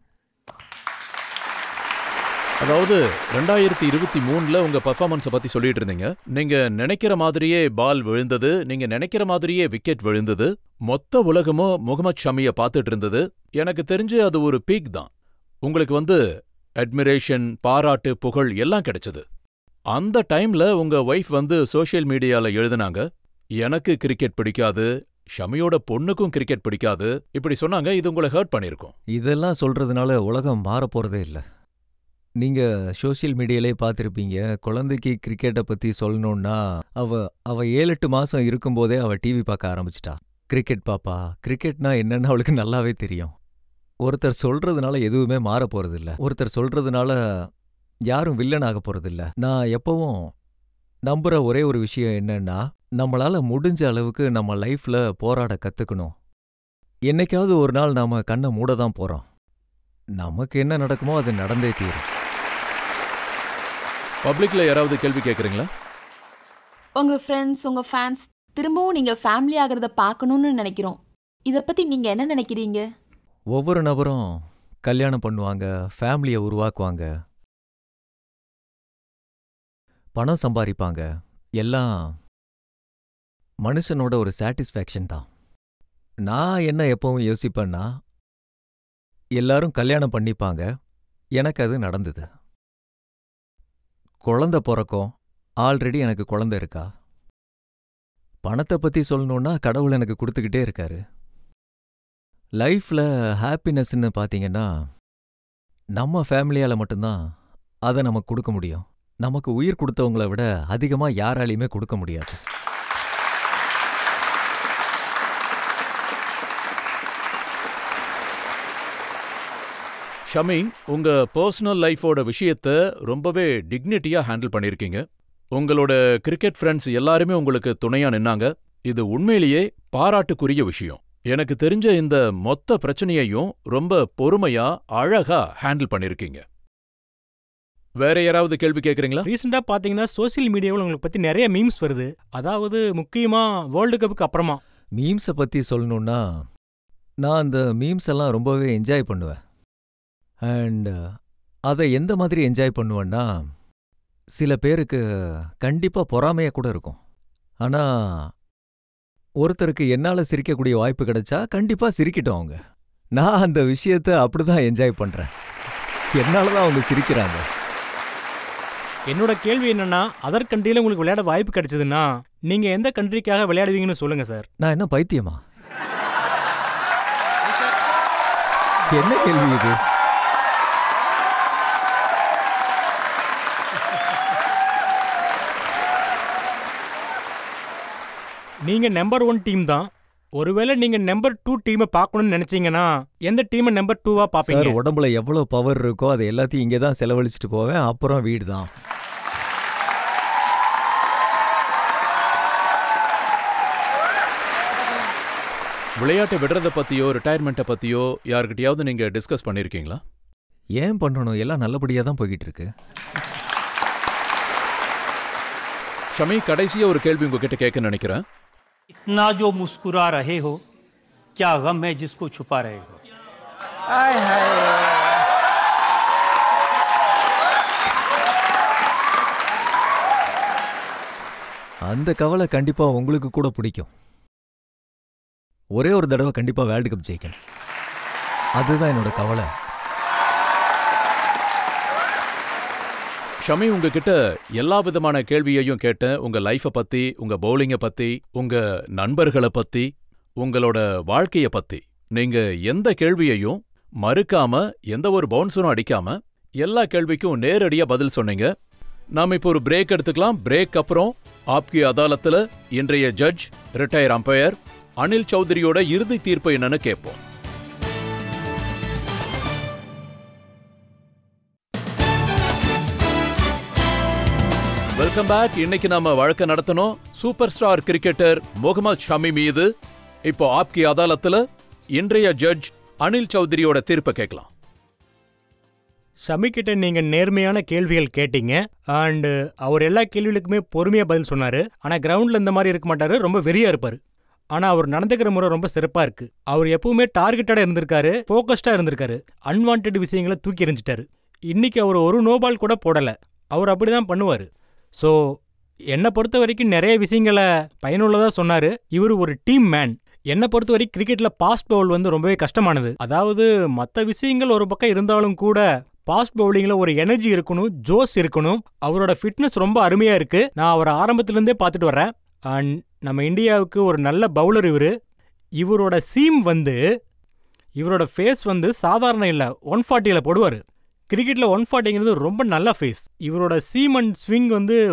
Speaker 1: அதாவது 2023ல உங்க பர்ஃபார்மன்ஸை பத்தி சொல்லிட்டு இருந்தீங்க. நீங்க நினைக்கிற மாதிரியே பால் விழுந்தது, நீங்க நினைக்கிற மாதிரியே விக்கெட் விழுந்தது, மொத்த உலகமும் முகமது ஷமியை பார்த்துட்டு இருந்தது. எனக்கு தெரிஞ்சு அது ஒரு பீக் தான். உங்களுக்கு அட்மிரேஷன், பாராட்டு, புகழ் எல்லாம் கிடைச்சது. அந்த டைம்ல உங்க ஒய்ஃப் சோஷியல் மீடியால எழுதுனாங்க, எனக்கு கிரிக்கெட் பிடிக்காது, ஷமியோட பொண்ணுக்கும் கிரிக்கெட் பிடிக்காது, இப்படி சொன்னாங்க. இது உங்களை ஹர்ட் பண்ணிருக்கும்.
Speaker 3: இதெல்லாம் சொல்றதுனால உலகம் மாற போறதே இல்லை. நீங்க சோஷியல் மீடியாலே பார்த்துருப்பீங்க, குழந்தைக்கு கிரிக்கெட்டை பத்தி சொல்லணும்னா அவ 7-8 மாசம் இருக்கும்போதே அவ டிவி பார்க்க ஆரம்பிச்சிட்டா. கிரிக்கெட் பாப்பா. கிரிக்கெட்னா என்னன்னு அவளுக்கு நல்லாவே தெரியும். ஒருத்தர் சொல்றதுனால எதுவுமே மாற போறதில்ல. ஒருத்தர் சொல்றதுனால யாரும் வில்லன் ஆக போறதில்ல. நான் எப்பவும் நம்புற ஒரே ஒரு விஷயம் என்னன்னா, நம்மளால முடிஞ்ச அளவுக்கு நம்ம லைஃப்ல போராட கத்துக்கணும். என்னைக்காவது ஒரு நாள் நாம கண்ணை மூடதான் போறோம். நமக்கு என்ன நடக்குமோ அது நடந்தே தீரும்.
Speaker 1: பப்ளிக்ல யாராவது கேள்வி கேட்குறீங்களா?
Speaker 4: உங்க ஃப்ரெண்ட்ஸ், உங்க ஃபேன்ஸ் திரும்பவும் நீங்க ஃபேமிலி ஆகிறத பார்க்கணும்னு நினைக்கிறோம். இதை பத்தி நீங்க என்ன நினைக்கிறீங்க?
Speaker 3: ஒவ்வொரு நபரும் கல்யாணம் பண்ணுவாங்க, ஃபேமிலியை உருவாக்குவாங்க, பணம் சம்பாதிப்பாங்க. எல்லாம் மனுஷனோட ஒரு சாட்டிஸ்ஃபேக்ஷன் தான். நான் என்ன எப்பவும் யோசிப்பேன்னா, எல்லாரும் கல்யாணம் பண்ணிப்பாங்க, எனக்கு அது நடந்தது. குழந்தை பிறக்கும். ஆல்ரெடி எனக்கு குழந்தை இருக்கா. பணத்தை பத்தி சொல்லணும்னா கடவுள் எனக்கு கொடுத்துக்கிட்டே இருக்காரு. லைஃப்ல ஹாப்பினஸ்ன்னு பாத்தீங்கன்னா நம்ம ஃபேமிலியால மட்டும்தான் அதை நமக்கு கொடுக்க முடியும். நமக்கு உயிர் கொடுத்தவங்களை விட அதிகமா யாராலையுமே கொடுக்க முடியாது.
Speaker 1: ஷமி, உங்க பர்சனல் லைஃபோட விஷயத்த ரொம்பவே டிக்னிட்டியா ஹேண்டில் பண்ணிருக்கீங்க. உங்களோட கிரிக்கெட் ஃப்ரெண்ட்ஸ் எல்லாருமே உங்களுக்கு துணையா நின்னாங்க. இது உண்மையிலேயே பாராட்டுக்குரிய விஷயம். எனக்கு தெரிஞ்ச இந்த மொத்த பிரச்சனையையும் ரொம்ப பொறுமையா அழகா ஹேண்டில் பண்ணிருக்கீங்க. வேற யாராவது கேள்வி கேக்குறீங்களா?
Speaker 2: ரீசெண்டா பாத்தீங்கன்னா சோசியல் மீடியாவில் உங்களுக்கு பத்தி நிறைய மீம்ஸ் வருது. அதாவது முக்கியமா வேர்ல்டு கப்புக்கு அப்புறமா.
Speaker 3: மீம்ஸை பத்தி சொல்லணும்னா நான் அந்த மீம்ஸ் எல்லாம் ரொம்பவே என்ஜாய் பண்ணுவேன். அண்ட் அதை எந்த மாதிரி என்ஜாய் பண்ணுவேன்னா, சில பேருக்கு கண்டிப்பா பொறாமையா கூட இருக்கும். ஆனா ஒருத்தருக்கு என்னால சிரிக்கக்கூடிய வாய்ப்பு கிடைச்சா கண்டிப்பா சிரிக்கட்டும் அவங்க. நான் அந்த விஷயத்த அப்படிதான் என்ஜாய் பண்றேன். என்னாலதான் அவங்க சிரிக்கிறாங்க.
Speaker 2: என்னோட கேள்வி என்னன்னா, அதர் கண்ட்ரியில உங்களுக்கு விளையாட வாய்ப்பு கிடைச்சதுன்னா நீங்க எந்த கண்ட்ரிக்காக விளையாடுவீங்கன்னு சொல்லுங்க சார்.
Speaker 3: நான் என்ன பைத்தியமா? என்ன கேள்வி இது?
Speaker 2: நீங்க நம்பர் 1 டீம் தான். ஒருவேளை நீங்க நம்பர் 2 டீமை பார்க்கணும்னு நினைச்சீங்கன்னா எந்த டீமை நம்பர் 2வா பாப்பீங்க?
Speaker 3: சார், உடம்புல எவ்வளவு பவர் இருக்கோ அதை எல்லாத்தையும் இங்கே தான் செலவழிச்சிட்டு போவேன். அப்புறம் வீடு தான்.
Speaker 1: விளையாட்டை விடுறத பத்தியோ ரிட்டையர்மெண்ட்டை பத்தியோ யாருக்கிட்டையாவது நீங்க டிஸ்கஸ் பண்ணிருக்கீங்களா?
Speaker 3: ஏன் பண்ணணும்? எல்லாம் நல்லபடியா தான் போய்கிட்டு இருக்கு.
Speaker 1: ஷமி, கடைசியா ஒரு கேள்வி உங்ககிட்ட கேட்க நினைக்கிறேன்.
Speaker 5: इतना जो मुस्कुरा रहे हो, क्या गम है जिसको छुपा रहे हो? आय हाय।
Speaker 3: அந்த கவலை கண்டிப்பா உங்களுக்கு கூட பிடிக்கும். ஒரே ஒரு தடவை கண்டிப்பா வேர்ல்டு கப் ஜெயிக்கணும். அதுதான் என்னோட கவலை.
Speaker 1: ஷமி, உங்ககிட்ட எல்லா விதமான கேள்வியையும் கேட்டேன். உங்க லைஃபை பத்தி, உங்க பவுலிங்கை பத்தி, உங்க நண்பர்களை பத்தி, உங்களோட வாழ்க்கைய பத்தி. நீங்க எந்த கேள்வியையும் மறுக்காம, எந்த ஒரு பவுன்ஸரும் அடிக்காம எல்லா கேள்விக்கும் நேரடியா பதில் சொன்னீங்க. நாம இப்போ ஒரு பிரேக் எடுத்துக்கலாம். பிரேக் அப்புறம் ஆப்கி அதாலத்துல இன்றைய ஜட்ஜ், ரிட்டையர் அம்பையர் அனில் சௌத்ரியோட இறுதி தீர்ப்பு என்னன்னு கேட்போம். Welcome back. இன்னைக்கு நாம வழக்க நடத்தணும் super star cricketer Mohammed Shami மீது. இப்போ ஆப்கி அதாலத்துல இன்றைய ஜட்ஜ் அனில் சௌத்ரியோட தீர்ப்பை கேட்கலாம்.
Speaker 2: ஷமி கிட்ட நீங்க நேர்மையான கேள்விகள் கேட்டீங்க. அண்ட் அவர் எல்லா கேள்விகளுக்குமே பொறுமையா பதில் சொன்னாரு. ஆனா கிரவுண்ட்ல இந்த மாதிரி இருக்க மாட்டாரு, ரொம்ப வெறியா இருப்பாரு. ஆனா அவர் நடந்துக்கிற முறை ரொம்ப சிறப்பா இருக்கு. அவர் எப்பவுமே டார்கெட்டடா இருந்திருக்காரு, போக்கஸ்டா இருந்திருக்காரு. அன்வான்ட் விஷயங்களை தூக்கி எறிஞ்சிட்டாரு. இன்னைக்கு அவர் ஒரு நோபால் கூட போடல. அவர் அப்படிதான் பண்ணுவாரு. ஸோ என்னை பொறுத்த வரைக்கும் நிறைய விஷயங்களை பயனுள்ளதாக சொன்னார். இவர் ஒரு டீம் மேன். என்னை பொறுத்த வரைக்கும் கிரிக்கெட்டில் ஃபாஸ்ட் பவுல் ரொம்பவே கஷ்டமானது. அதாவது மற்ற விஷயங்கள் ஒரு பக்கம் இருந்தாலும் கூட ஃபாஸ்ட் பவுலிங்கில் ஒரு எனர்ஜி இருக்கணும், ஜோஸ் இருக்கணும். அவரோட ஃபிட்னஸ் ரொம்ப அருமையாக இருக்குது. நான் அவரை ஆரம்பத்துலேருந்தே பார்த்துட்டு வரேன். அண்ட் நம்ம இந்தியாவுக்கு ஒரு நல்ல பவுலர் இவர். இவரோட சீம் இவரோட ஃபேஸ் சாதாரண இல்லை, 140ல் போடுவார். கிரிக்கெட்டில் 140ங்கிறது ரொம்ப நல்ல ஃபேஸ். இவரோட சீம் அண்ட் ஸ்விங்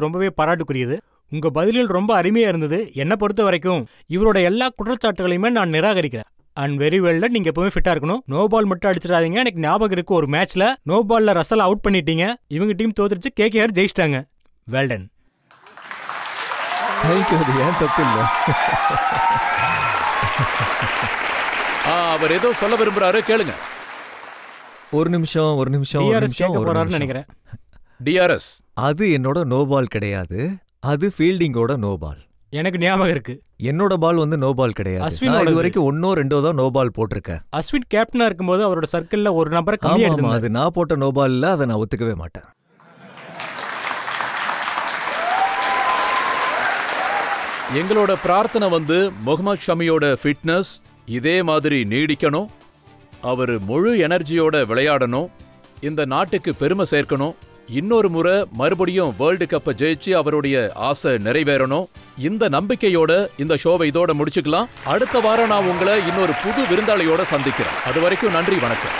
Speaker 2: ரொம்பவே பாராட்டுக்குரியது. உங்கள் பதில்கள் ரொம்ப அருமையாக இருந்தது. என்னை பொறுத்த வரைக்கும் இவரோட எல்லா குற்றச்சாட்டுகளையுமே நான் நிராகரிக்கிறேன். அண்ட் வெரி வெல்ல. நீங்கள் எப்பவுமே ஃபிட்டாக இருக்கணும். நோ பால் மட்டும் அடிச்சிடாதீங்க. எனக்கு ஞாபகம் இருக்கு, ஒரு மேட்ச்ல நோ பால்ல ரசல் அவுட் பண்ணிட்டீங்க. இவங்க டீம் தோத்துருச்சு, கேகேஆர் ஜெயிச்சிட்டாங்க. வெல்டன்.
Speaker 1: அவர் ஏதோ சொல்ல விரும்புறாரு, கேளுங்க.
Speaker 3: ஒரு நிமிஷம்
Speaker 2: நினைக்கிறேன்.
Speaker 1: டிஆர்எஸ்
Speaker 3: அது என்னோட நோபால் கிடையாது. அது ஃபீல்டிங்கோட நோபால்.
Speaker 2: எனக்கு ஞாபகம் இருக்கு.
Speaker 3: என்னோட பால் நோபால் கிடையாது. இது வரைக்கும் 1-2 தான் நோபால் போட்டிருக்கேன்.
Speaker 2: அஸ்வின் கேப்டனா இருக்கும்போது அவரோட சர்க்கிள்ல ஒரு நம்பரை கம்மியா எடுத்தாங்க.
Speaker 3: அது நான் போட்ட நோபால் இல்ல, அதை நான் ஒத்துக்கவே மாட்டேன்.
Speaker 1: எங்களோட பிரார்த்தனை முகமது ஷமியோட ஃபிட்னஸ் இதே மாதிரி நீடிக்கணும். அவர் முழு எனர்ஜியோட விளையாடணும். இந்த நாட்டுக்கு பெருமை சேர்க்கணும், இன்னொரு முறை மறுபடியும் வேர்ல்டு கப்பை ஜெயிச்சு அவருடைய ஆசை நிறைவேறணும். இந்த நம்பிக்கையோட இந்த ஷோவை இதோட முடிச்சுக்கலாம். அடுத்த வாரம் நான் உங்களை இன்னொரு புது விருந்தாளியோட சந்திக்கிறேன். அது வரைக்கும் நன்றி, வணக்கம்.